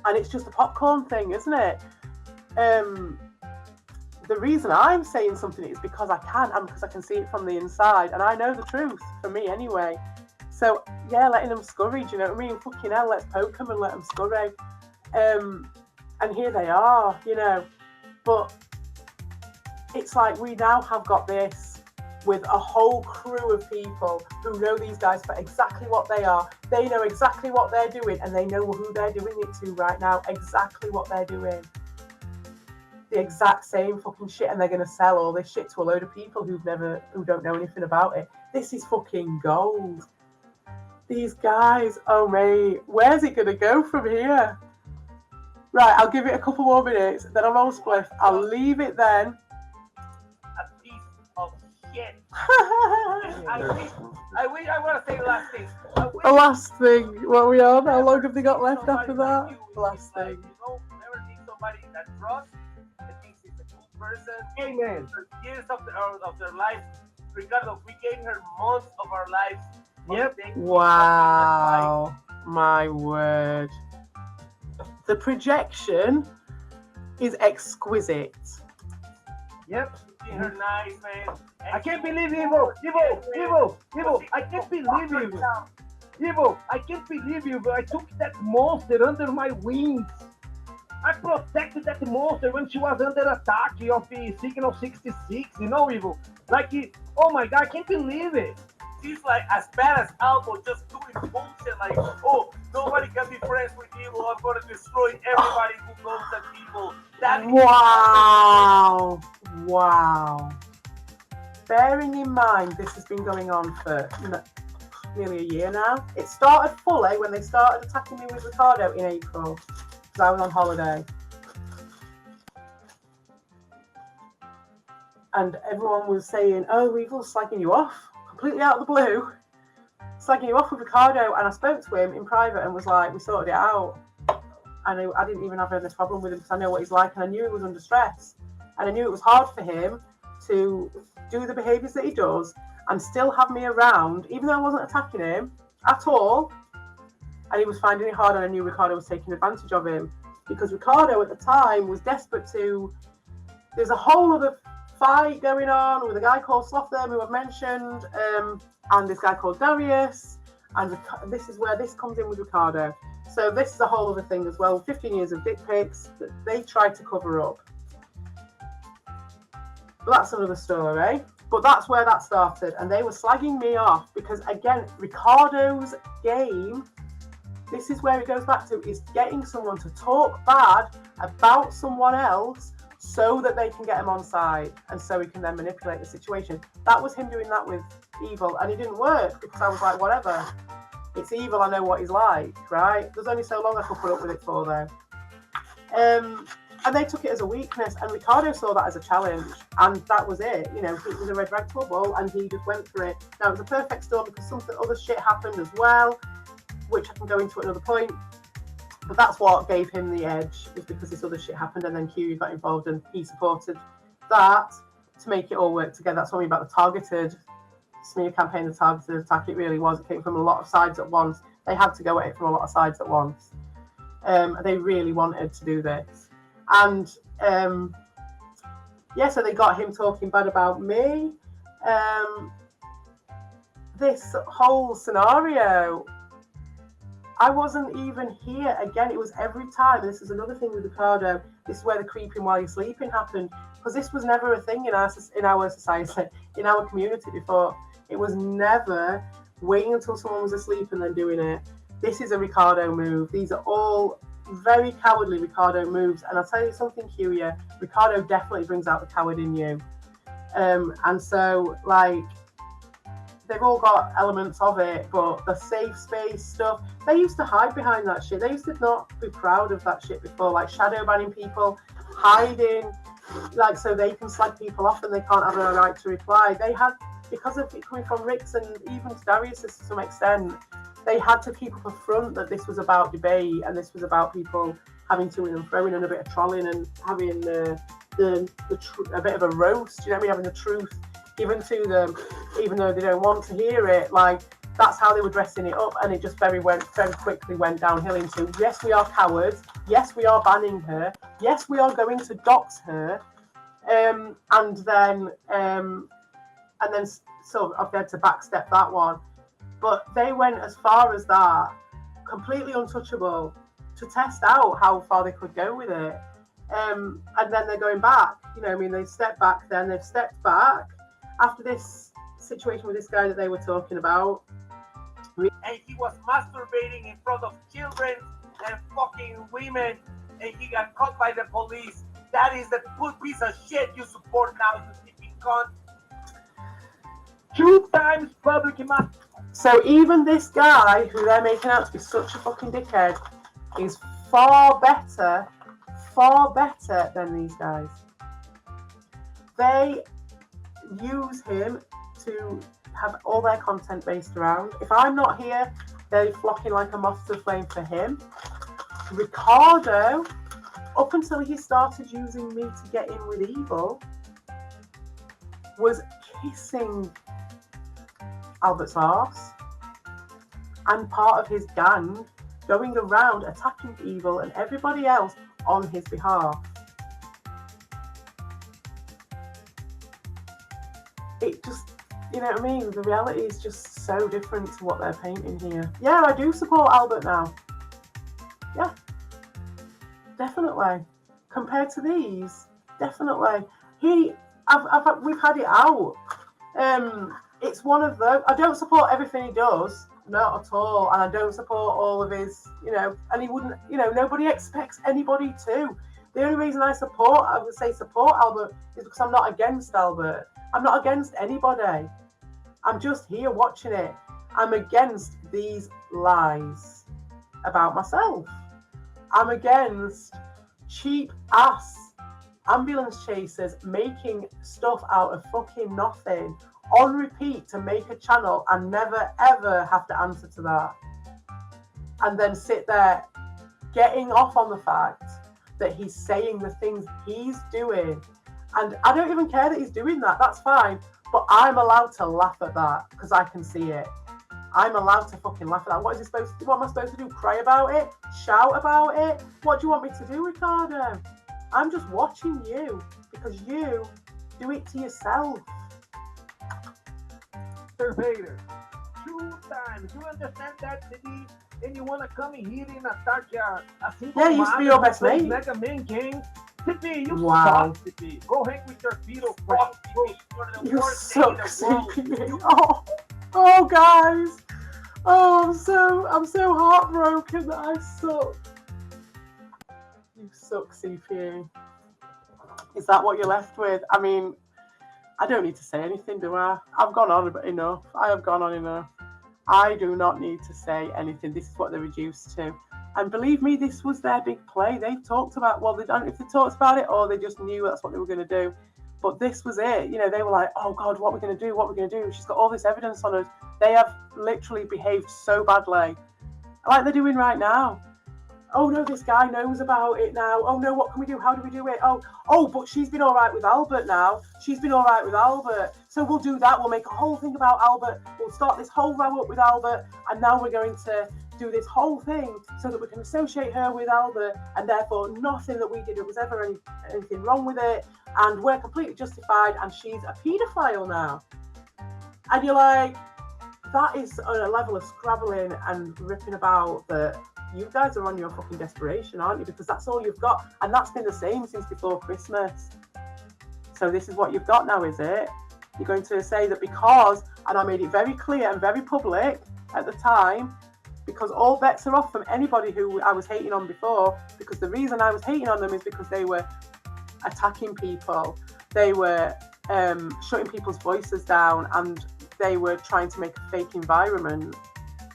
and it's just a popcorn thing, isn't it? The reason I'm saying something is because I can, and because I can see it from the inside, and I know the truth, for me anyway. So, yeah, letting them scurry, do you know what I mean? Fucking hell, let's poke them and let them scurry. And here they are, But it's like we now have got this with a whole crew of people who know these guys for exactly what they are. They know exactly what they're doing, and they know who they're doing it to right now, exactly what they're doing. The exact same fucking shit, and they're going to sell all this shit to a load of people who don't know anything about it. This is fucking gold. These guys, oh mate, where's it going to go from here? Right, I'll give it a couple more minutes, then I'll roll spliff. I'll leave it then. A piece of shit. I want to say the last thing. The last thing. What are we on? How long have they got left after that? The last thing. Never meet somebody that trusts, that thinks he's a cool person. Amen. For years of their lives. Ricardo, we gave her months of our lives. Yep. Wow. My word. The projection is exquisite. Yep. Her nice, man. I can't believe Evo. I can't believe you. Evo, I can't believe you, but I took that monster under my wings. I protected that monster when she was under attack of the Signal 66, Evo. Like, oh my God, I can't believe it. She's like as bad as Albo, just doing bullshit like, oh, nobody can be friends with evil. I'm going to destroy everybody who knows that people. Wow. Wow. Bearing in mind, this has been going on for nearly a year now. It started fully when they started attacking me with Ricardo in April, because I was on holiday. And everyone was saying, oh, Evil's slagging you off, completely out of the blue, slagging you off with Ricardo. And I spoke to him in private and was like, we sorted it out. And I didn't even have any problem with him because I know what he's like, and I knew he was under stress. And I knew it was hard for him to do the behaviours that he does and still have me around, even though I wasn't attacking him at all. And he was finding it hard, and I knew Ricardo was taking advantage of him because Ricardo at the time was desperate to. There's a whole other fight going on with a guy called Slotham, who I've mentioned, and this guy called Darius, and this is where this comes in with Ricardo. So this is a whole other thing as well. 15 years of dick pics that they tried to cover up. But that's another story. But that's where that started, and they were slagging me off because, again, Ricardo's game, this is where it goes back to, is getting someone to talk bad about someone else so that they can get him on side, and so he can then manipulate the situation. That was him doing that with Evil, and it didn't work because I was like, whatever, it's Evil, I know what he's like, right? There's only so long I could put up with it for, though. And they took it as a weakness, and Ricardo saw that as a challenge, and that was it. You know, it was a red rag to a bull, and he just went for it. Now, it was a perfect storm because something other shit happened as well, which I can go into at another point. But that's what gave him the edge, was because this other shit happened, and then Q got involved, and he supported that to make it all work together. That's what I mean about the targeted smear campaign, the targeted attack. It really was. It came from a lot of sides at once. They had to go at it from a lot of sides at once. They really wanted to do this. And so they got him talking bad about me. This whole scenario, I wasn't even here. Again, it was every time. This is another thing with Ricardo. This is where the creeping while you're sleeping happened, because this was never a thing in our society, in our community before. It was never waiting until someone was asleep and then doing it. This is a Ricardo move. These are all very cowardly Ricardo moves, and I'll tell you something, cueya, Ricardo definitely brings out the coward in you. And so, like, they've all got elements of it, but the safe space stuff, they used to hide behind that shit. They used to not be proud of that shit before, like shadow banning people, hiding, like, so they can slag people off and they can't have a right to reply. They had, because of it coming from Rick's and even Darius to some extent, they had to keep up a front that this was about debate and this was about people having to and throwing in a bit of trolling and having a bit of a roast, you know what I mean, having the truth given to them, even though they don't want to hear it. Like, that's how they were dressing it up, and it just very quickly went downhill into, yes, we are cowards, yes, we are banning her, yes, we are going to dox her, and then sort of I've had to backstep that one. But they went as far as that, completely untouchable, to test out how far they could go with it. And then they're going back. You know, I mean, they've stepped back then. They've stepped back after this situation with this guy that they were talking about. And he was masturbating in front of children and fucking women, and he got caught by the police. That is the good piece of shit you support now, you sleeping cunt. 2 times public emasculation. So even this guy, who they're making out to be such a fucking dickhead, is far better than these guys. They use him to have all their content based around. If I'm not here, they're flocking like a moth to the flame for him. Ricardo, up until he started using me to get in with Evil, was kissing Albert's arse and part of his gang, going around attacking Evil and everybody else on his behalf. It just, you know what I mean? The reality is just so different to what they're painting here. Yeah, I do support Albert now. Yeah, definitely. Compared to these, definitely. We've had it out. It's one of those. I don't support everything he does, not at all, and I don't support all of his, you know, and he wouldn't, you know, nobody expects anybody to. The only reason I would say support Albert is because I'm not against Albert. I'm not against anybody. I'm just here watching it. I'm against these lies about myself. I'm against cheap ass ambulance chasers making stuff out of fucking nothing on repeat to make a channel and never ever have to answer to that. And then sit there getting off on the fact that he's saying the things he's doing. And I don't even care that he's doing that. That's fine. But I'm allowed to laugh at that because I can see it. I'm allowed to fucking laugh at that. What is he supposed to do? What am I supposed to do? Cry about it? Shout about it? What do you want me to do, Ricardo? I'm just watching you because you do it to yourself. Surveyor, 2 times. You understand that, City? And you want to come in here and attack a single Yeah, you used to be your best mate. Mega Man game. City, you Wow. suck, City. Go hang with your fetal Fuck friends. you, You worst thing in suck, the world. CP. Oh, guys. Oh, I'm so heartbroken that I suck. You suck, CPU. Is that what you're left with? I mean, I don't need to say anything, do I? I've gone on enough. I have gone on enough. I do not need to say anything. This is what they're reduced to. And believe me, this was their big play. They talked about, well, they don't know if they talked about it or they just knew that's what they were going to do. But this was it. You know, they were like, oh, God, what are we going to do? What are we going to do? She's got all this evidence on us. They have literally behaved so badly, like they're doing right now. Oh, no, this guy knows about it now. Oh, no, what can we do? How do we do it? Oh, but she's been all right with Albert now. She's been all right with Albert. So we'll do that. We'll make a whole thing about Albert. We'll start this whole row up with Albert. And now we're going to do this whole thing so that we can associate her with Albert. And therefore, nothing that we did was ever anything wrong with it. And we're completely justified. And she's a paedophile now. And you're like, that is on a level of scrabbling and ripping about that. You guys are on your fucking desperation, aren't you? Because that's all you've got. And that's been the same since before Christmas. So this is what you've got now, is it? You're going to say that because, and I made it very clear and very public at the time, because all bets are off from anybody who I was hating on before, because the reason I was hating on them is because they were attacking people. They were shutting people's voices down and they were trying to make a fake environment.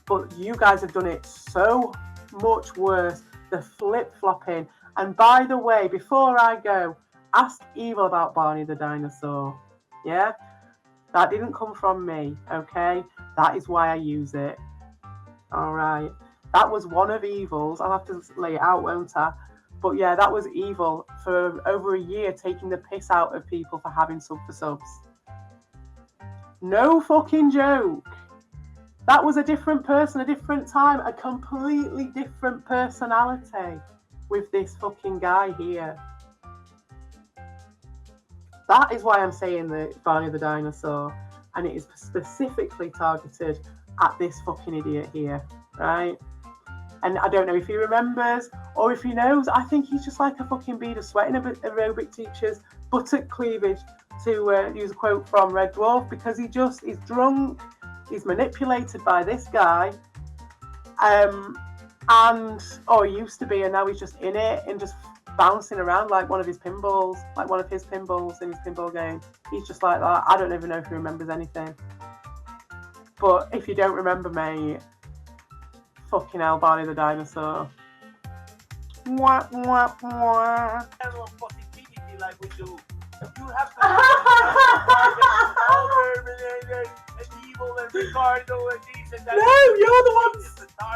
But you guys have done it so much worse, the flip-flopping. And by the way, before I go, ask Evil about Barney the dinosaur. Yeah? That didn't come from me, okay? That is why I use it. Alright. That was one of Evil's. I'll have to lay it out, won't I? But yeah, that was Evil for over a year taking the piss out of people for having sub for subs. No fucking joke. That was a different person, a different time, a completely different personality with this fucking guy here. That is why I'm saying that Barney the dinosaur, and it is specifically targeted at this fucking idiot here, right? And I don't know if he remembers or if he knows. I think he's just like a fucking bead of sweat in aerobic teacher's buttock cleavage, to use a quote from Red Dwarf, because he just is drunk. He's manipulated by this guy, he used to be, and now he's just in it and just bouncing around like one of his pinballs in his pinball game. He's just like that. I don't even know if he remembers anything. But if you don't remember, mate, fucking hell, Barney the dinosaur. Mwah, mwah, mwah. Positivity like we do. You have to and Evil and Ricardo and these and that. No, you're the ones.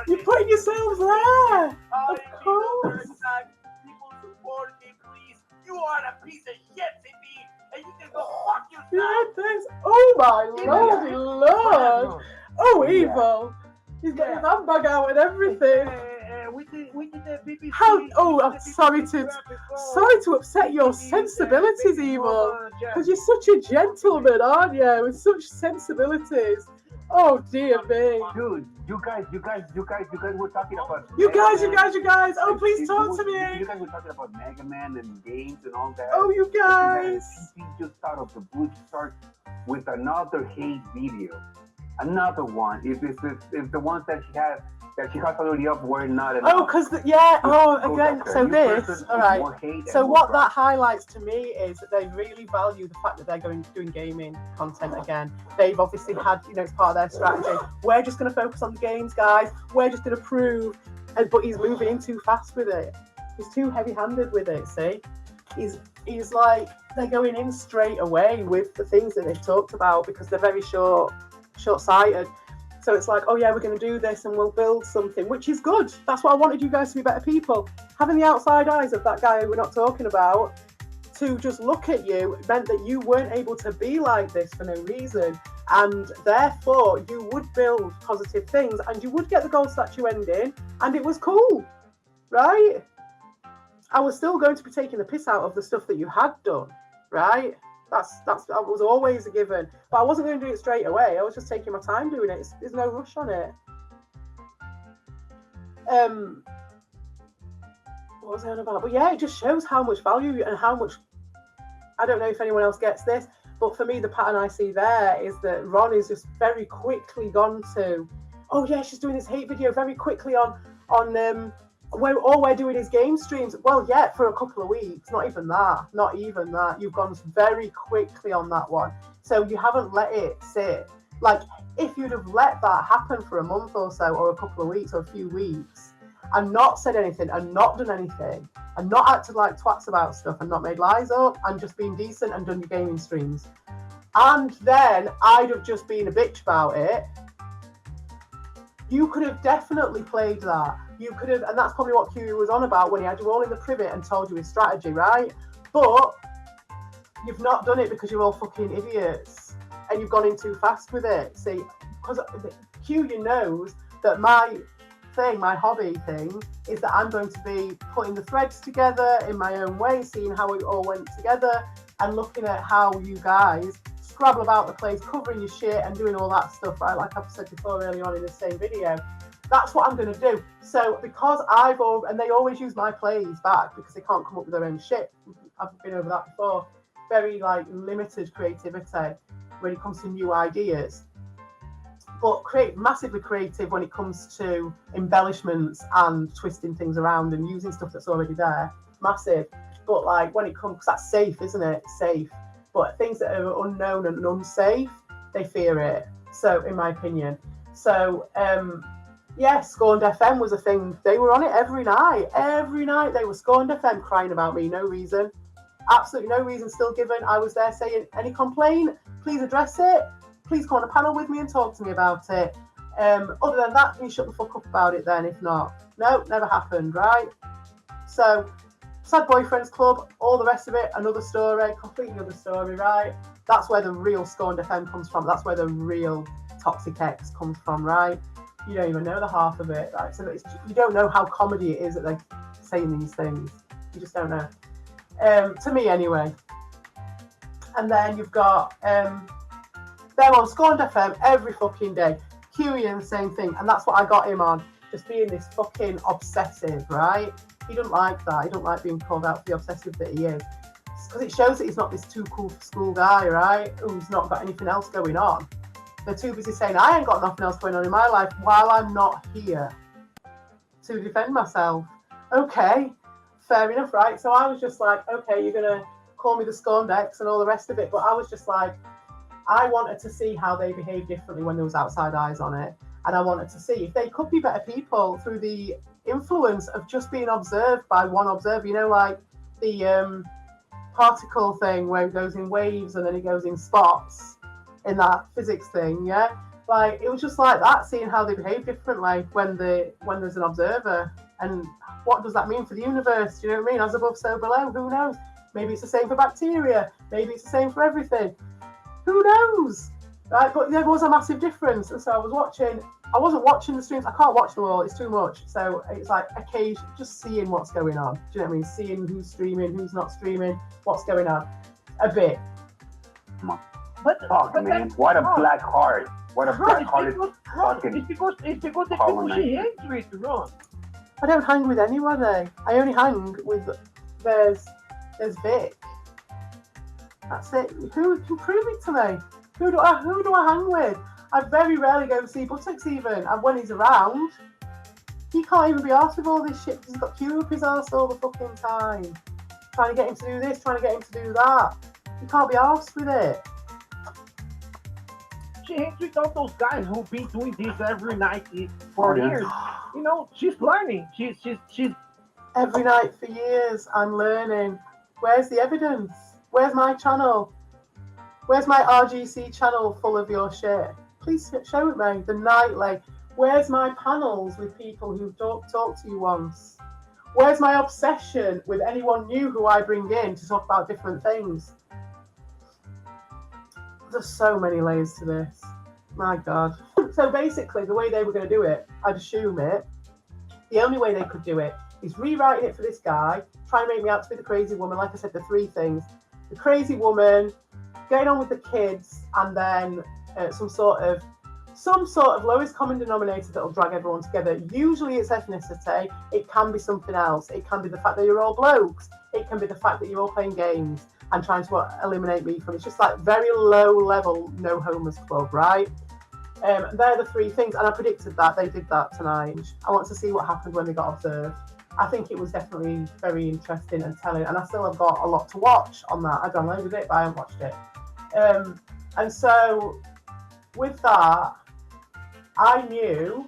You're putting yourselves there. Of course. People support me, please. You are a piece of shit, Cindy, and you can go fuck yourself. Yeah, thanks. Oh my lordy lord. Oh, Evil. He's got his handbag out and everything. We did the BBC. How? Oh, I'm sorry to upset your sensibilities, Evil. Because you're such a gentleman, aren't you? With such sensibilities. Oh dear me. Dude, you guys were talking about. You guys. Oh, please talk to me. You guys were talking about Mega Man and games and all that. Oh, you guys. PP just out of the blue start with another hate video. another one. If the ones that she has already up were not enough. Oh, because again. after So a new this, person all with right. more hate So and more what drama. that highlights to me is that they really value the fact that they're doing gaming content again. They've obviously had, it's part of their strategy. We're just going to focus on the games, guys. We're just going to prove. But he's moving in too fast with it. He's too heavy-handed with it. See, he's like they're going in straight away with the things that they've talked about because they're very short-sighted. So it's like, oh yeah, we're going to do this and we'll build something, which is good. That's what I wanted you guys to be better people. Having the outside eyes of that guy who we're not talking about to just look at you meant that you weren't able to be like this for no reason. And therefore, you would build positive things and you would get the gold statue ending. And it was cool, right? I was still going to be taking the piss out of the stuff that you had done, right? That was always a given. But I wasn't going to do it straight away. I was just taking my time doing it. There's no rush on it. What was I on about? But yeah, it just shows how much value and how much. I don't know if anyone else gets this, but for me, the pattern I see there is that Ron is just very quickly gone to, oh yeah, she's doing this hate video very quickly on all we're doing is game streams. Well, yeah, for a couple of weeks, not even that. You've gone very quickly on that one. So you haven't let it sit. Like, if you'd have let that happen for a month or so, or a couple of weeks, or a few weeks, and not said anything, and not done anything, and not acted like twats about stuff, and not made lies up, and just been decent and done your gaming streams, and then I'd have just been a bitch about it, you could have definitely played that. You could have, and that's probably what Cueya was on about when he had you all in the privet and told you his strategy, right? But you've not done it because you're all fucking idiots and you've gone in too fast with it. See, because Cueya knows that my hobby thing, is that I'm going to be putting the threads together in my own way, seeing how it all went together and looking at how you guys scrabble about the place, covering your shit and doing all that stuff, right? Like I've said before earlier on in the same video. That's what I'm going to do. So because and they always use my plays back because they can't come up with their own shit. I've been over that before. Very limited creativity when it comes to new ideas. But massively creative when it comes to embellishments and twisting things around and using stuff that's already there. Massive. But when it comes, because that's safe, isn't it? Safe. But things that are unknown and unsafe, they fear it. So, in my opinion. So, yeah, Scorned FM was a thing. They were on it every night. Every night they were Scorned FM crying about me. No reason. Absolutely no reason still given. I was there saying, any complaint? Please address it. Please come on a panel with me and talk to me about it. Other than that, can you shut the fuck up about it then, if not? No, never happened, right? So, Sad Boyfriends Club, all the rest of it, another story, completely other story, right? That's where the real Scorned FM comes from. That's where the real Toxic X comes from, right? You don't even know the half of it, right? So you don't know how comedy it is that they're saying these things. You just don't know. To me, anyway. And then you've got them on Scorned FM every fucking day. Cueya, the same thing. And that's what I got him on. Just being this fucking obsessive, right? He doesn't like that. He doesn't like being called out for the obsessive that he is. Because it shows that he's not this too cool for school guy, right? Who's not got anything else going on. They're too busy saying, I ain't got nothing else going on in my life while I'm not here to defend myself. Okay, fair enough, right? So I was just like, okay, you're going to call me the Scorned X and all the rest of it. But I was just like, I wanted to see how they behave differently when there was outside eyes on it. And I wanted to see if they could be better people through the influence of just being observed by one observer. You know, like the particle thing where it goes in waves and then it goes in spots in that physics thing, yeah? Like, it was just like that, seeing how they behave differently when there's an observer. And what does that mean for the universe? Do you know what I mean? As above, so below. Who knows? Maybe it's the same for bacteria. Maybe it's the same for everything. Who knows? Right? But there was a massive difference. And so I wasn't watching the streams. I can't watch them all. It's too much. So it's like occasionally just seeing what's going on. Do you know what I mean? Seeing who's streaming, who's not streaming, what's going on. A bit. Fuck, man. What a black heart. What a black hearted fucking. It's because the people she hangs with, Ron. I don't hang with anybody. I only hang with there's Vic. That's it. Who can prove it to me? Who do I hang with? I very rarely go and see buttocks even. And when he's around, he can't even be arsed with all this shit because he's got queue up his arse all the fucking time. Trying to get him to do this, trying to get him to do that. He can't be arsed with it. She hangs with all those guys who've been doing this every night for years. You know, she's learning. She's Every night for years, I'm learning. Where's the evidence? Where's my channel? Where's my RGC channel full of your shit? Please show it me. The nightly. Where's my panels with people who don't talk to you once? Where's my obsession with anyone new who I bring in to talk about different things? There's so many layers to this. My God. So basically, the way they were going to do it, I'd assume it, the only way they could do it is rewriting it for this guy, try and make me out to be the crazy woman. Like I said, the three things. The crazy woman, getting on with the kids, and then some sort of lowest common denominator that will drag everyone together. Usually it's ethnicity. It can be something else. It can be the fact that you're all blokes. It can be the fact that you're all playing games and trying to eliminate me from. It's just like very low level, no homers club, right? They're the three things, and I predicted that they did that tonight. I want to see what happened when they got observed. I think it was definitely very interesting and telling, and I still have got a lot to watch on that. I downloaded it, but I haven't watched it. And so with that, I knew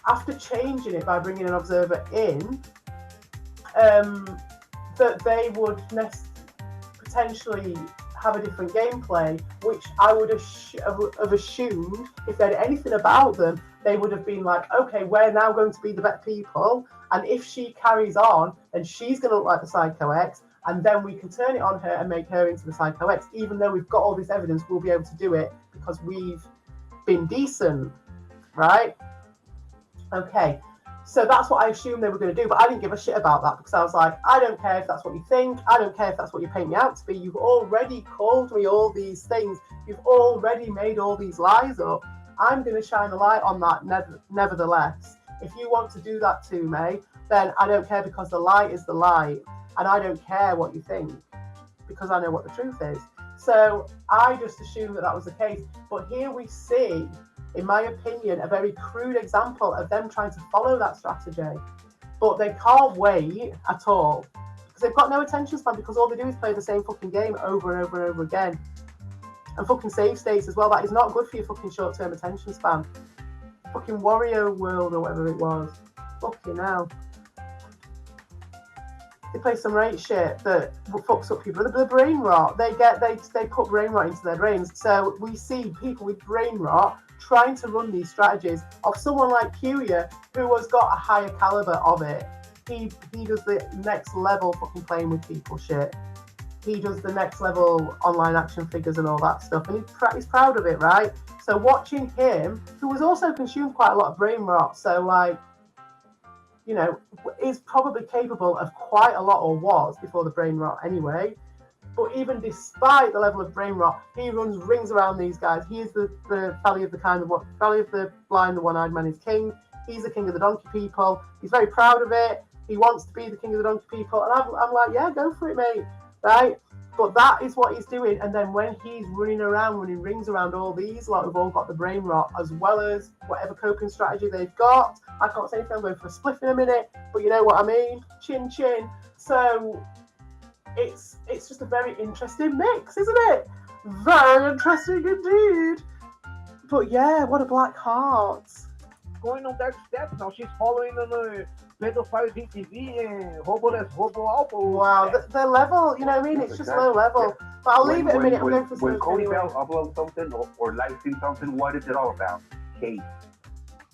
after changing it by bringing an observer in, that they would potentially have a different gameplay, which I would have assumed if they had anything about them, they would have been like, okay, we're now going to be the better people, and if she carries on, then she's going to look like the Psycho X, and then we can turn it on her and make her into the Psycho X. Even though we've got all this evidence, we'll be able to do it because we've been decent, right? Okay. So that's what I assumed they were going to do, but I didn't give a shit about that because I was like, I don't care if that's what you think. I don't care if that's what you paint me out to be. You've already called me all these things. You've already made all these lies up. I'm going to shine a light on that nevertheless. If you want to do that to me, then I don't care because the light is the light. And I don't care what you think because I know what the truth is. So I just assumed that was the case. But here we see, in my opinion, a very crude example of them trying to follow that strategy. But they can't wait at all because they've got no attention span because all they do is play the same fucking game over and over and over again. And fucking save states as well. That is not good for your fucking short-term attention span. Fucking Wario World or whatever it was. Fucking hell. They play some rate shit that fucks up people. The brain rot. They put brain rot into their brains. So we see people with brain rot trying to run these strategies of someone like cueya who has got a higher caliber of it. He does the next level fucking playing with people shit. He does the next level online action figures and all that stuff, and he's proud of it, right? So watching him, who has also consumed quite a lot of brain rot, so like, you know, is probably capable of quite a lot, or was before the brain rot anyway. But even despite the level of brain rot, he runs rings around these guys. He is the Valley of the Valley of the Blind, the one-eyed man is king. He's the king of the donkey people. He's very proud of it. He wants to be the king of the donkey people. And I'm like, yeah, go for it, mate. Right? But that is what he's doing. And then when he's running rings around all these lot who've all got the brain rot, as well as whatever coping strategy they've got. I can't say anything, I'm going for a spliff in a minute, but you know what I mean? Chin chin. So it's just a very interesting mix, isn't it? Very interesting indeed. But yeah, what a black heart. Going on that step now. She's following on the pedophile TV and Robo Alpo. Wow, the level, you know what I mean? It's just low level. But I'll leave it a minute. I'm going for when some Cody anyway. Bell uploads something or live stream something, what is it all about? Kate.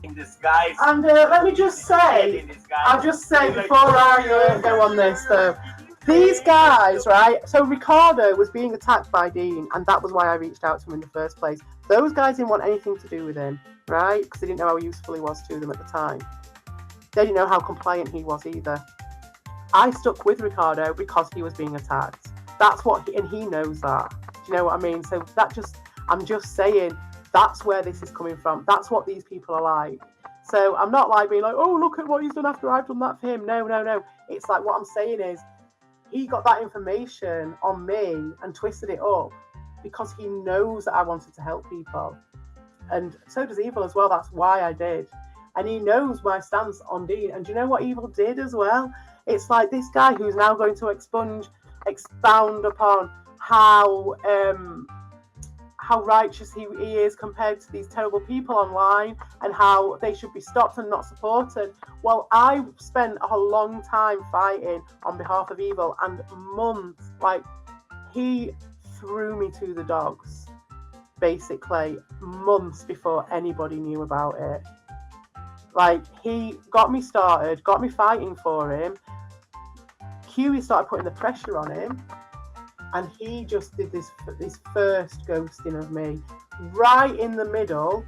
In disguise. And let me just say, I'll just say before I go on this though, these guys, right? So Ricardo was being attacked by Dean, and that was why I reached out to him in the first place. Those guys didn't want anything to do with him, right? Because they didn't know how useful he was to them at the time. They didn't know how compliant he was either. I stuck with Ricardo because he was being attacked. That's what, and he knows that. Do you know what I mean? So I'm just saying, that's where this is coming from. That's what these people are like. So I'm not like being like, oh, look at what he's done after I've done that for him. No. It's like what I'm saying is, he got that information on me and twisted it up because he knows that I wanted to help people. and so does Evil as well. That's why I did. And he knows my stance on Dean. And do you know what Evil did as well? It's like this guy who's now going to expound upon how righteous he is compared to these terrible people online, and how they should be stopped and not supported. Well, I spent a long time fighting on behalf of Evil, and months, like, he threw me to the dogs, basically, months before anybody knew about it. Like, he got me started, got me fighting for him. Cueya started putting the pressure on him, and he just did this first ghosting of me right in the middle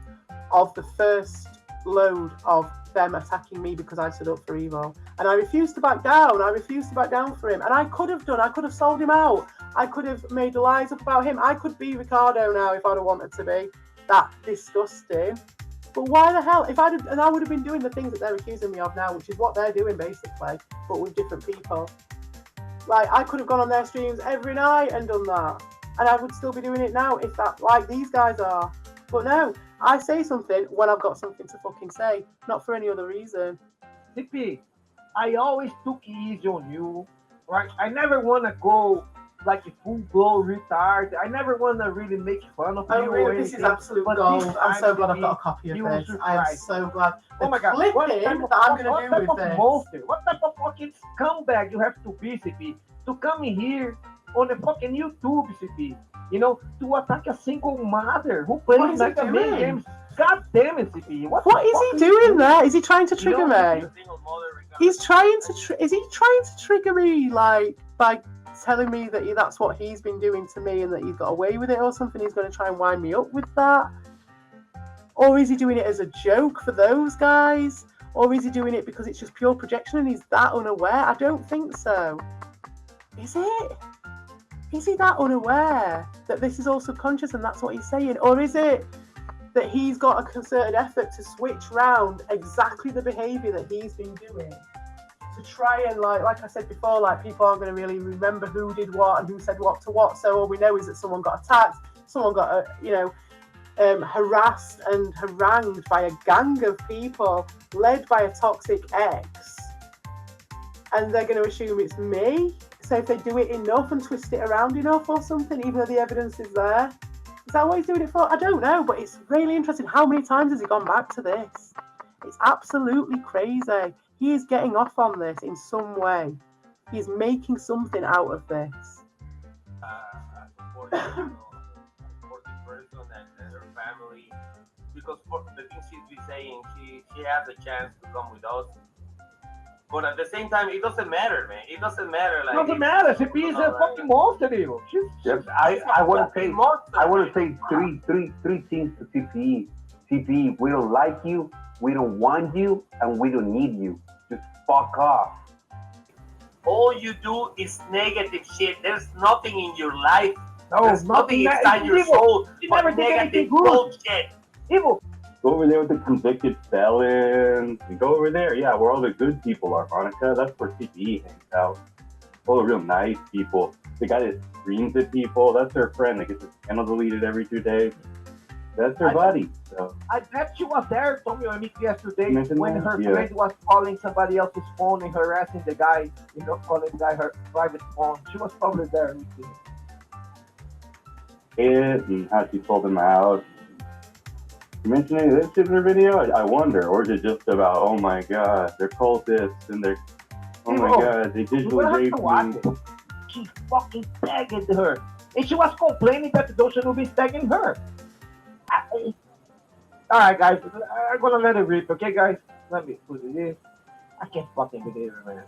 of the first load of them attacking me because I stood up for Evil. And I refused to back down. I refused to back down for him. And I could have sold him out. I could have made lies up about him. I could be Ricardo now if I'd have wanted to be. That disgusting. But why the hell? And I would have been doing the things that they're accusing me of now, which is what they're doing basically, but with different people. Like, I could have gone on their streams every night and done that. And I would still be doing it now if that, like these guys are. But no, I say something when I've got something to fucking say, not for any other reason. CP, I always took it easy on you, right? I never want to go like a full-blown retard. I never want to really make fun of you. Really, this is absolute gold. I'm so glad I've got a copy of this. I'm so glad. Oh my God. What type of fucking scumbag you have to be, CP, to come in here on the fucking YouTube, CP, you know, to attack a single mother who plays like a main games. God damn it, CP. What is he doing there? Is he trying to trigger me? He's trying to. Is he trying to trigger me, like, by telling me that that's what he's been doing to me and that he's got away with it or something? He's going to try and wind me up with that? Or is he doing it as a joke for those guys? Or is he doing it because it's just pure projection and he's that unaware? I don't think so. Is it? Is he that unaware that this is all subconscious and that's what he's saying? Or is it that he's got a concerted effort to switch round exactly the behaviour that he's been doing? To try and, like I said before, like, people aren't going to really remember who did what and who said what to what. So all we know is that someone got attacked, someone got, harassed and harangued by a gang of people led by a toxic ex, and they're going to assume it's me. So if they do it enough and twist it around enough or something, even though the evidence is there, is that what he's doing it for? I don't know, but it's really interesting. How many times has he gone back to this? It's absolutely crazy. He is getting off on this in some way. He is making something out of this. Supporting person and her family, because for the things she's been saying, she has a chance to come with us. But at the same time, it doesn't matter, man. It doesn't matter. Like, it doesn't matter. CP is a fucking monster, Evil. I want to say three things to CPE. CPE, we don't like you, we don't want you, and we don't need you. Just fuck off. All you do is negative shit. There's nothing in your life. No, there's nothing inside your soul. You never did anything good. Bullshit. Evil. Go over there with the convicted felons. We go over there. Yeah, where all the good people are, Monica. That's where CPE hangs out. All the real nice people. The guy that screams at people, that's their friend that gets his channel deleted every 2 days. That's her buddy. So. I bet she was there, Tommy or Mick, yesterday when her friend was calling somebody else's phone and harassing the guy, calling the guy her private phone. She was probably there. And how she sold him out. You mentioned any of this shit in her video? I wonder. Or is it just about, oh my god, they're cultists and they're, oh my god, they digitally raped me. She fucking tagged her. And she was complaining that those should be tagging her. Alright, guys, I'm gonna let it rip, okay, guys? Let me put it in. I can't fucking believe it, man.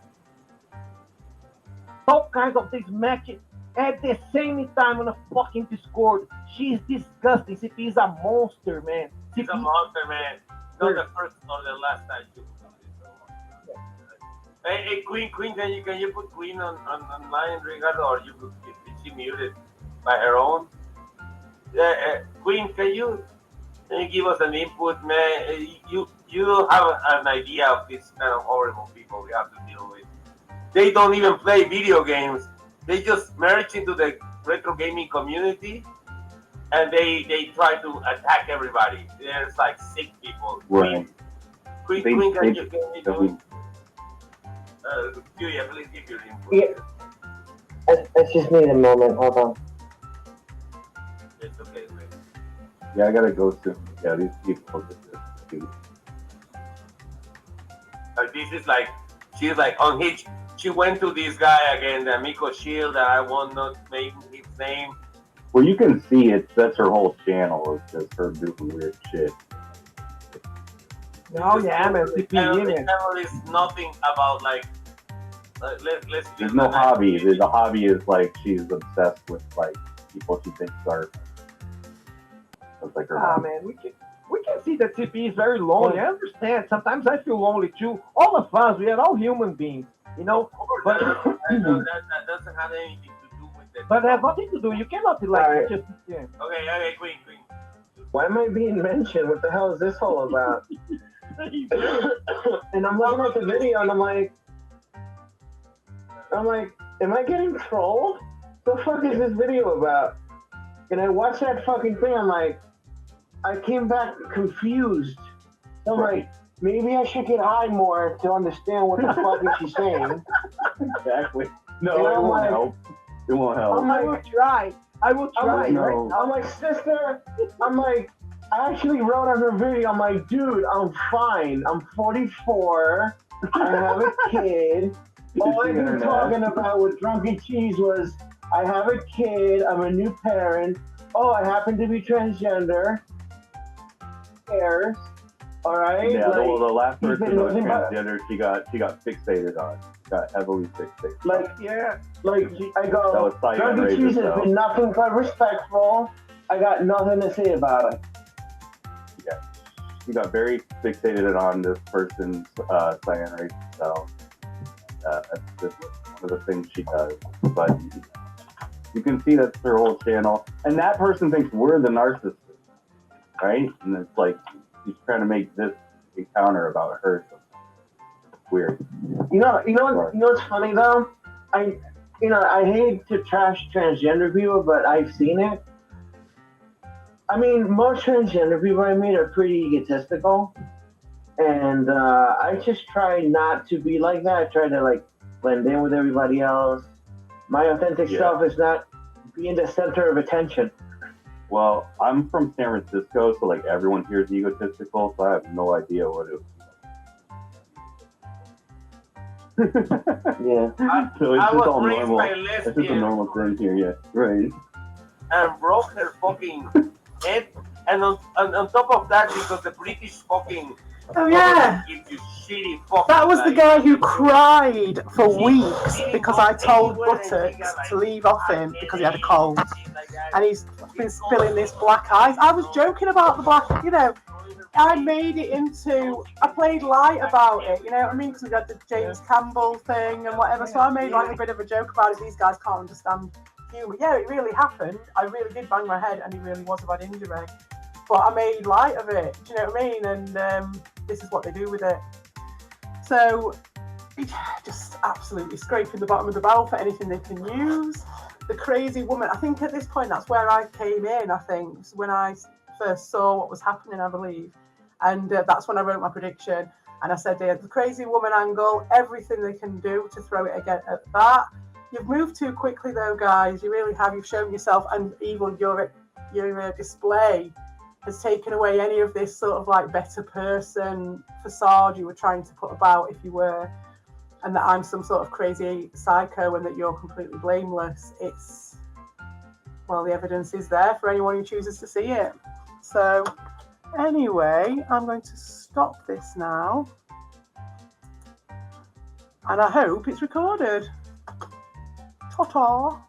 All kinds of things matching at the same time on a fucking Discord. She's disgusting. CP is a monster, man. She's a monster, man. Not the first or the last time you put it. Hey, Queen, can you put Queen online, Ricardo, or is she muted by her own? Queen, can you give us an input, man? You have an idea of this kind of horrible people we have to deal with. They don't even play video games. They just merge into the retro gaming community and they try to attack everybody. There's like 6 people. Right. Queen, They- Queen, they- can you do it? Cueya, please give your input. Yeah. I just need a moment. Hold on. It's okay, okay. Yeah, I gotta go soon. Yeah, these people. This is like, she's like on his, she went to this guy again, the Amico Shield, that I will not make his name. Well, you can see it. That's her whole channel. It's just her doing weird shit. Oh yeah, man. The channel is nothing about like, let's There's no hobby. The hobby is like she's obsessed with like people she thinks are. That's like her. Ah, man, we can see that TP is very lonely. I understand. Sometimes I feel lonely too. All of us, we are all human beings, you know. But I know that doesn't have anything to do with it. but it has nothing to do. You cannot like Alright. just yeah. Okay, Queen. Why am I being mentioned? What the hell is this all about? And I'm looking at the video and I'm like, am I getting trolled? The fuck is this video about? And I watched that fucking thing. I'm like, I came back confused. So I'm like, maybe I should get high more to understand what the fuck is she saying. Exactly. No, You know, it won't like- help. It won't help. I'm I will like, try. I will try. I'm like, No. I'm like, sister, I'm like, I actually wrote on her video, I'm like, dude, I'm fine. I'm 44. I have a kid. All I've been talking about with DrunkECheese was, I have a kid, I'm a new parent. Oh, I happen to be transgender. Cares. All right. Yeah, like, the last he's been person that was living by- transgender, she got fixated on. Got heavily fixated. like, Yeah. like I That go, was cyan DrunkECheese razor, has so. been nothing but respectful. I got nothing to say about it. She got very fixated on this person's cyan race, so that's just one of the things she does. But you can see that's her whole channel, and that person thinks we're the narcissist, right? And it's like she's trying to make this encounter about her. So it's weird. You know what's funny though? I hate to trash transgender people, but I've seen it. I mean, most transgender people I meet are pretty egotistical, and I just try not to be like that. I try to like blend in with everybody else. My authentic self is not being the center of attention. Well, I'm from San Francisco, so like everyone here is egotistical, so I have no idea what it Yeah. So it's I just was all raised normal. by It's just a lesbian normal thing here, yeah. Right. and broke her fucking head, and on top of that, because the British fucking Oh yeah. gives you shitty fucking. That was the like, guy who cried for shitty weeks fucking because I told anywhere, and Buttocks you got, like, to leave off him because he had a cold. shit like that. And he's been spilling this black ice. I was joking about the black, you know, I made it into, I played light about it, you know what I mean? Because we had the James Campbell thing and whatever, so I made like a bit of a joke about it. These guys can't understand humour. Yeah, it really happened. I really did bang my head and he really was a bad injury. But I made light of it, do you know what I mean? And this is what they do with it. So, just absolutely scraping the bottom of the barrel for anything they can use. The crazy woman, I think at this point that's where I came in, I think, when I first saw what was happening, I believe. And that's when I wrote my prediction. And I said, the crazy woman angle, everything they can do to throw it again at that. You've moved too quickly though, guys. You really have. You've shown yourself, and even your display has taken away any of this sort of like better person facade you were trying to put about, if you were, and that I'm some sort of crazy psycho and that you're completely blameless. It's, well, the evidence is there for anyone who chooses to see it. So anyway, I'm going to stop this now, and I hope it's recorded. Ta-ta.